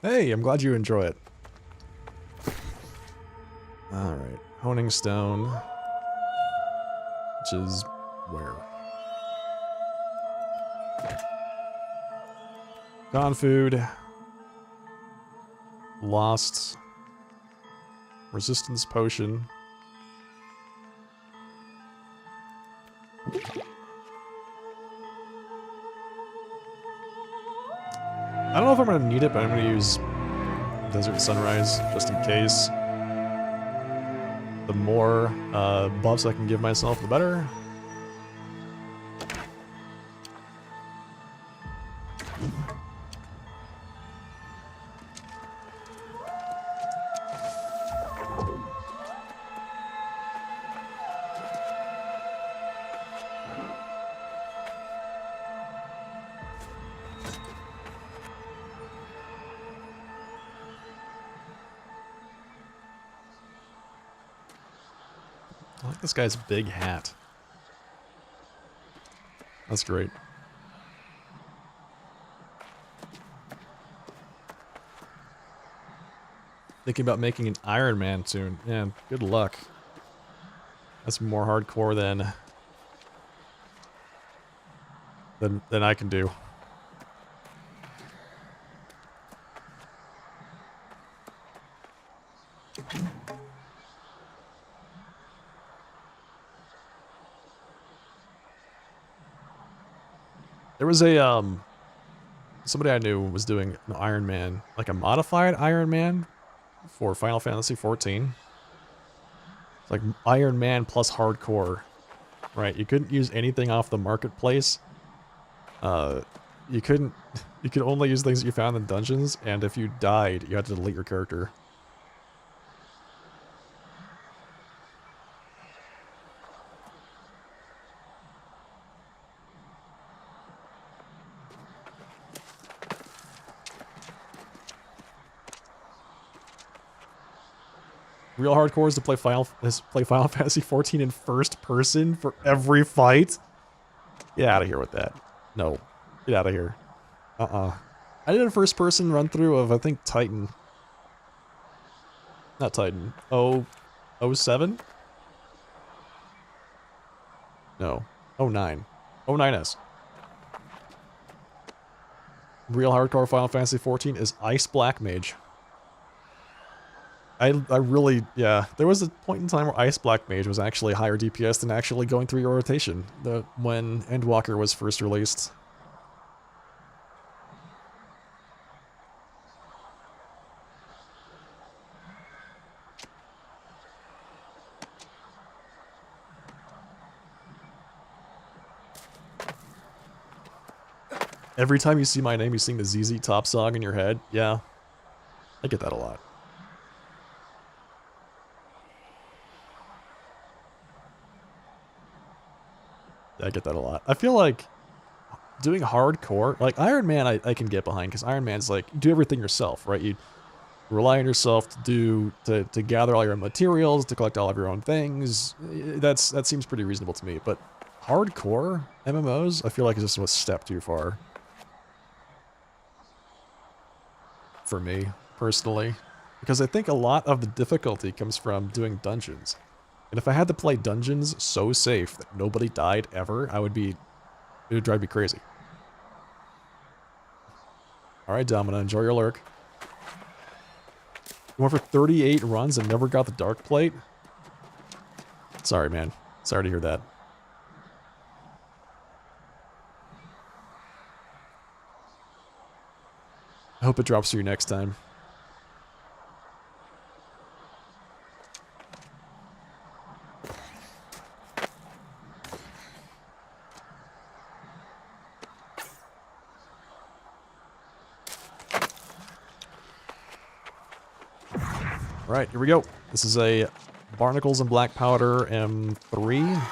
Speaker 1: Hey, I'm glad you enjoy it. Alright, honing stone. Which is where? Gone food. Lost. Resistance potion. I don't know if I'm going to need it, but I'm going to use Desert Sunrise just in case. The more buffs I can give myself, the better. I like this guy's big hat. That's great. Thinking about making an Iron Man soon. Man, good luck. That's more hardcore than I can do. There was a somebody I knew was doing an Iron Man, like a modified Iron Man for Final Fantasy XIV. It's like Iron Man plus hardcore, right? You couldn't use anything off the marketplace. You couldn't. You could only use things that you found in dungeons, and if you died, you had to delete your character. Real hardcore is to play Final Fantasy XIV in first person for every fight. Get out of here with that. No, get out of here. I did a first person run through of I think Titan. Not Titan. 07? No. 09. 09S. Real hardcore Final Fantasy XIV is Ice Black Mage. I really, yeah, there was a point in time where Ice Black Mage was actually higher DPS than actually going through your rotation when Endwalker was first released. Every time you see my name, you sing the ZZ Top song in your head. Yeah, I get that a lot. I get that a lot. I feel like doing hardcore, like Iron Man I can get behind, because Iron Man's like, you do everything yourself, right? You rely on yourself to gather all your own materials, to collect all of your own things. That seems pretty reasonable to me, but hardcore MMOs, I feel like it's just a step too far. For me, personally. Because I think a lot of the difficulty comes from doing dungeons. And if I had to play dungeons so safe that nobody died ever, it would drive me crazy. Alright, Domina, enjoy your lurk. You went for 38 runs and never got the Dark Plate? Sorry, man. Sorry to hear that. I hope it drops for you next time. Alright, here we go. This is a Barnacles and Black Powder M3.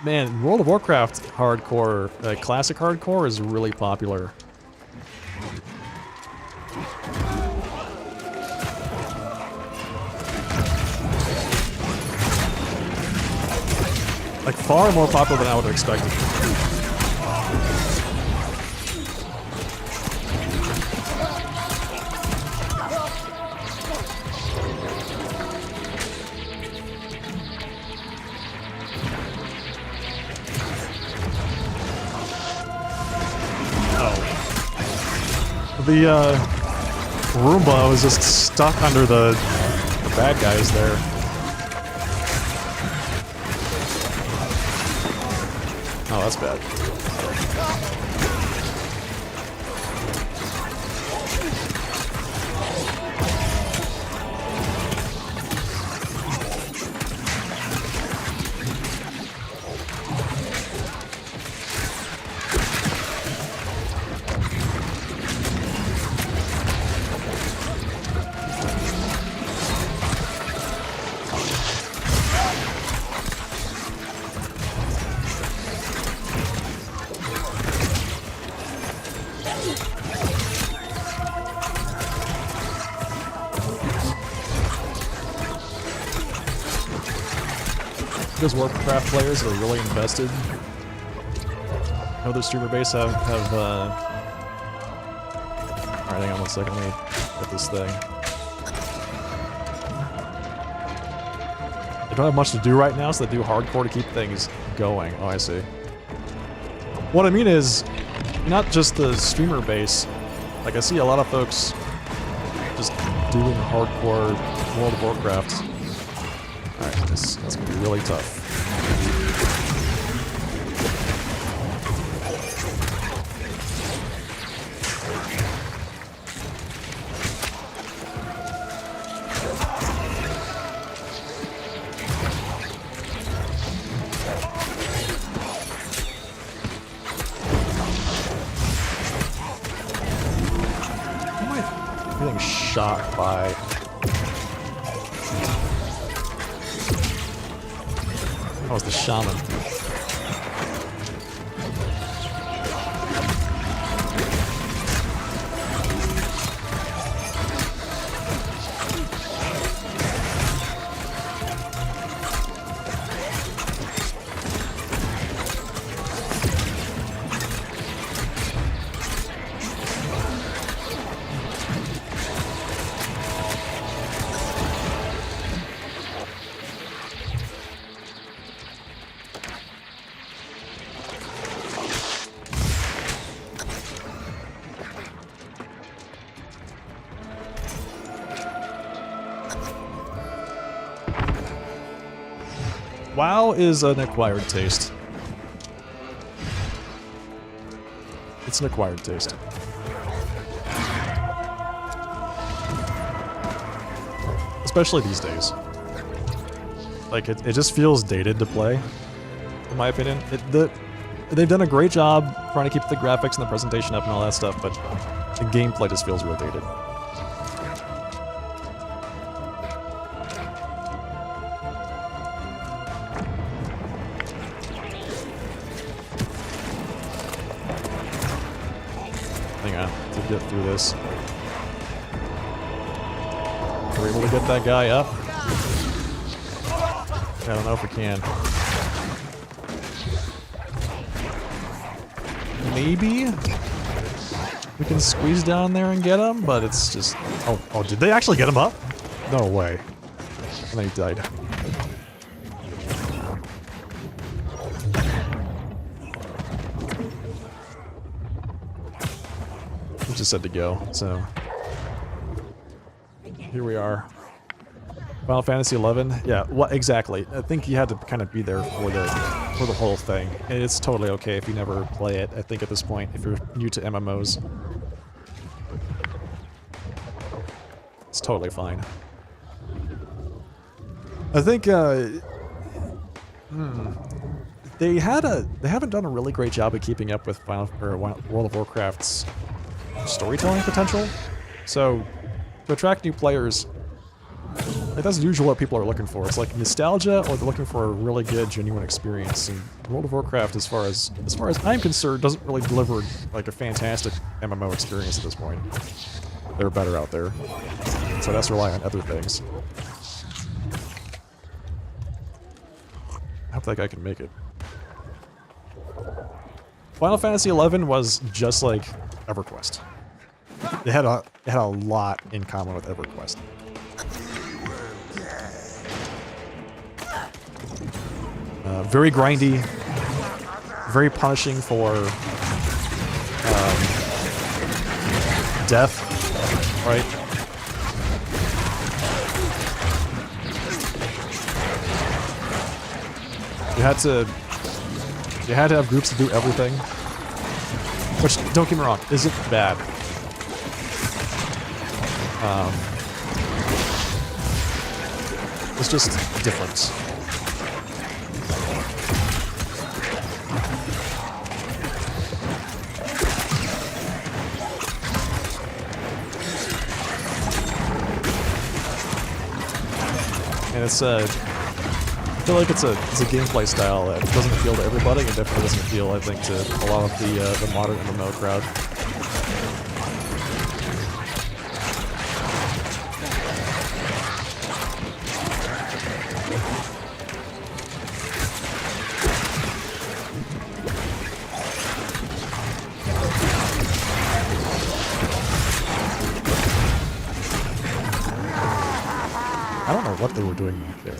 Speaker 1: Man, World of Warcraft hardcore, classic hardcore is really popular. Like, far more popular than I would have expected. The Roomba was just stuck under the bad guys there. Oh, that's bad. Those Warcraft players that are really invested. I know their streamer base have alright, hang on one second, let me get this thing. They don't have much to do right now, so they do hardcore to keep things going. Oh, I see. What I mean is, not just the streamer base. Like, I see a lot of folks just doing hardcore World of Warcraft. Alright, that's gonna be really tough. Why am I getting shot by... That was the shaman. WoW is an acquired taste. It's an acquired taste. Especially these days. Like, it just feels dated to play, in my opinion. They've done a great job trying to keep the graphics and the presentation up and all that stuff, but the gameplay just feels real dated. Hang on, to get through this. We're able to get that guy up. I don't know if we can. maybe we can squeeze down there and get him, but it's just... Oh, did they actually get him up? No way. And then he died. He just said to go, so... Here we are. Final Fantasy 11? Yeah, what exactly? I think you had to kind of be there for the whole thing. And it's totally okay if you never play it, I think at this point, if you're new to MMOs. It's totally fine. I think they haven't done a really great job of keeping up with World of Warcraft's storytelling potential. So to attract new players, like that's usually what people are looking for. It's like nostalgia, or they're looking for a really good, genuine experience. And World of Warcraft, as far as I'm concerned, doesn't really deliver like a fantastic MMO experience at this point. They're better out there, so that's rely on other things. I hope that guy can make it. Final Fantasy XI was just like EverQuest. It had a lot in common with EverQuest. Very grindy, very punishing for death, right? You had to have groups to do everything, which, don't get me wrong, isn't bad. It's just different. And it's I feel like it's a gameplay style that doesn't appeal to everybody, and definitely doesn't appeal, I think, to a lot of the modern MMO crowd. I don't know what they were doing back there.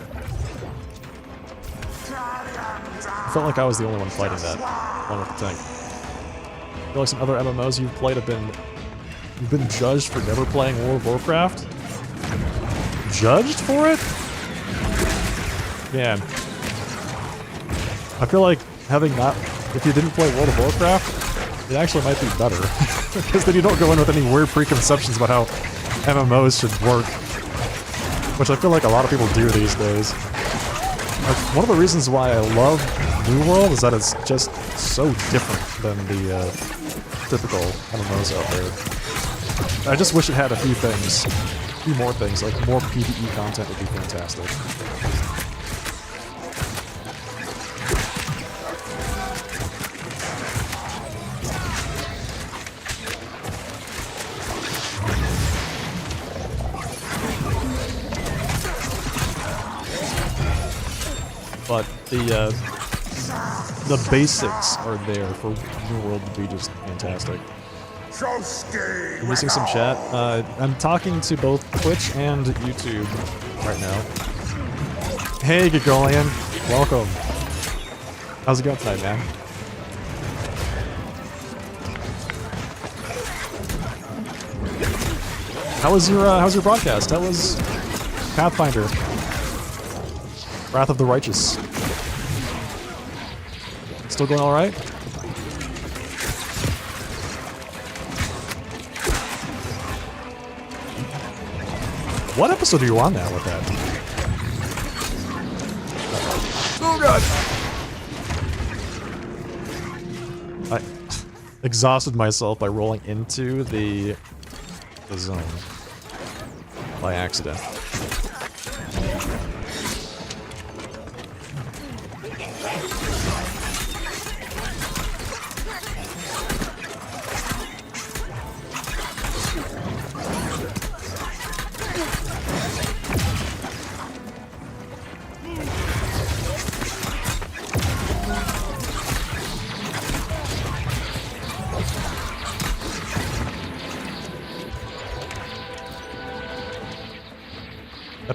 Speaker 1: I felt like I was the only one fighting that one with the tank. I feel like some other MMOs you've played you've been judged for never playing World of Warcraft? Judged for it? Man. I feel like if you didn't play World of Warcraft, it actually might be better. Because then you don't go in with any weird preconceptions about how MMOs should work. Which I feel like a lot of people do these days. One of the reasons why I love New World is that it's just so different than the typical MMOs out there. I just wish it had a few more things, like more PvE content would be fantastic. But the basics are there for New World to be just fantastic. I'm missing some chat. I'm talking to both Twitch and YouTube right now. Hey, Gagolian. Welcome. How's it going tonight, man? How's your broadcast? How was Pathfinder? Wrath of the Righteous. Still going alright? What episode are you on now with that? Oh god! I exhausted myself by rolling into the zone by accident.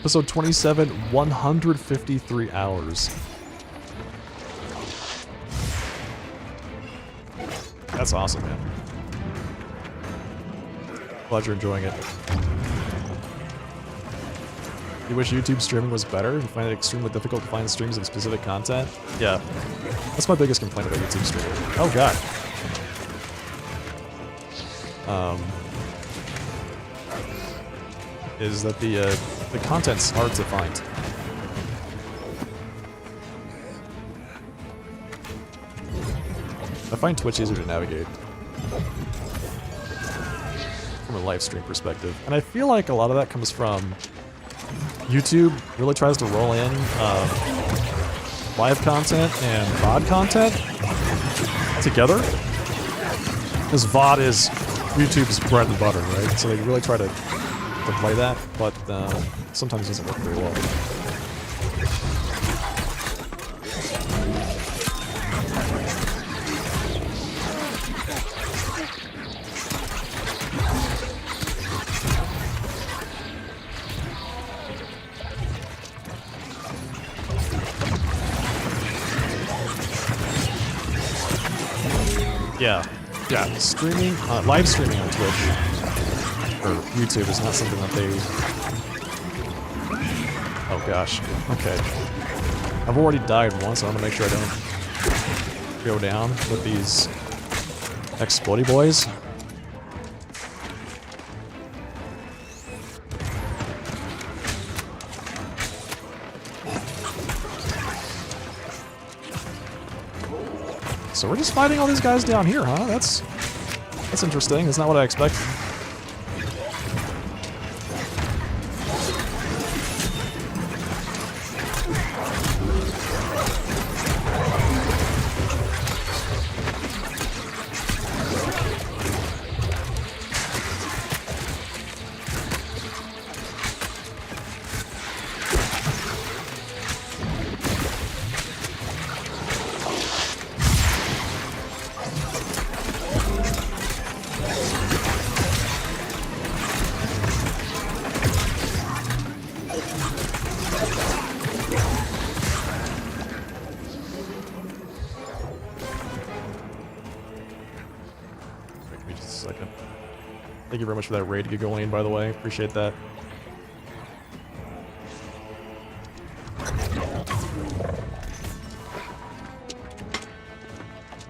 Speaker 1: Episode 27, 153 hours. That's awesome, man. Glad you're enjoying it. You wish YouTube streaming was better? You find it extremely difficult to find streams of specific content? Yeah. That's my biggest complaint about YouTube streaming. Oh god. Is that the content's hard to find. I find Twitch easier to navigate from a live stream perspective. And I feel like a lot of that comes from YouTube really tries to roll in live content and VOD content together. Because VOD is YouTube's bread and butter, right? So they really try to play that, but sometimes it doesn't work very well. Yeah, streaming, live streaming on Twitch or YouTube is not something that they. Oh gosh. Okay. I've already died once. I want to make sure I don't go down with these explodey boys. So we're just fighting all these guys down here, huh? That's interesting. That's not what I expected. Thank you very much for that raid, Gigolian, by the way. Appreciate that.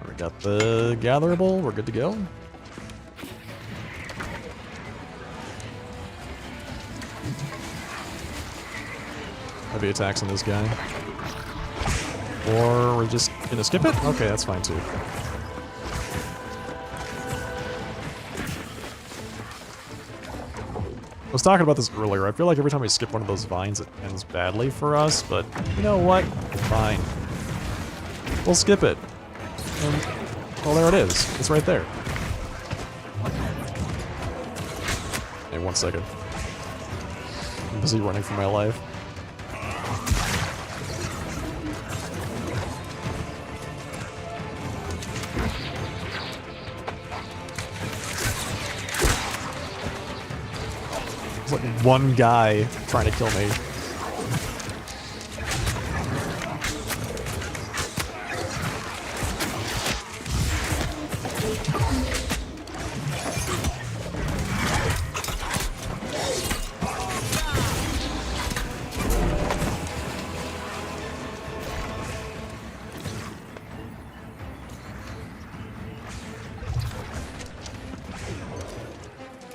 Speaker 1: We got the gatherable. We're good to go. Heavy attacks on this guy. Or we're just gonna skip it? Okay, that's fine too. I was talking about this earlier. I feel like every time we skip one of those vines, it ends badly for us, but you know what? Fine. We'll skip it. And, well, there it is. It's right there. Hey, 1 second. I'm busy running for my life. There's like one guy trying to kill me.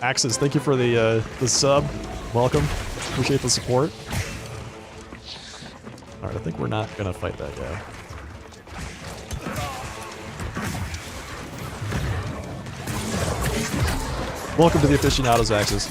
Speaker 1: Axis, thank you for the sub. Welcome. Appreciate the support. Alright, I think we're not gonna fight that guy. Welcome to the aficionados, Axis.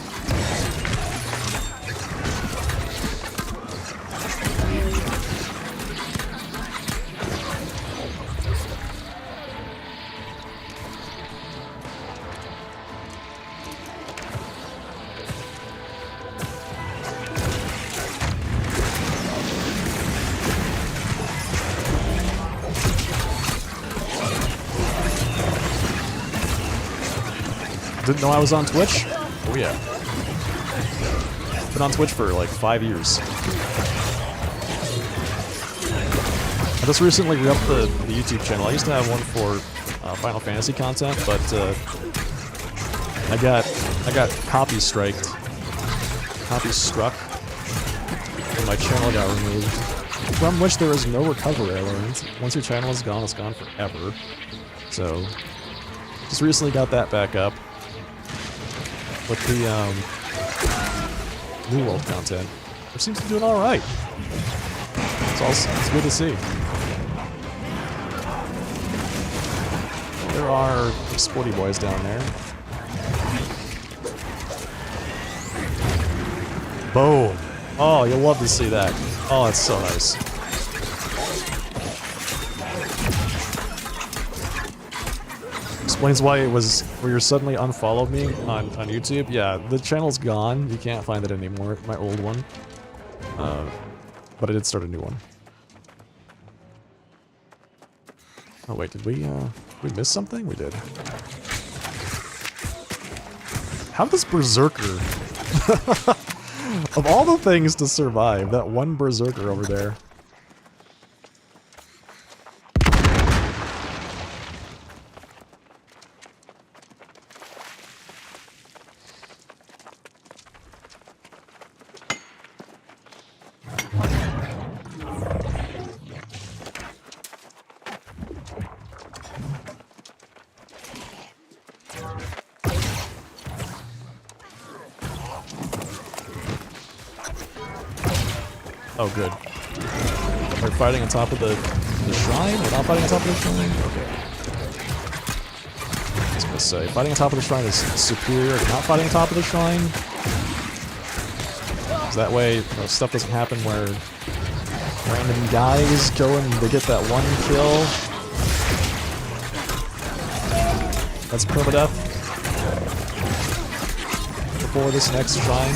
Speaker 1: Didn't know I was on Twitch? Oh yeah. Been on Twitch for like 5 years. I just recently re-upped the YouTube channel. I used to have one for Final Fantasy content, but I got copy struck, and my channel got removed. From which there is no recovery, I learned. Once your channel is gone, it's gone forever. So, just recently got that back up with the New World content, which seems to be doing all right. It's good to see. There are sporty boys down there. Boom! Oh, you'll love to see that. Oh, that's so nice. Explains why it was where you suddenly unfollowed me on YouTube. Yeah, the channel's gone. You can't find it anymore. My old one. But I did start a new one. Oh wait, did we miss something? We did. How does Berserker, of all the things to survive, that one Berserker over there? Oh, good. We're fighting on top of the shrine? We're not fighting on top of the shrine? Okay. I was gonna say, fighting on top of the shrine is superior to not fighting on top of the shrine. Because that way, stuff doesn't happen where random guys go and they get that one kill. That's permadeath. Before this next shrine.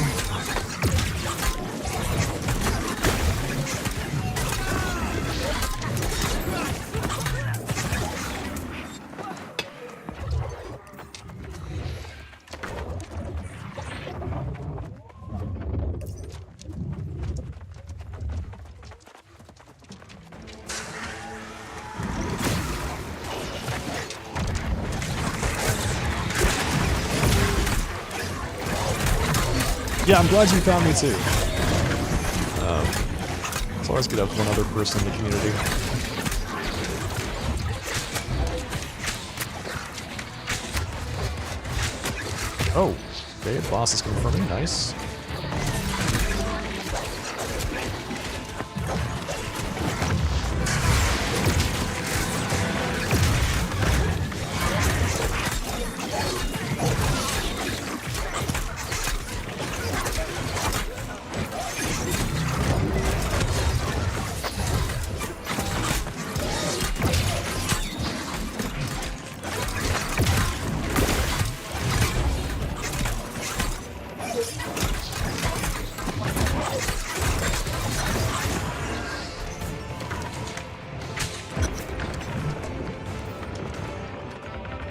Speaker 1: Yeah, I'm glad you found me too. It's always good to have one other person in the community. Oh, okay, the boss is confirming, nice.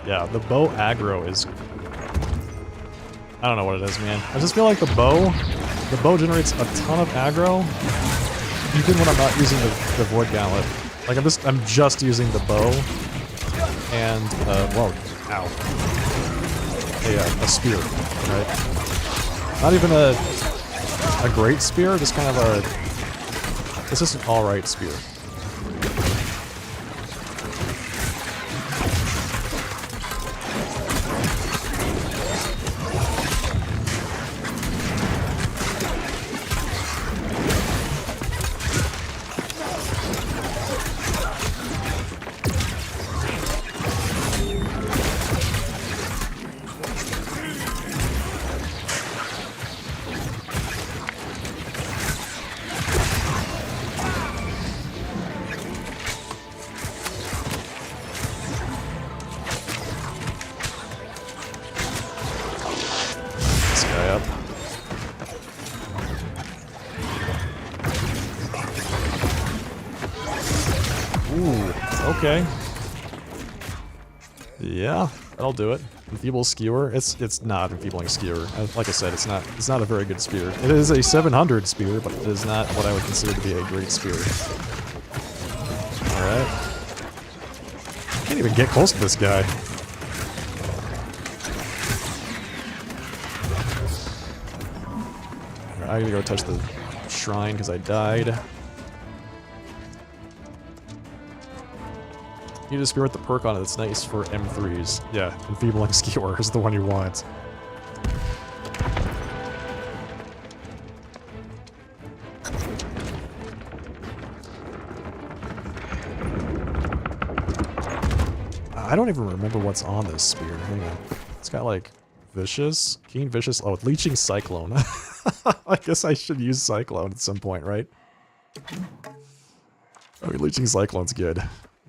Speaker 1: Yeah, the bow aggro is... I don't know what it is, man. I just feel like the bow generates a ton of aggro, even when I'm not using the Void Gauntlet. Like, I'm just using the bow, and, whoa, ow. A spear, right? Not even a great spear, just kind of it's just an alright spear. Ooh, okay. Yeah, that'll do it. Enfeeble Skewer? It's not Enfeebling Skewer. Like I said, it's not a very good spear. It is a 700 spear, but it is not what I would consider to be a great spear. Alright. Can't even get close to this guy. Alright, I gotta go touch the shrine because I died. You need a spear with the perk on it that's nice for M3s. Yeah, Enfeebling Skewer is the one you want. I don't even remember what's on this spear. Hang on. It's got like Vicious, Keen Vicious. Oh, Leeching Cyclone. I guess I should use Cyclone at some point, right? I mean, Leeching Cyclone's good.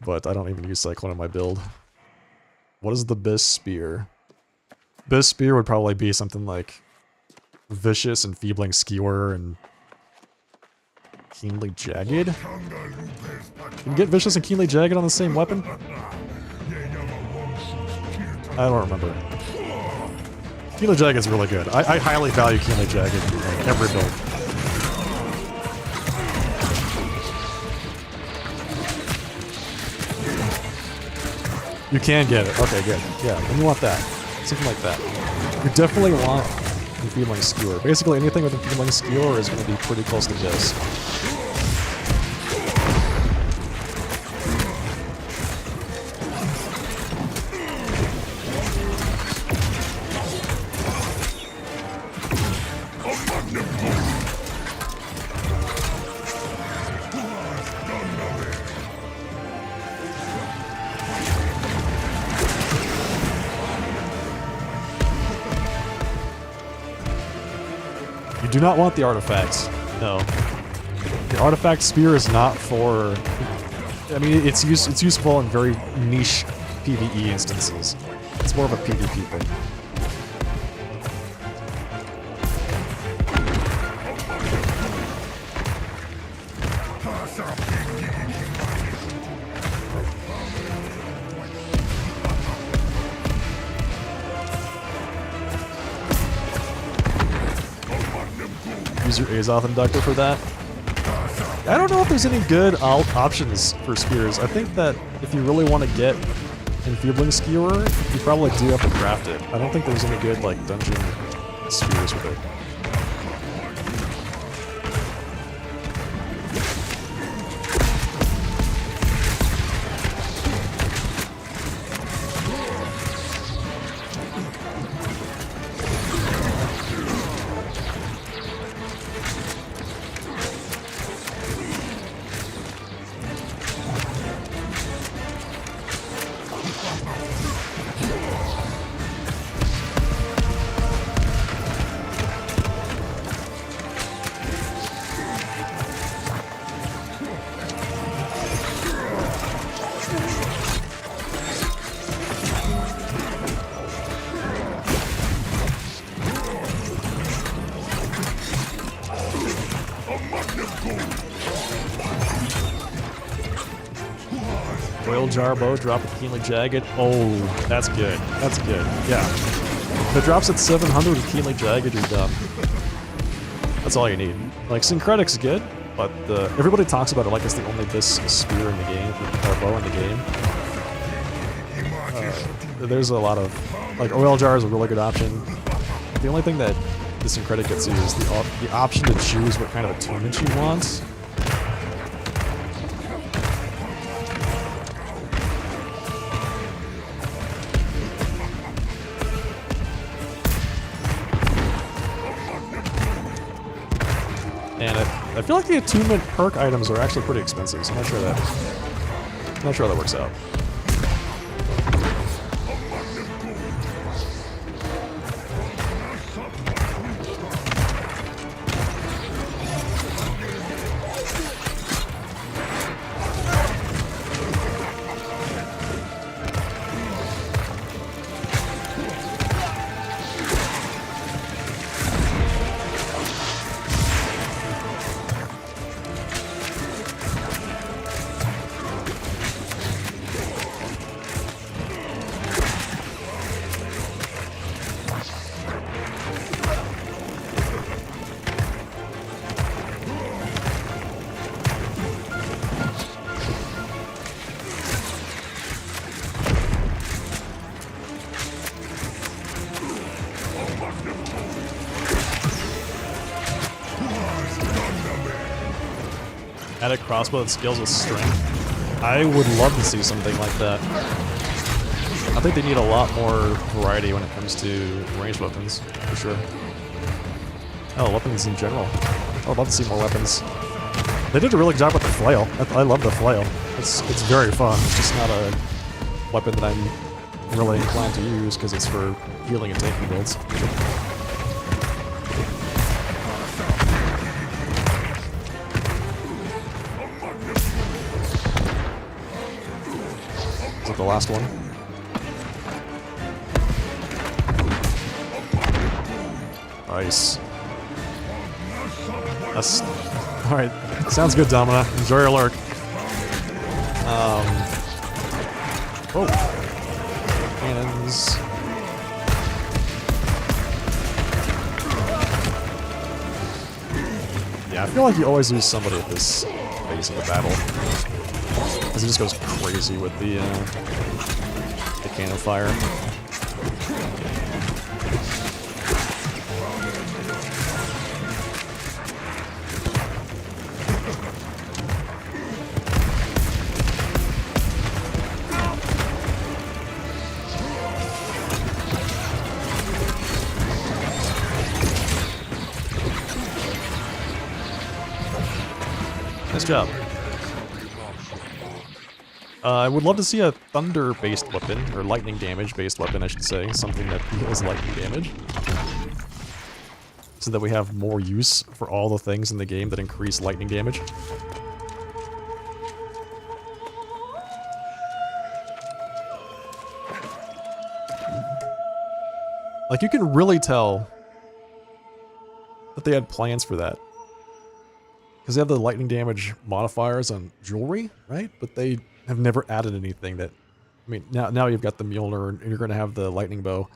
Speaker 1: But I don't even use Cyclone in my build. What is the best spear? Best spear would probably be something like Vicious, Enfeebling Skewer, and Keenly Jagged? You can get Vicious and Keenly Jagged on the same weapon? I don't remember. Keenly Jagged is really good. I highly value Keenly Jagged in like, every build. You can get it. Okay, good. Yeah, then you want that. Something like that. You definitely want Enfeebling Skewer. Basically, anything with Enfeebling Skewer is going to be pretty close to this. You do not want the artifacts. No. The artifact spear is not for... I mean, it's useful in very niche PvE instances. It's more of a PvP thing. Use your Azoth Inductor for that. I don't know if there's any good options for spears. I think that if you really want to get Enfeebling Skewer, you probably do have to craft it. I don't think there's any good, like, dungeon spears with it. Oil Jar Bow, drop with Keenly Jagged. Oh, that's good. That's good. Yeah. If it drops at 700 with Keenly Jagged, you're done. That's all you need. Like, Syncretic's good, but everybody talks about it like it's the only Bisque spear in the game, or bow in the game. There's a lot of... Like, Oil Jar is a really good option. The only thing that the Syncretic gets you is the option to choose what kind of attunement you want. And I feel like the attunement perk items are actually pretty expensive, so I'm not sure that works out. added crossbow that scales with strength. I would love to see something like that. I think they need a lot more variety when it comes to ranged weapons, for sure. Oh, weapons in general. I would love to see more weapons. They did a really good job with the flail. I love the flail. It's very fun. It's just not a weapon that I'm really inclined to use because it's for healing and tanking builds. Is it the last one? Nice. That's alright. Sounds good, Domina. Enjoy your lurk. Oh. Cannons. Yeah, I feel like you always lose somebody at this phase of the battle. Because he just goes crazy with the cannon fire. Nice job. I would love to see a thunder-based weapon, or lightning damage-based weapon, I should say. Something that deals lightning damage. So that we have more use for all the things in the game that increase lightning damage. Like, you can really tell that they had plans for that. Because they have the lightning damage modifiers on jewelry, right? But they have never added anything that... I mean, now you've got the Mjolnir, and you're going to have the lightning bow.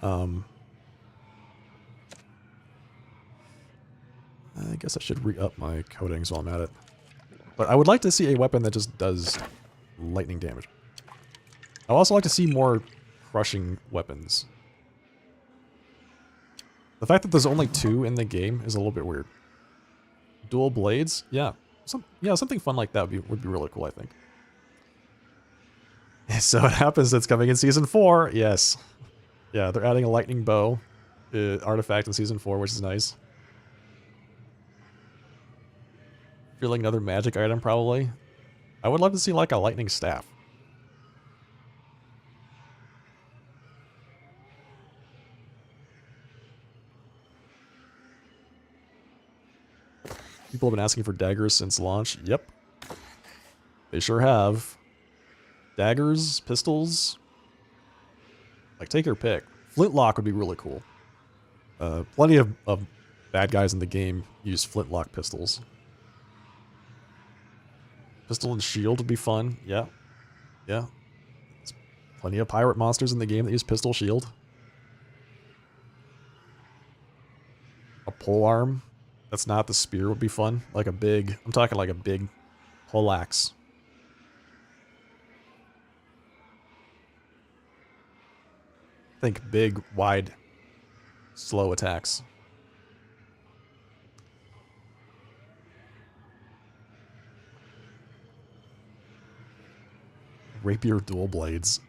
Speaker 1: I guess I should re-up my coatings while I'm at it. But I would like to see a weapon that just does lightning damage. I would also like to see more crushing weapons. The fact that there's only 2 in the game is a little bit weird. Dual blades? Yeah. Something fun like that would be really cool, I think. So it happens it's coming in Season 4. Yes. Yeah, they're adding a lightning bow artifact in Season 4, which is nice. Feeling another magic item, probably. I would love to see, like, a lightning staff. People have been asking for daggers since launch. Yep. They sure have. Daggers, pistols. Like, take your pick. Flintlock would be really cool. Plenty of bad guys in the game use flintlock pistols. Pistol and shield would be fun. Yeah. Yeah. There's plenty of pirate monsters in the game that use pistol shield. A polearm. That's not the spear would be fun. Like a big... I'm talking like a big poleaxe. Think big, wide, slow attacks. Rapier dual blades.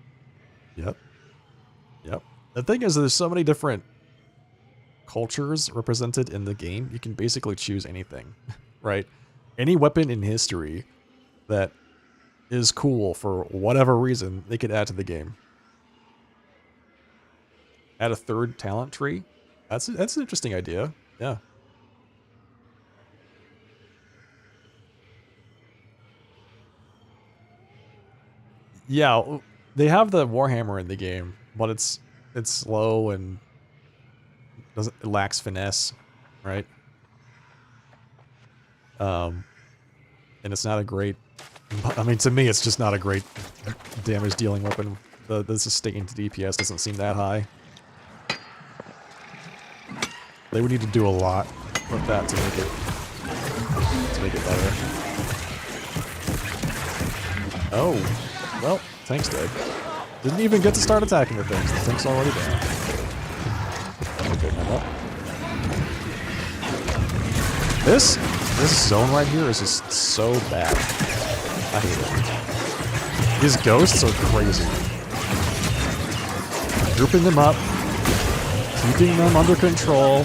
Speaker 1: Yep. Yep. The thing is, there's so many different cultures represented in the game. You can basically choose anything, right? Any weapon in history that is cool for whatever reason, they could add to the game. Add a 3rd talent tree. That's an interesting idea. Yeah. Yeah, they have the Warhammer in the game, but it's slow and it lacks finesse, right? And it's not a great... I mean, to me, it's just not a great damage-dealing weapon. The sustained DPS doesn't seem that high. They would need to do a lot with that to make it better. Oh, well, tank's dead. Didn't even get to start attacking the things. The tank's already down. Okay, now up. This This zone right here is just so bad. I hate it. These ghosts are crazy. Grouping them up, keeping them under control,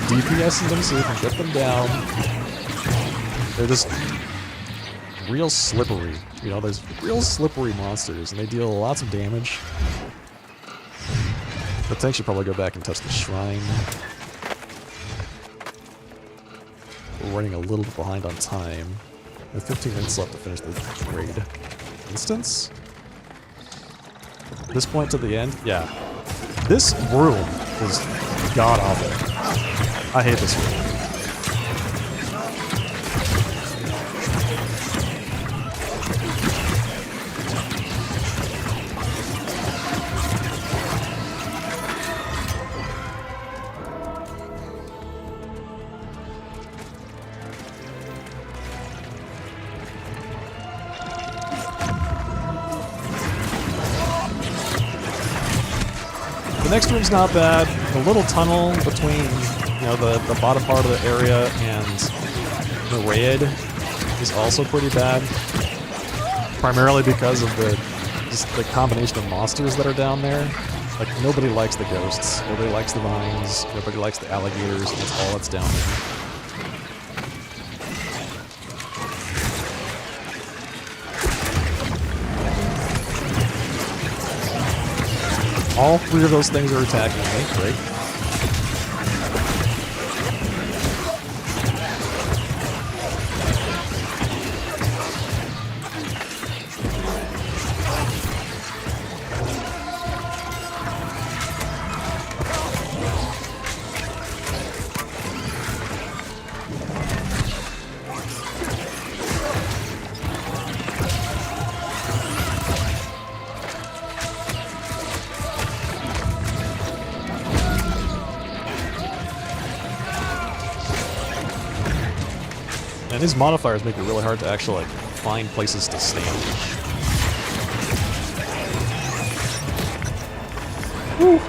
Speaker 1: DPSing them so you can get them down. They're just real slippery. You know, there's real slippery monsters, and they deal lots of damage. But I should probably go back and touch the shrine. We're running a little bit behind on time. We have 15 minutes left to finish the raid. Instance? This point to the end? Yeah. This room is god-awful. I hate this room. The next room's not bad. The little tunnel between, you know, the bottom part of the area and the raid is also pretty bad. Primarily because of just the combination of monsters that are down there. Like, nobody likes the ghosts, nobody likes the vines, nobody likes the alligators, and that's all that's down there. All three of those things are attacking me. Great. And these modifiers make it really hard to actually, like, find places to stand. Woo.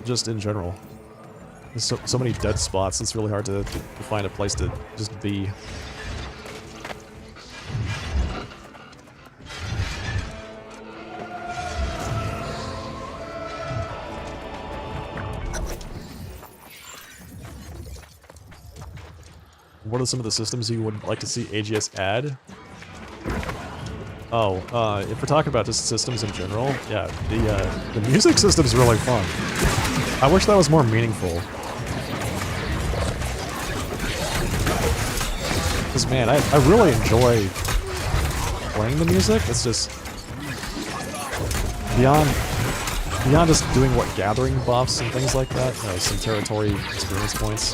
Speaker 1: Just in general. There's so many dead spots, it's really hard to find a place to just be. What are some of the systems you would like to see AGS add? Oh, if we're talking about just systems in general, yeah, the music system's really fun. I wish that was more meaningful. Because, man, I really enjoy playing the music. It's just beyond just doing what gathering buffs and things like that, you know, some territory experience points.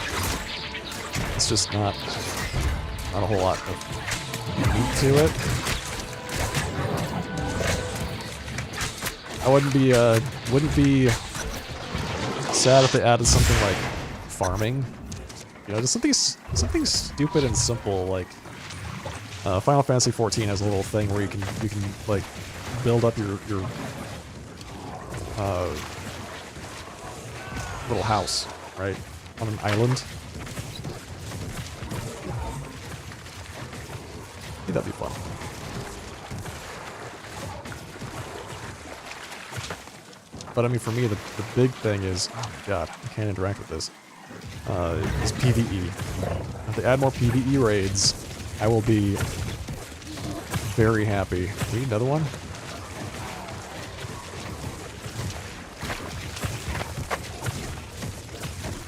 Speaker 1: It's just not a whole lot of meat to it. I wouldn't be sad if they added something like farming. You know, just something stupid and simple like Final Fantasy XIV has a little thing where you can like build up your little house, right, on an island. I think that'd be fun. But I mean, for me, the big thing is, oh god, I can't interact with this, is PvE. If they add more PvE raids, I will be very happy. Do we need another one?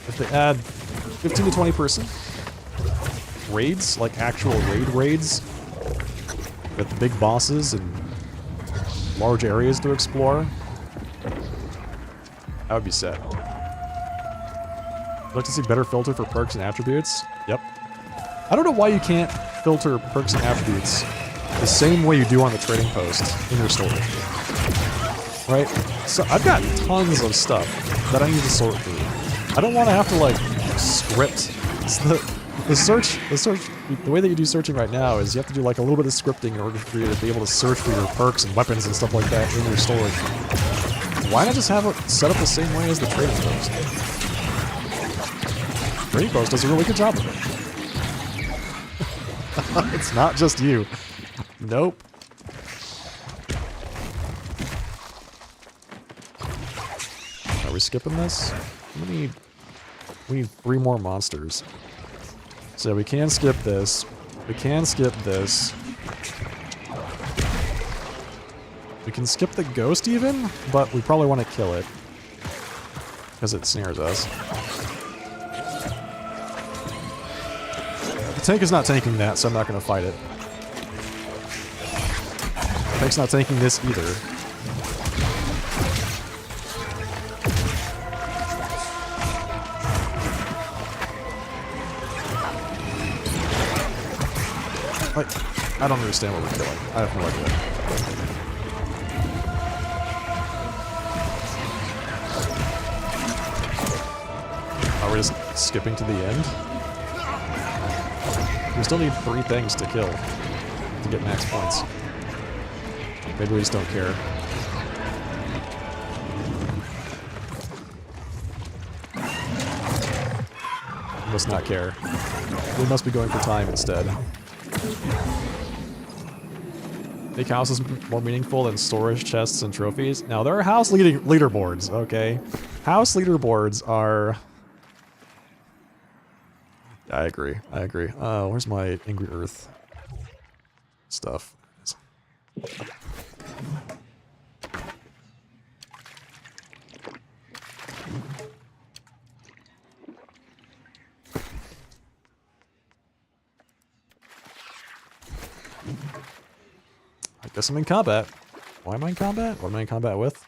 Speaker 1: If they add 15 to 20 person raids, like actual raids, with the big bosses and large areas to explore, that would be sad. I'd like to see better filter for perks and attributes. Yep. I don't know why you can't filter perks and attributes the same way you do on the trading post in your story. Right? So I've got tons of stuff that I need to sort through. I don't want to have to, like, script. The way that you do searching right now is you have to do like a little bit of scripting in order for you to be able to search for your perks and weapons and stuff like that in your story. Why not just have it set up the same way as the trading post? Trading post does a really good job of it. It's not just you. Nope. Are we skipping this? We need 3 more monsters. So we can skip this. We can skip this. We can skip the ghost even, but we probably want to kill it. Because it snares us. The tank is not tanking that, so I'm not going to fight it. The tank's not tanking this either. I don't understand what we're killing. I have no idea. Are we just skipping to the end? We still need 3 things to kill to get max points. Maybe we just don't care. We must not care. We must be going for time instead. Make houses more meaningful than storage chests and trophies. Now, there are house leaderboards, okay? House leaderboards are... I agree. Where's my Angry Earth stuff? I guess I'm in combat. Why am I in combat? What am I in combat with?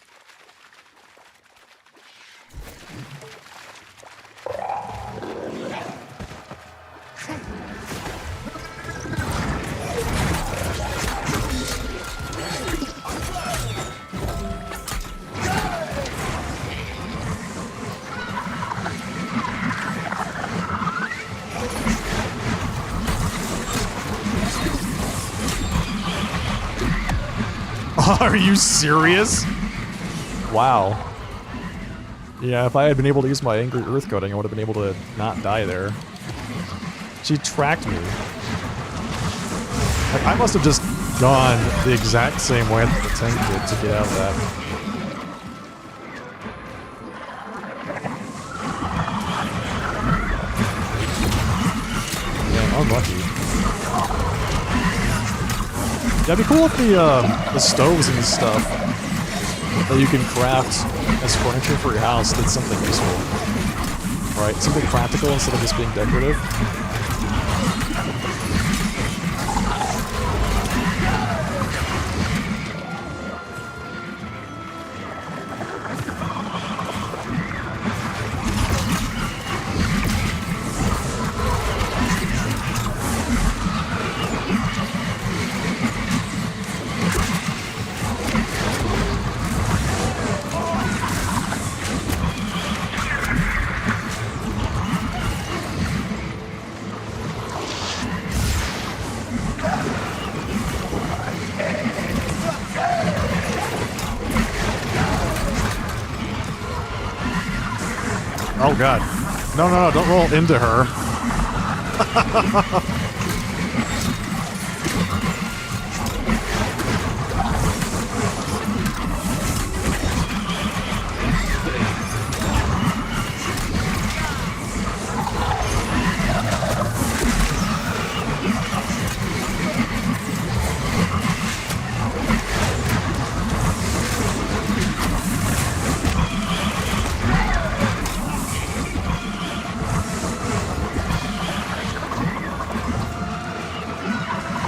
Speaker 1: Are you serious? Wow. Yeah, if I had been able to use my Angry Earth coating, I would have been able to not die there. She tracked me. Like, I must have just gone the exact same way that the tank did to get out of that. Yeah, unlucky. Yeah, it'd be cool if the stoves and stuff that you can craft as furniture for your house did something useful. Right? Something practical instead of just being decorative. Oh god. No, no, no, don't roll into her.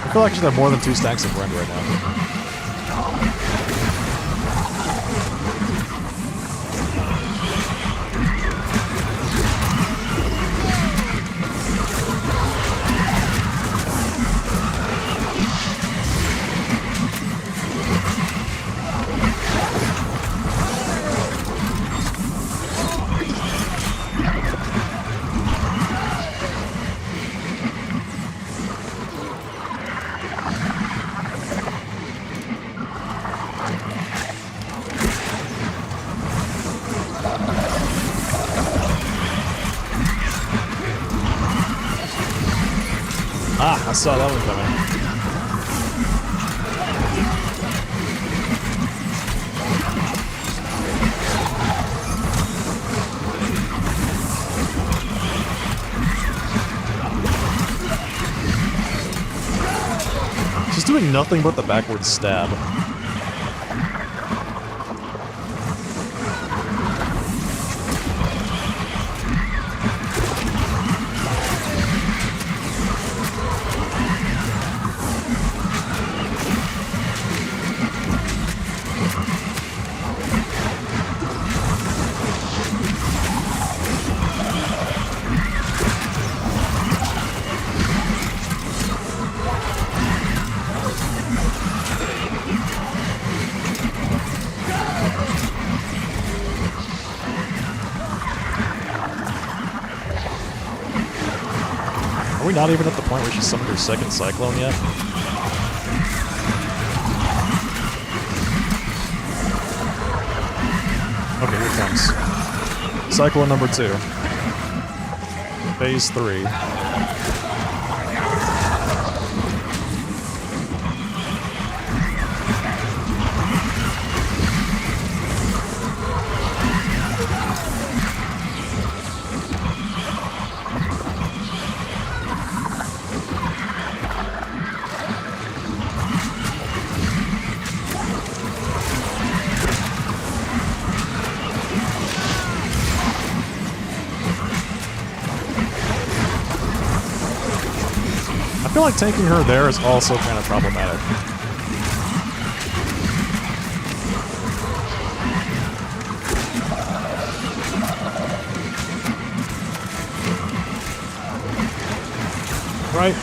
Speaker 1: I feel like I should have more than 2 stacks of rend right now. Ah, I saw that one coming. She's doing nothing but the backward stab. Are we not even at the point where she summoned her second Cyclone yet? Okay, here it comes. Cyclone number 2. Phase 3. I feel like tanking her there is also kind of problematic. Right?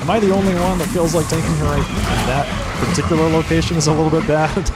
Speaker 1: Am I the only one that feels like tanking her right in that particular location is a little bit bad?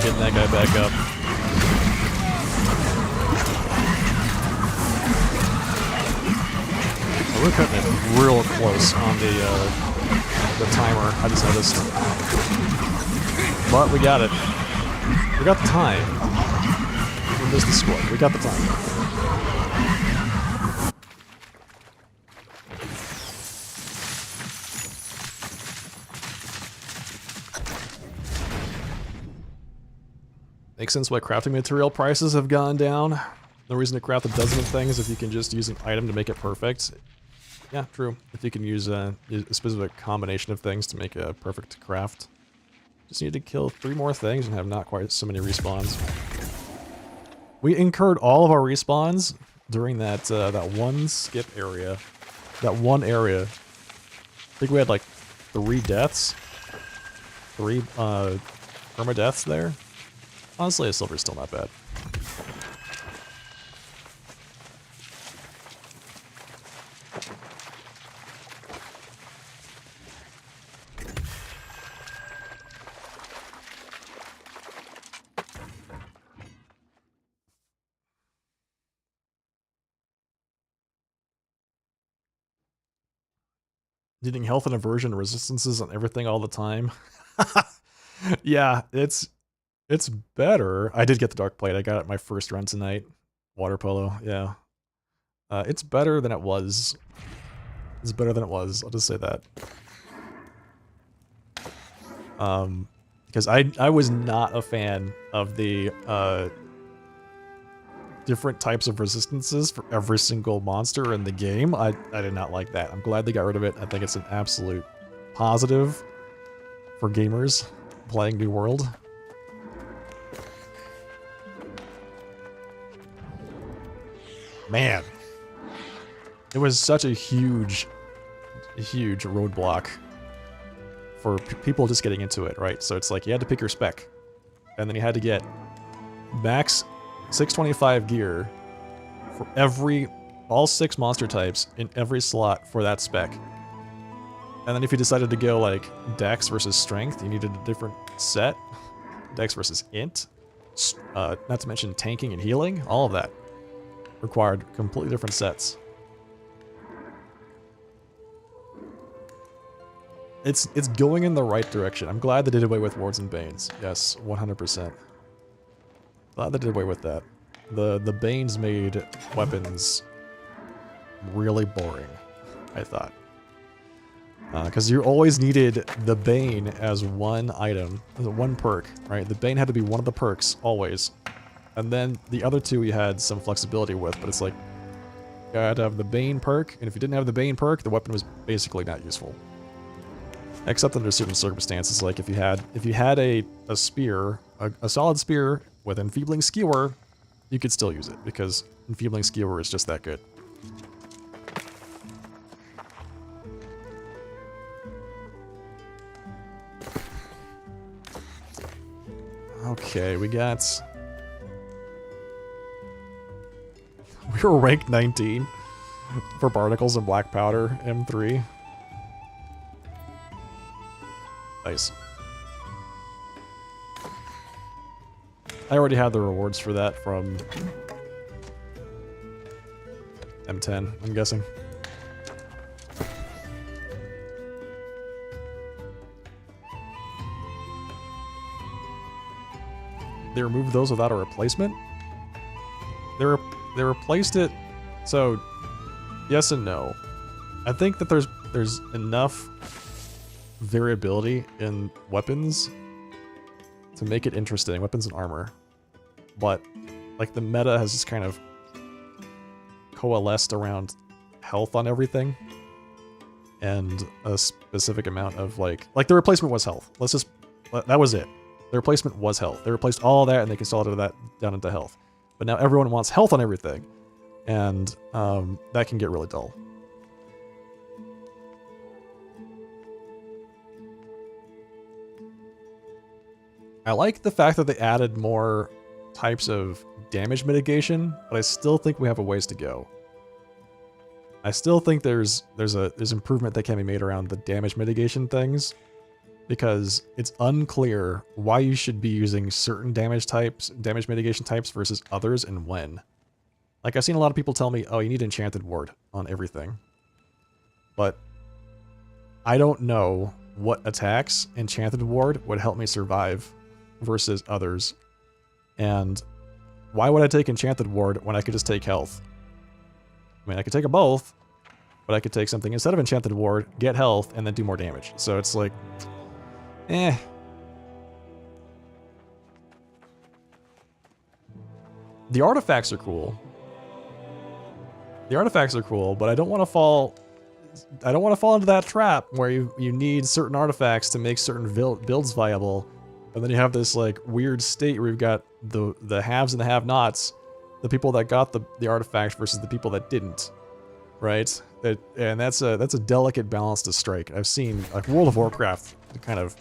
Speaker 1: Getting that guy back up. Oh, we're cutting it real close on the timer. I just noticed. But we got it. We got the time. We missed the score. We got the time. Makes sense why crafting material prices have gone down. No reason to craft a dozen of things if you can just use an item to make it perfect. Yeah, true. If you can use a specific combination of things to make a perfect craft. Just need to kill 3 more things and have not quite so many respawns. We incurred all of our respawns during that that one skip area. That one area. I think we had like 3 deaths. 3 permadeaths there. Honestly, a silver's still not bad. needing health and aversion resistances on everything all the time. Yeah, it's better. I did get the dark plate. I got it my first run tonight. Water polo, yeah. It's better than it was. It's better than it was. I'll just say that. Because I was not a fan of the different types of resistances for every single monster in the game. I did not like that. I'm glad they got rid of it. I think it's an absolute positive for gamers playing New World. Man, it was such a huge roadblock for people just getting into it, right? So it's like you had to pick your spec, and then you had to get max 625 gear for all 6 monster types in every slot for that spec. And then if you decided to go like Dex versus Strength, you needed a different set. Dex versus Int, not to mention tanking and healing, all of that required completely different sets. It's going in the right direction. I'm glad they did away with Wards and Banes. Yes, 100%. Glad they did away with that. The Banes made weapons really boring, I thought. Because you always needed the Bane as one item, one perk, right? The Bane had to be one of the perks, always. And then the other two you had some flexibility with, but it's like, you had to have the Bane perk, and if you didn't have the Bane perk, the weapon was basically not useful. Except under certain circumstances, like if you had a spear, a solid spear with Enfeebling Skewer, you could still use it, because Enfeebling Skewer is just that good. Okay, we were ranked 19 for Barnacles and Black Powder M3. Nice. I already had the rewards for that from M10, I'm guessing. They removed those without a replacement? They replaced it, so yes and no. I think that there's enough variability in weapons to make it interesting, weapons and armor. But like the meta has just kind of coalesced around health on everything and a specific amount of like the replacement was health. That was it. The replacement was health. They replaced all that and they consolidated that down into health. But now everyone wants health on everything, and that can get really dull. I like the fact that they added more types of damage mitigation, but I still think we have a ways to go. I still think there's improvement that can be made around the damage mitigation things, because it's unclear why you should be using certain damage mitigation types versus others and when. Like I've seen a lot of people tell me, oh, you need Enchanted Ward on everything. But I don't know what attacks Enchanted Ward would help me survive versus others. And why would I take Enchanted Ward when I could just take health? I mean, I could take them both, but I could take something instead of Enchanted Ward, get health, and then do more damage. So it's like, eh. The artifacts are cool. The artifacts are cool, but I don't want to fall into that trap where you need certain artifacts to make certain builds viable. And then you have this like weird state where you've got the haves and the have-nots, the people that got the artifacts versus the people that didn't. Right? And that's a delicate balance to strike. I've seen like World of Warcraft kind of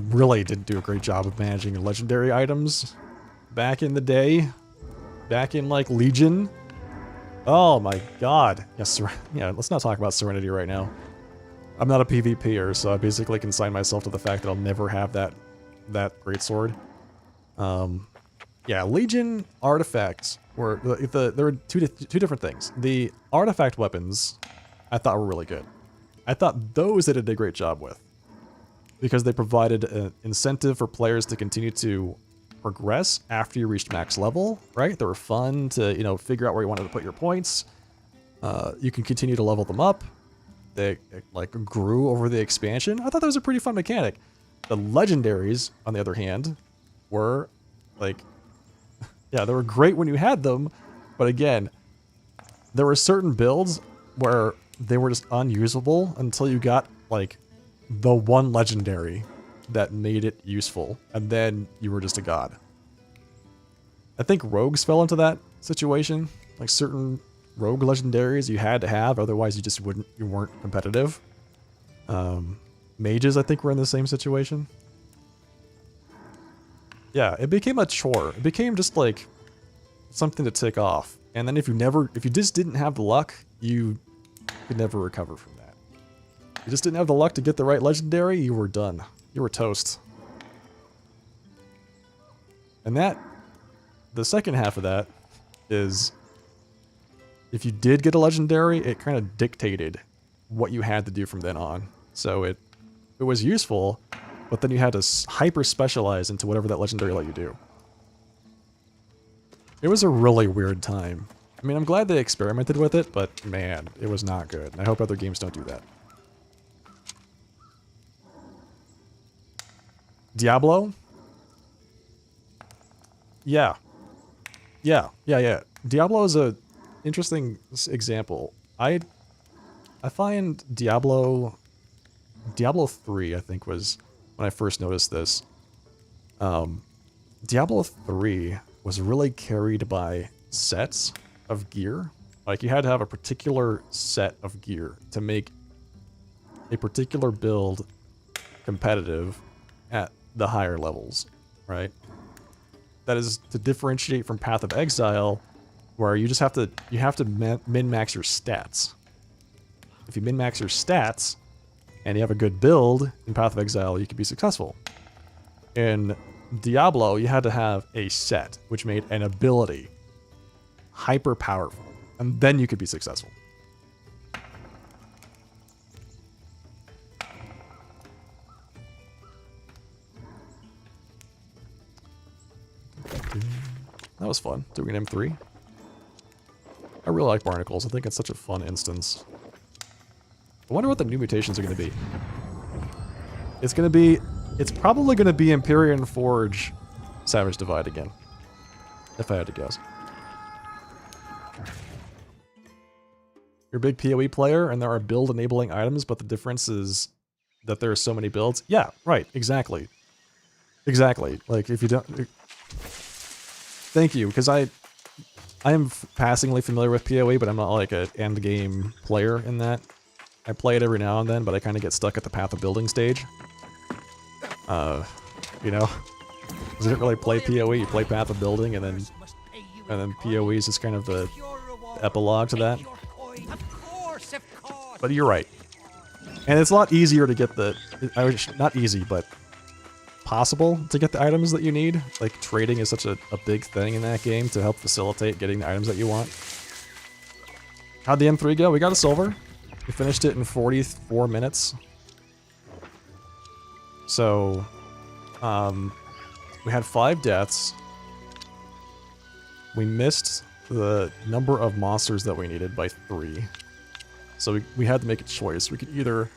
Speaker 1: really didn't do a great job of managing legendary items back in the day. Back in like Legion. Oh my god. Yes, yeah, let's not talk about Serenity right now. I'm not a PvPer, so I basically consign myself to the fact that I'll never have that greatsword. Yeah, Legion artifacts were there were two different things. The artifact weapons I thought were really good. I thought those they did a great job with. Because they provided an incentive for players to continue to progress after you reached max level, right? They were fun to, you know, figure out where you wanted to put your points. You can continue to level them up. They like grew over the expansion. I thought that was a pretty fun mechanic. The legendaries, on the other hand, were like, yeah, they were great when you had them, but again, there were certain builds where they were just unusable until you got like the one legendary that made it useful, and then you were just a god. I think rogues fell into that situation. Like certain rogue legendaries you had to have, otherwise you weren't competitive. Mages, I think, were in the same situation. Yeah, it became a chore. It became just like something to tick off. And then if you just didn't have the luck, you could never recover from that. You just didn't have the luck to get the right legendary, you were done. You were toast. And the second half of that is, if you did get a legendary, it kind of dictated what you had to do from then on. So it was useful, but then you had to hyper specialize into whatever that legendary let you do. It was a really weird time. I mean, I'm glad they experimented with it, but man, it was not good. And I hope other games don't do that. Diablo? Yeah. Diablo is a interesting example. I find Diablo 3, I think, was when I first noticed this. Diablo 3 was really carried by sets of gear. Like, you had to have a particular set of gear to make a particular build competitive at the higher levels, right? That is to differentiate from Path of Exile, where you just have to min-max your stats. If you min-max your stats and you have a good build in Path of Exile, you can be successful. In Diablo, you had to have a set, which made an ability hyper powerful, and then you could be successful. That was fun, doing an M3. I really like barnacles. I think it's such a fun instance. I wonder what the new mutations are going to be. It's probably going to be Empyrean Forge Savage Divide again, if I had to guess. You're a big PoE player, and there are build-enabling items, but the difference is that there are so many builds. Yeah, right, exactly. Exactly. Like, if you don't... Thank you, because I am passingly familiar with PoE, but I'm not like an end-game player in that. I play it every now and then, but I kind of get stuck at the Path of Building stage. You know? Because you didn't really play PoE, you play Path of Building, and then PoE is just kind of the epilogue to that. But you're right. And it's a lot easier to get not easy, but possible to get the items that you need. Like, trading is such a big thing in that game to help facilitate getting the items that you want. How'd the M3 go? We got a silver. We finished it in 44 minutes. So, we had 5 deaths. We missed the number of monsters that we needed by 3. So we had to make a choice. We could either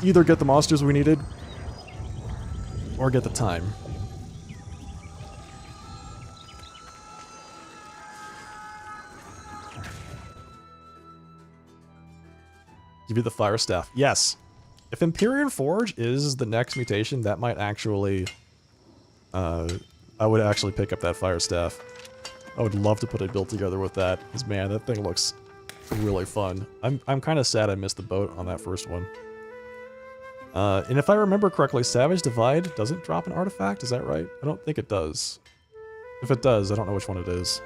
Speaker 1: get the monsters we needed, or get the time. Give you the Fire Staff. Yes. If Empyrean Forge is the next mutation, that might actually... I would actually pick up that Fire Staff. I would love to put a build together with that, because man, that thing looks really fun. I'm kind of sad I missed the boat on that first one. And if I remember correctly, Savage Divide doesn't drop an artifact, is that right? I don't think it does. If it does, I don't know which one it is.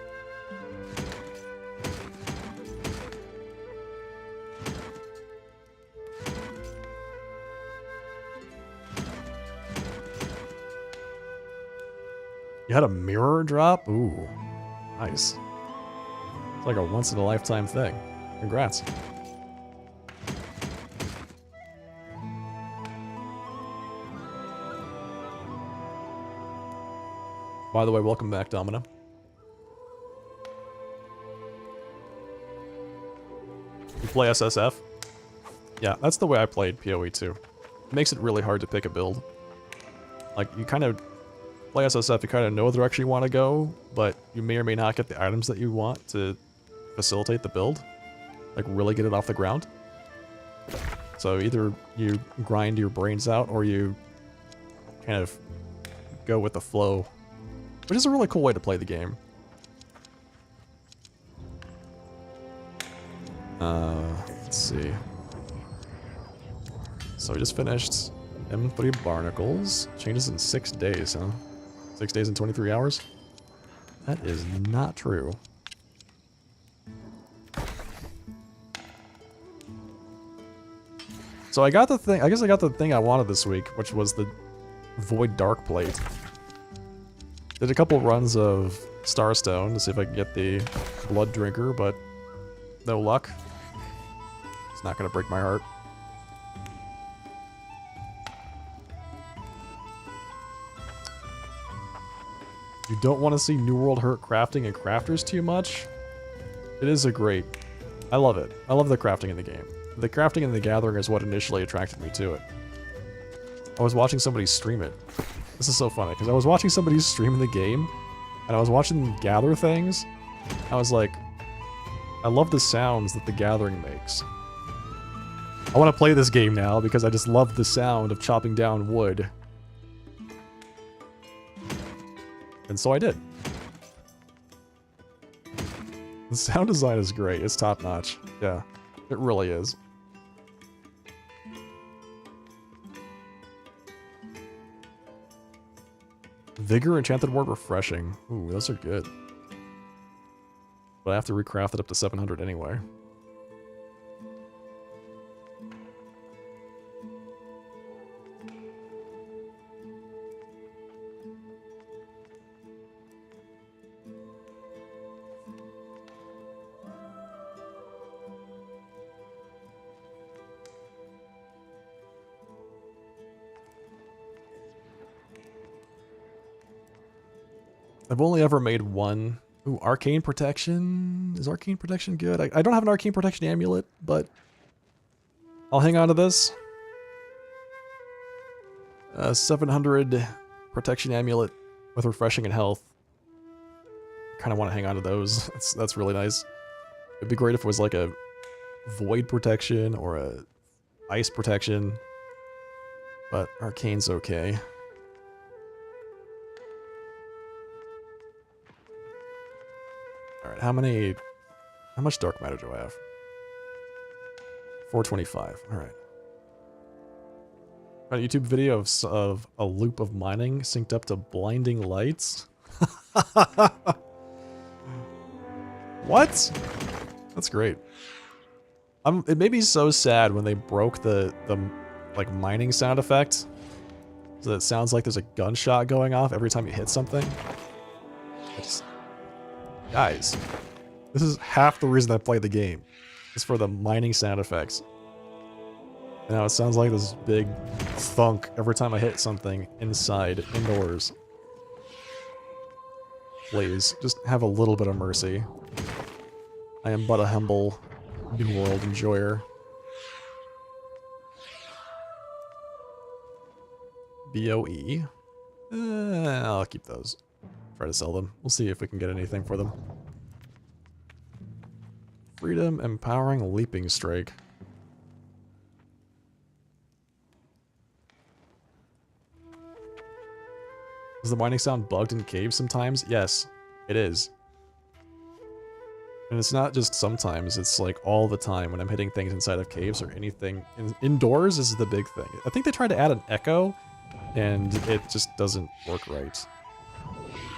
Speaker 1: You had a mirror drop? Ooh, nice. It's like a once-in-a-lifetime thing. Congrats. By the way, welcome back, Domino. You play SSF? Yeah, that's the way I played PoE too. It makes it really hard to pick a build. Like, you kind of play SSF, you kind of know the direction you want to go, but you may or may not get the items that you want to facilitate the build. Like, really get it off the ground. So either you grind your brains out, or you kind of go with the flow. Which is a really cool way to play the game. Let's see. So we just finished M3 Barnacles. Changes in 6 days, huh? 6 days and 23 hours? That is not true. So I got the thing, I guess I got the thing I wanted this week, which was the Void Dark Plate. Did a couple runs of Starstone to see if I could get the Blood Drinker, but no luck. It's not gonna break my heart. You don't want to see New World hurt crafting and crafters too much? It is a great... I love it. I love the crafting in the game. The crafting in the Gathering is what initially attracted me to it. I was watching somebody stream it. This is so funny, because I was watching somebody stream the game, and I was watching them gather things. I was like, I love the sounds that the Gathering makes. I want to play this game now because I just love the sound of chopping down wood. And so I did. The sound design is great. It's top notch. Yeah, it really is. Vigor, Enchanted Ward, Refreshing. Ooh, those are good. But I have to recraft it up to 700 anyway. I've only ever made one. Ooh, Arcane Protection. Is Arcane Protection good? I don't have an Arcane Protection amulet, but I'll hang on to this. 700 Protection amulet with Refreshing and Health. Kind of want to hang on to those. That's really nice. It'd be great if it was like a Void Protection or a Ice Protection, but Arcane's okay. Alright, how much dark matter do I have? 425, alright. A YouTube video of a loop of mining synced up to blinding lights? What? That's great. It made me so sad when they broke the like mining sound effect. So that it sounds like there's a gunshot going off every time you hit something. Guys, this is half the reason I play the game. It's for the mining sound effects. Now it sounds like this big thunk every time I hit something indoors. Please, just have a little bit of mercy. I am but a humble New World enjoyer. BOE. I'll keep those. Try to sell them. We'll see if we can get anything for them. Freedom, Empowering Leaping Strike. Is the mining sound bugged in caves sometimes? Yes, it is. And it's not just sometimes, it's like all the time when I'm hitting things inside of caves or anything. Indoors is the big thing. I think they tried to add an echo, and it just doesn't work right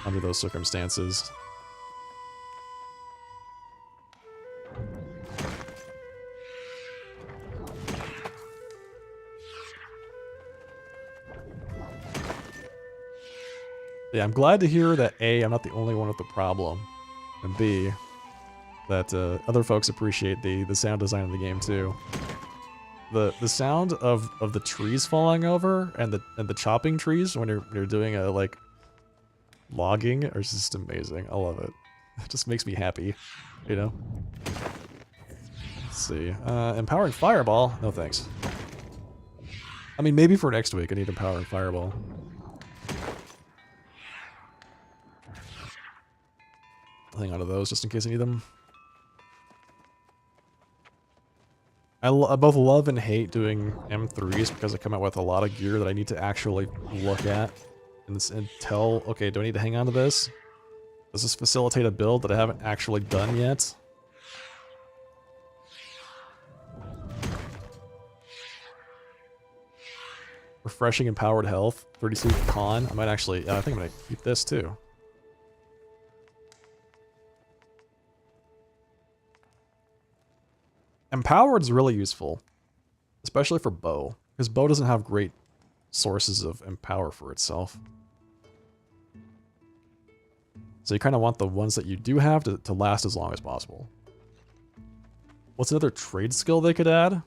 Speaker 1: under those circumstances. Yeah, I'm glad to hear that A, I'm not the only one with the problem, and B, that other folks appreciate the sound design of the game too. The sound of the trees falling over and the chopping trees when you're doing a like logging are just amazing. I love it. It just makes me happy, you know? Let's see. Empowering Fireball? No thanks. I mean, maybe for next week I need Empowering Fireball. I'll hang on to those just in case I need them. I both love and hate doing M3s because I come out with a lot of gear that I need to actually look at and tell, okay, do I need to hang on to this? Does this facilitate a build that I haven't actually done yet? Refreshing Empowered Health, 32 Con. I might actually, I think I'm going to keep this too. Empowered's really useful, especially for bow, because bow doesn't have great sources of empower for itself. So you kind of want the ones that you do have to last as long as possible. What's another trade skill they could add?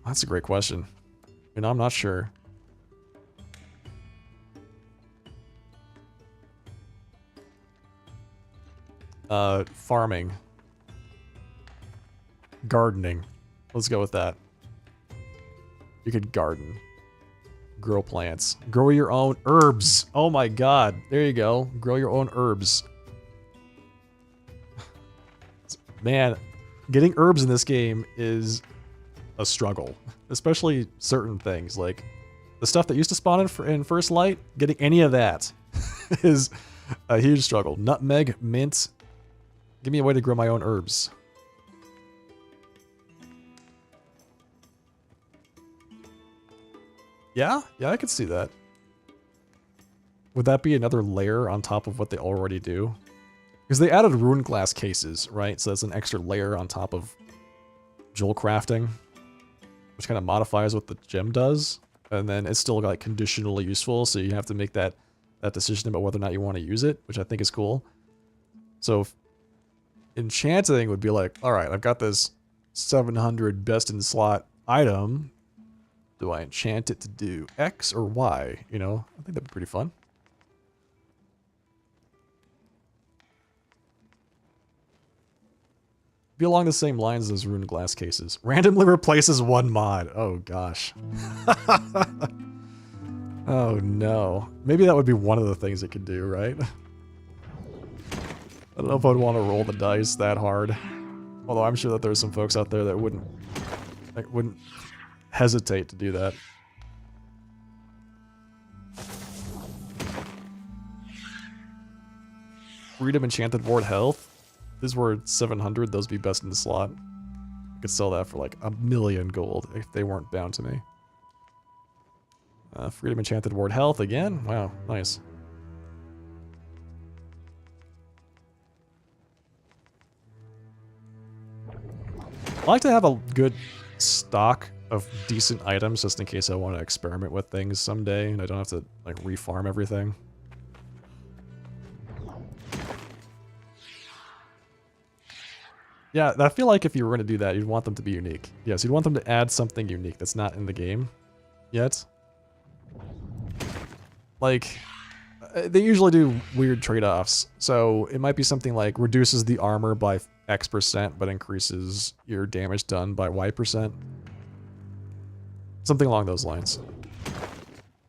Speaker 1: That's a great question. You know, I'm not sure. Farming. Gardening. Let's go with that. You could garden. Grow plants. Grow your own herbs. Oh my god. There you go. Grow your own herbs. Man, getting herbs in this game is a struggle. Especially certain things. Like, the stuff that used to spawn in First Light, getting any of that is a huge struggle. Nutmeg, mint. Give me a way to grow my own herbs. Yeah, I could see that. Would that be another layer on top of what they already do? Because they added rune glass cases, right? So that's an extra layer on top of jewel crafting, which kind of modifies what the gem does. And then it's still like conditionally useful, so you have to make that decision about whether or not you want to use it, which I think is cool. So enchanting would be like, all right, I've got this 700 best in slot item. Do I enchant it to do X or Y? You know, I think that'd be pretty fun. Be along the same lines as rune glass cases. Randomly replaces one mod. Oh gosh. Oh no. Maybe that would be one of the things it could do, right? I don't know if I'd want to roll the dice that hard. Although I'm sure that there's some folks out there that wouldn't hesitate to do that. Freedom Enchanted Ward Health. These were 700, those would be best in the slot. I could sell that for like 1,000,000 gold if they weren't bound to me. Freedom Enchanted Ward Health again. Wow, nice. I like to have a good stock of decent items just in case I want to experiment with things someday and I don't have to like refarm everything. Yeah, I feel like if you were going to do that, you'd want them to be unique. Yes, you'd want them to add something unique that's not in the game yet. Like, they usually do weird trade-offs. So it might be something like reduces the armor by X% but increases your damage done by Y%. Something along those lines.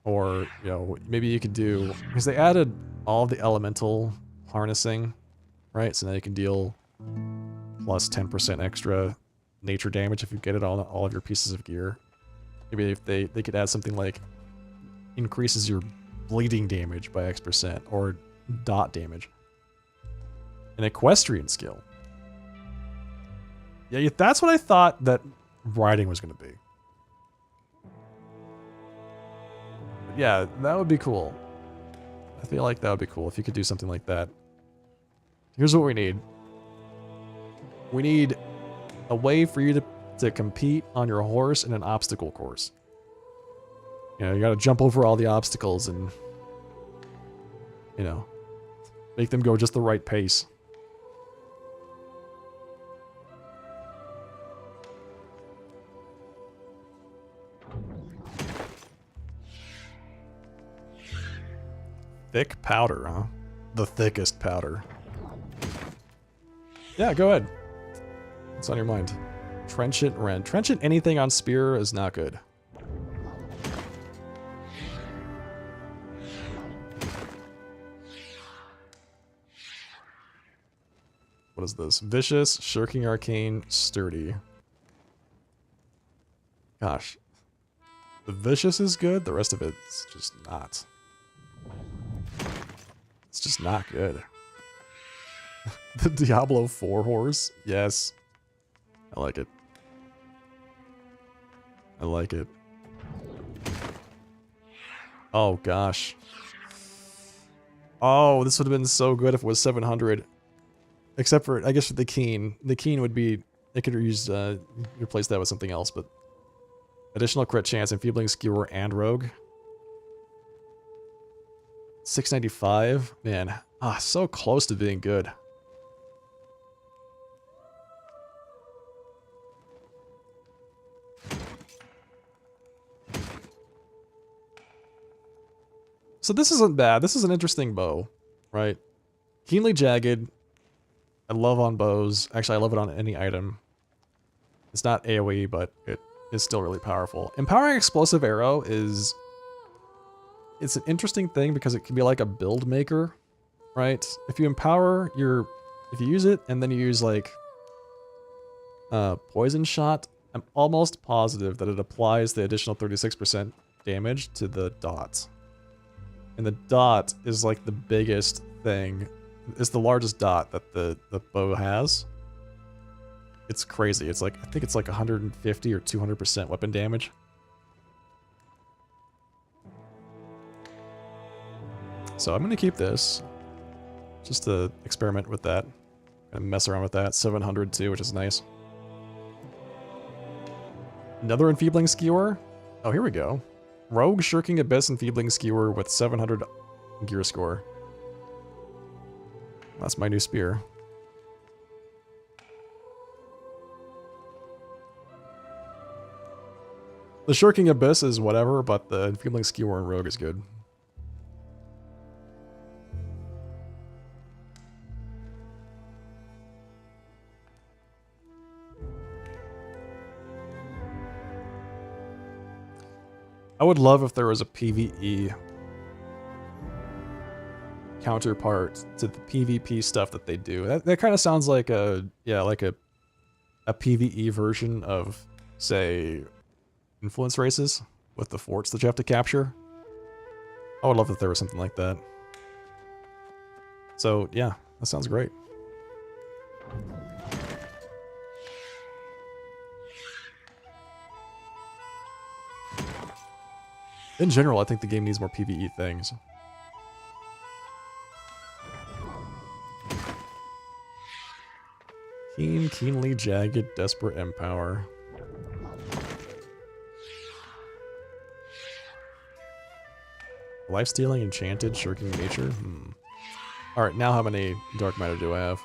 Speaker 1: Or, you know, maybe you could do... Because they added all of the elemental harnessing, right? So now you can deal plus 10% extra nature damage if you get it on all of your pieces of gear. Maybe if they could add something like increases your bleeding damage by X% or dot damage. An equestrian skill. Yeah, that's what I thought that riding was going to be. But yeah, that would be cool. I feel like that would be cool if you could do something like that. Here's what we need. We need a way for you to compete on your horse in an obstacle course. You know, you gotta jump over all the obstacles and, you know, make them go just the right pace. Thick powder, huh? The thickest powder. Yeah, go ahead. What's on your mind? Trenchant Rend. Trenchant anything on spear is not good. What is this? Vicious, Shirking Arcane, Sturdy. Gosh. The Vicious is good, the rest of it's just not. It's just not good. The Diablo 4 horse? Yes. I like it. I like it. Oh gosh. Oh, this would have been so good if it was 700. Except for, I guess, for the Keen. The Keen would be, they could use, replace that with something else, but additional crit chance, Enfeebling Skewer, and Rogue. 695? Man, so close to being good. So this isn't bad. This is an interesting bow, right? Keenly Jagged. I love on bows. Actually, I love it on any item. It's not AoE, but it is still really powerful. Empowering Explosive Arrow is... It's an interesting thing because it can be like a build maker, right? If you empower your... If you use it and then you use like... Poison Shot, I'm almost positive that it applies the additional 36% damage to the dot. And the dot is like the biggest thing. It's the largest dot that the bow has. It's crazy. It's like, I think it's like 150 or 200% weapon damage. So I'm going to keep this. Just to experiment with that. And mess around with that. 700 too, which is nice. Another Enfeebling Skewer. Oh, here we go. Rogue, Shirking Abyss, Enfeebling Skewer with 700 gear score. That's my new spear. The Shirking Abyss is whatever, but the Enfeebling Skewer and Rogue is good. I would love if there was a PvE counterpart to the PvP stuff that they do. That kind of sounds like a PvE version of, say, influence races with the forts that you have to capture. I would love if there was something like that. So yeah, that sounds great. In general, I think the game needs more PvE things. Keen, Keenly Jagged, Desperate Empower. Lifestealing, Enchanted, Shirking Nature. Alright, now how many Dark Matter do I have?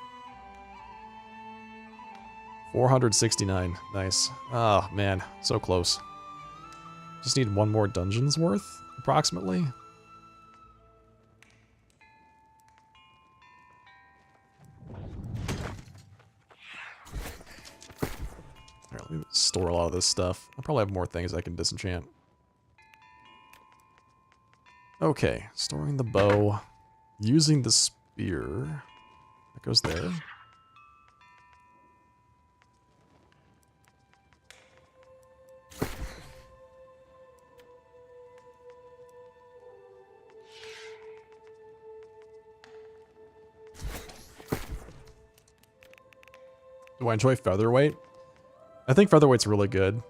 Speaker 1: 469. Nice. Oh, man. So close. Just need one more dungeon's worth, approximately. Alright, let me store a lot of this stuff. I'll probably have more things I can disenchant. Okay, storing the bow. Using the spear. That goes there. Do I enjoy Featherweight? I think Featherweight's really good,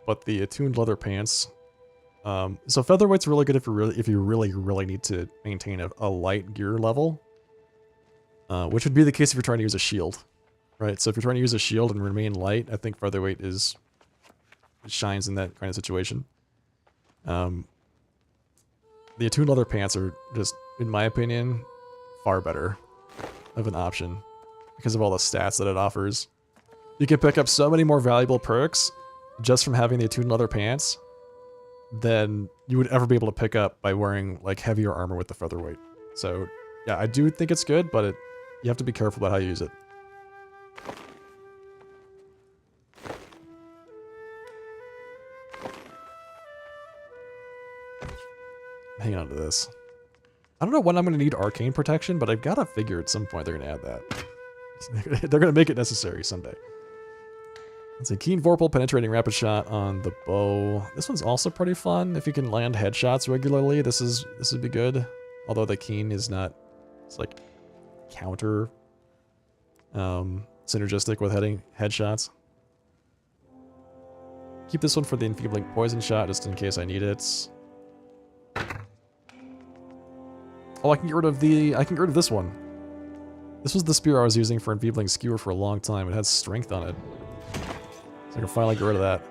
Speaker 1: but the attuned leather pants. So Featherweight's really good if you really need to maintain a light gear level, which would be the case if you're trying to use a shield, right? So if you're trying to use a shield and remain light, I think Featherweight shines in that kind of situation. The attuned leather pants are just, in my opinion, far better of an option because of all the stats that it offers. You can pick up so many more valuable perks just from having the attuned leather pants than you would ever be able to pick up by wearing like heavier armor with the featherweight. So yeah, I do think it's good, but you have to be careful about how you use it. Hang on to this. I don't know when I'm going to need arcane protection, but I've got to figure at some point they're going to add that. They're going to make it necessary someday. Let's see, Keen Vorpal, penetrating rapid shot on the bow. This one's also pretty fun. If you can land headshots regularly, this would be good. Although the Keen is not, it's like counter synergistic with headshots. Keep this one for the enfeebling poison shot just in case I need it. Oh, I can get rid of this one. This was the spear I was using for enfeebling skewer for a long time. It had strength on it. So I can finally get rid of that.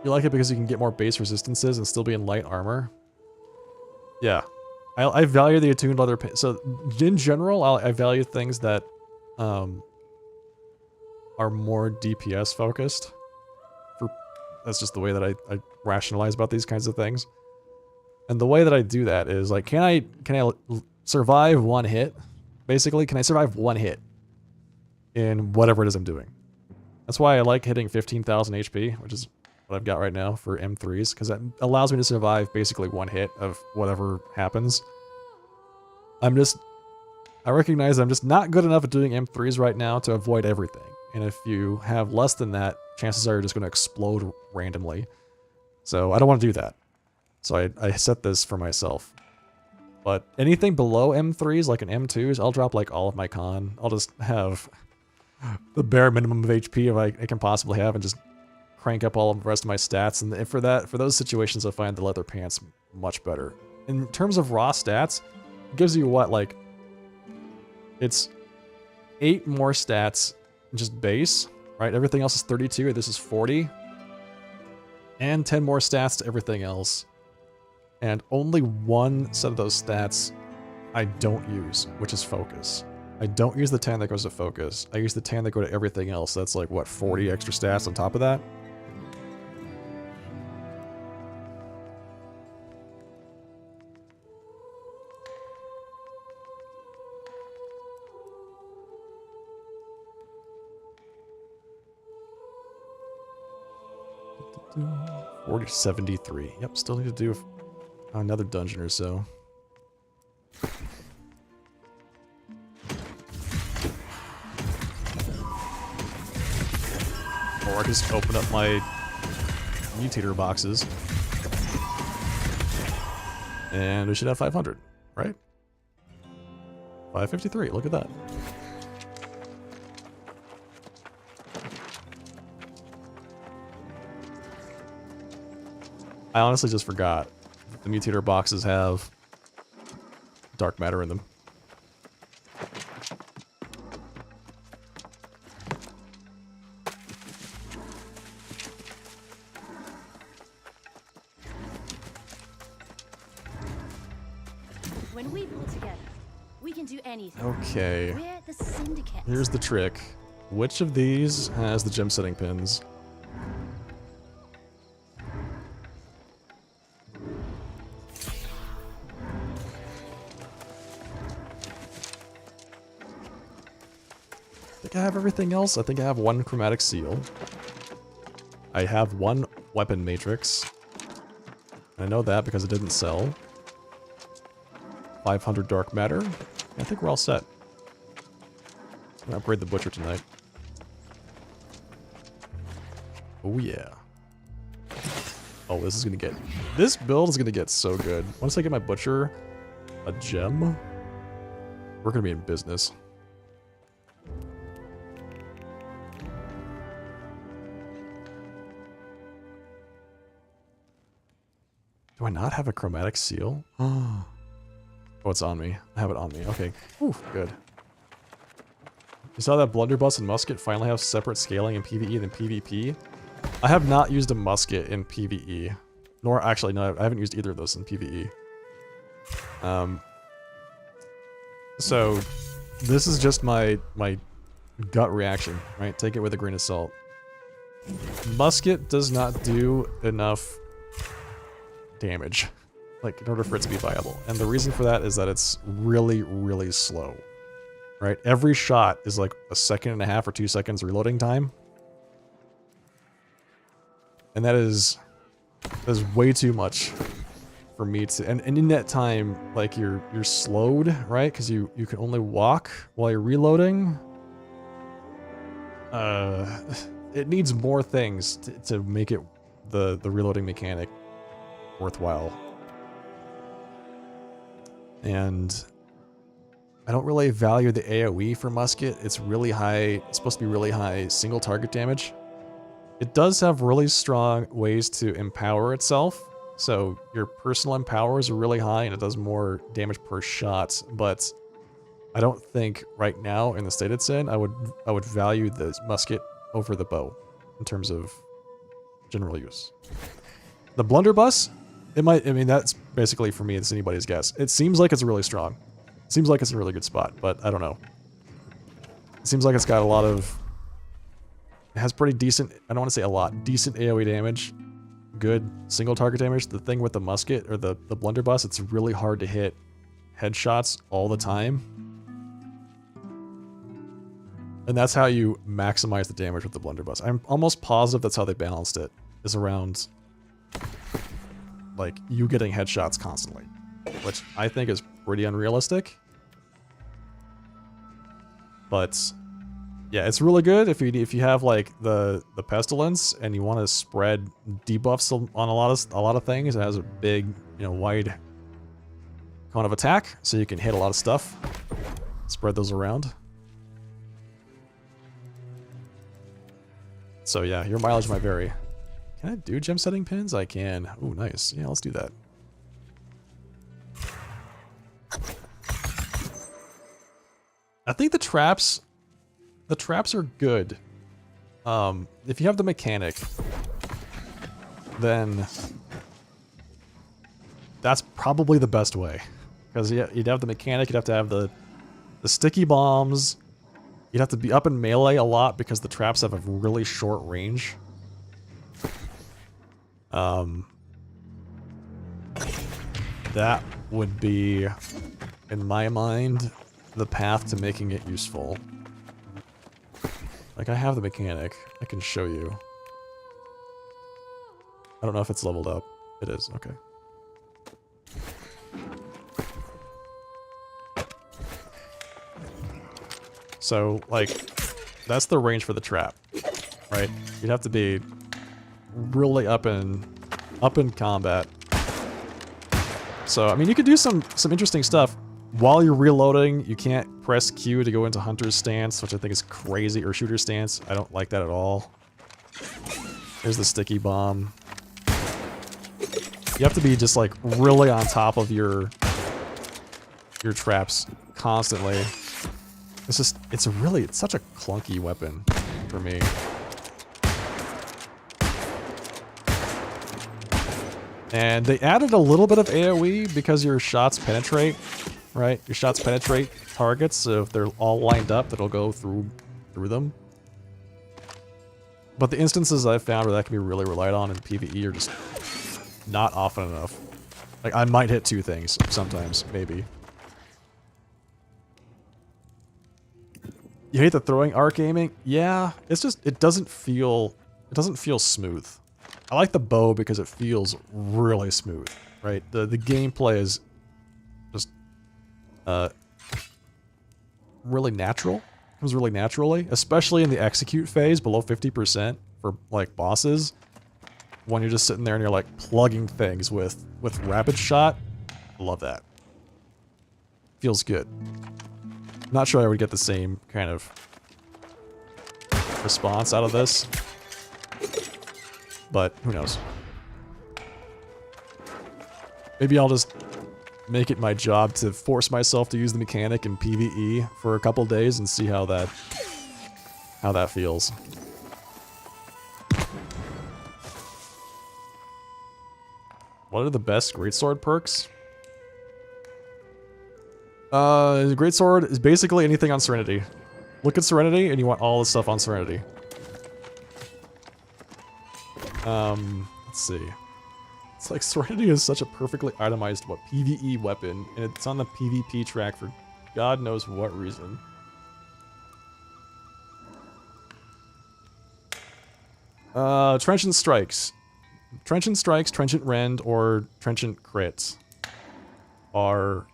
Speaker 1: You like it because you can get more base resistances and still be in light armor? Yeah. I value the attuned leather pin. So in general, I value things that are more DPS focused. That's just the way that I rationalize about these kinds of things. And the way that I do that is like, can I survive one hit? Basically, can I survive one hit in whatever it is I'm doing? That's why I like hitting 15,000 HP, which is what I've got right now for M3s, because that allows me to survive basically one hit of whatever happens. I recognize I'm just not good enough at doing M3s right now to avoid everything. And if you have less than that, chances are you're just going to explode randomly. So I don't want to do that. So I set this for myself. But anything below M3s, like an M2s, I'll drop like all of my con. I'll just have the bare minimum of HP I can possibly have and just crank up all of the rest of my stats. And for those situations, I find the leather pants much better. In terms of raw stats, it gives you what, like, it's 8 more stats just base, right? Everything else is 32, this is 40. And 10 more stats to everything else. And only one set of those stats I don't use, which is focus. I don't use the 10 that goes to focus. I use the 10 that go to everything else. That's like, what, 40 extra stats on top of that? Or 73. Yep, still need to do another dungeon or so. Or I can just open up my mutator boxes. And we should have 500, right? 553, look at that. I honestly just forgot. The mutator boxes have dark matter in them.
Speaker 3: When we pull together, we can do anything.
Speaker 1: Okay.
Speaker 3: We're the syndicate.
Speaker 1: Here's the trick. Which of these has the gem setting pins? I have everything else. I think I have one chromatic seal. I have one weapon matrix. I know that because it didn't sell. 500 dark matter. I think we're all set. I'm gonna upgrade the butcher tonight. Oh yeah. Oh, this build is gonna get so good. Once I get my butcher a gem, we're gonna be in business. Do I not have a chromatic seal? Oh, it's on me. I have it on me. Okay. Ooh, good. You saw that blunderbuss and musket finally have separate scaling in PvE than PvP? I have not used a musket in PvE. Nor, actually, no, I haven't used either of those in PvE. So, this is just my gut reaction, right? Take it with a grain of salt. Musket does not do enough damage, like, in order for it to be viable. And the reason for that is that it's really, really slow, right? Every shot is like a 1.5 or 2 seconds reloading time. And that is way too much for me to, and in that time, like, you're slowed, right? Because you can only walk while you're reloading. It needs more things to make it the reloading mechanic worthwhile. And I don't really value the AoE for musket. It's really high. It's supposed to be really high single target damage. It does have really strong ways to empower itself. So your personal empowers are really high and it does more damage per shot, but I don't think right now in the state it's in, I would value the musket over the bow in terms of general use. The blunderbuss, it might, I mean, that's basically, for me, it's anybody's guess. It seems like it's really strong. It seems like it's a really good spot, but I don't know. It seems like it's got a lot of, it has pretty decent, I don't want to say a lot, decent AoE damage, good single target damage. The thing with the musket, or the blunderbuss, it's really hard to hit headshots all the time. And that's how you maximize the damage with the blunderbuss. I'm almost positive that's how they balanced it, is around, like, you getting headshots constantly, which I think is pretty unrealistic. But yeah, it's really good if you have like the pestilence and you want to spread debuffs on a lot of things. It has a big, wide cone of attack, so you can hit a lot of stuff, spread those around. So yeah, your mileage might vary. Can I do gem setting pins? I can. Ooh, nice. Yeah, let's do that. I think the traps are good. If you have the mechanic, then that's probably the best way. Because you'd have the mechanic, you'd have to have the sticky bombs. You'd have to be up in melee a lot because the traps have a really short range. That would be, in my mind, the path to making it useful. Like, I have the mechanic. I can show you. I don't know if it's leveled up. It is, okay. So, like, that's the range for the trap, right? You'd have to be really up in combat. So, I mean, you could do some interesting stuff. While you're reloading, you can't press Q to go into Hunter's stance, which I think is crazy, or Shooter stance. I don't like that at all. There's the sticky bomb. You have to be just, like, really on top of your traps constantly. It's just, it's such a clunky weapon for me. And they added a little bit of AoE because your shots penetrate, right? Your shots penetrate targets, so if they're all lined up, it'll go through them. But the instances I've found where that can be really relied on in PvE are just not often enough. Like, I might hit 2 things sometimes, maybe. You hate the throwing arc aiming? Yeah, it's just, it doesn't feel smooth. I like the bow because it feels really smooth, right? The gameplay is just really natural. Comes really naturally, especially in the execute phase below 50% for like bosses. When you're just sitting there and you're like plugging things with rapid shot. I love that. Feels good. Not sure I would get the same kind of response out of this, but who knows? Maybe I'll just make it my job to force myself to use the mechanic in PvE for a couple days and see how that feels. What are the best greatsword perks? Greatsword is basically anything on Serenity. Look at Serenity, and you want all the stuff on Serenity. Let's see. It's like Serenity is such a perfectly itemized PvE weapon, and it's on the PvP track for God knows what reason. Trenchant Strikes. Trenchant Strikes, Trenchant Rend, or Trenchant Crits are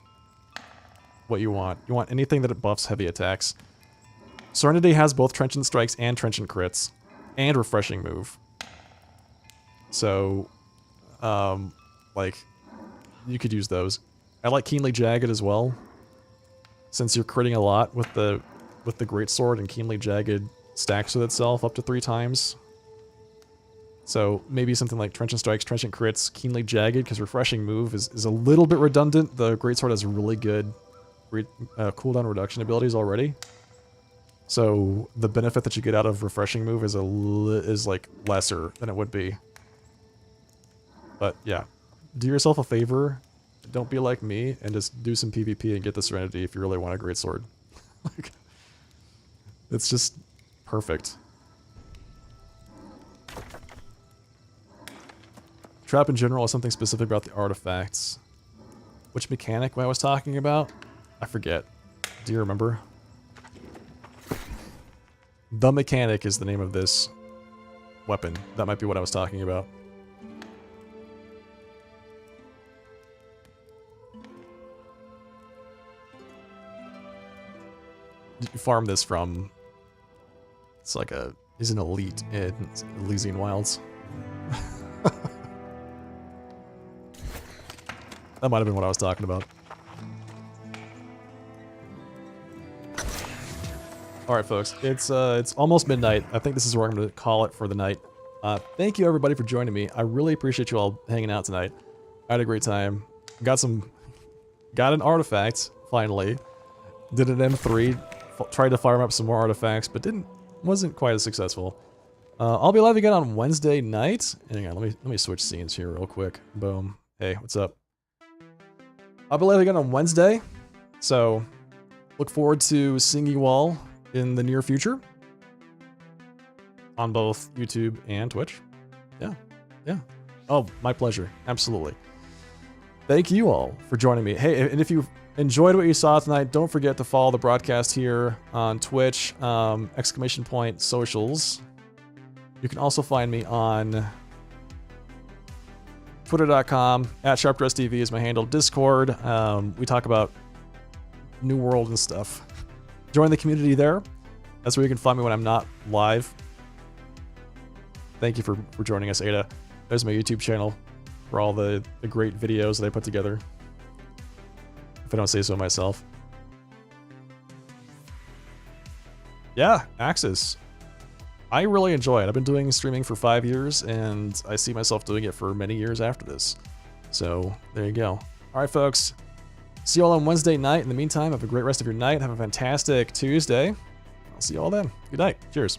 Speaker 1: what you want. You want anything that buffs heavy attacks. Serenity has both Trenchant Strikes and Trenchant Crits, and Refreshing Move. So, like, you could use those. I like Keenly Jagged as well, since you're critting a lot with the Greatsword, and Keenly Jagged stacks with itself up to 3 times. So maybe something like Trenchant Strikes, Trenchant Crits, Keenly Jagged, because Refreshing Move is a little bit redundant. The Greatsword has really good cooldown reduction abilities already. So the benefit that you get out of Refreshing Move is like lesser than it would be. But yeah, do yourself a favor. Don't be like me and just do some PvP and get the Serenity if you really want a Greatsword. Like, it's just perfect. Trap in general is something specific about the artifacts. Which mechanic I was talking about? I forget. Do you remember? The Mechanic is the name of this weapon. That might be what I was talking about. You farm this from... It's like a... He's an elite in Elysian Wilds. That might have been what I was talking about. Alright folks, it's almost midnight. I think this is where I'm going to call it for the night. Thank you everybody for joining me. I really appreciate you all hanging out tonight. I had a great time. Got an artifact, finally. Did an M3, tried to farm up some more artifacts, but wasn't quite as successful. I'll be live again on Wednesday night. Hang on, let me switch scenes here real quick. Boom. Hey, what's up? I'll be live again on Wednesday, so look forward to seeing you all in the near future on both YouTube and Twitch. Yeah. Oh, my pleasure. Absolutely. Thank you all for joining me. Hey, and if you enjoyed what you saw tonight, don't forget to follow the broadcast here on Twitch, ! Socials. You can also find me on Twitter.com, @SharpDressTV is my handle. Discord, we talk about New World and stuff. Join the community there. That's where you can find me when I'm not live. Thank you for joining us, Ada. There's my YouTube channel for all the great videos that I put together. If I don't say so myself. Yeah, Axis. I really enjoy it. I've been doing streaming for 5 years, and I see myself doing it for many years after this. So, there you go. Alright, folks. See you all on Wednesday night. In the meantime, have a great rest of your night. Have a fantastic Tuesday. I'll see you all then. Good night. Cheers.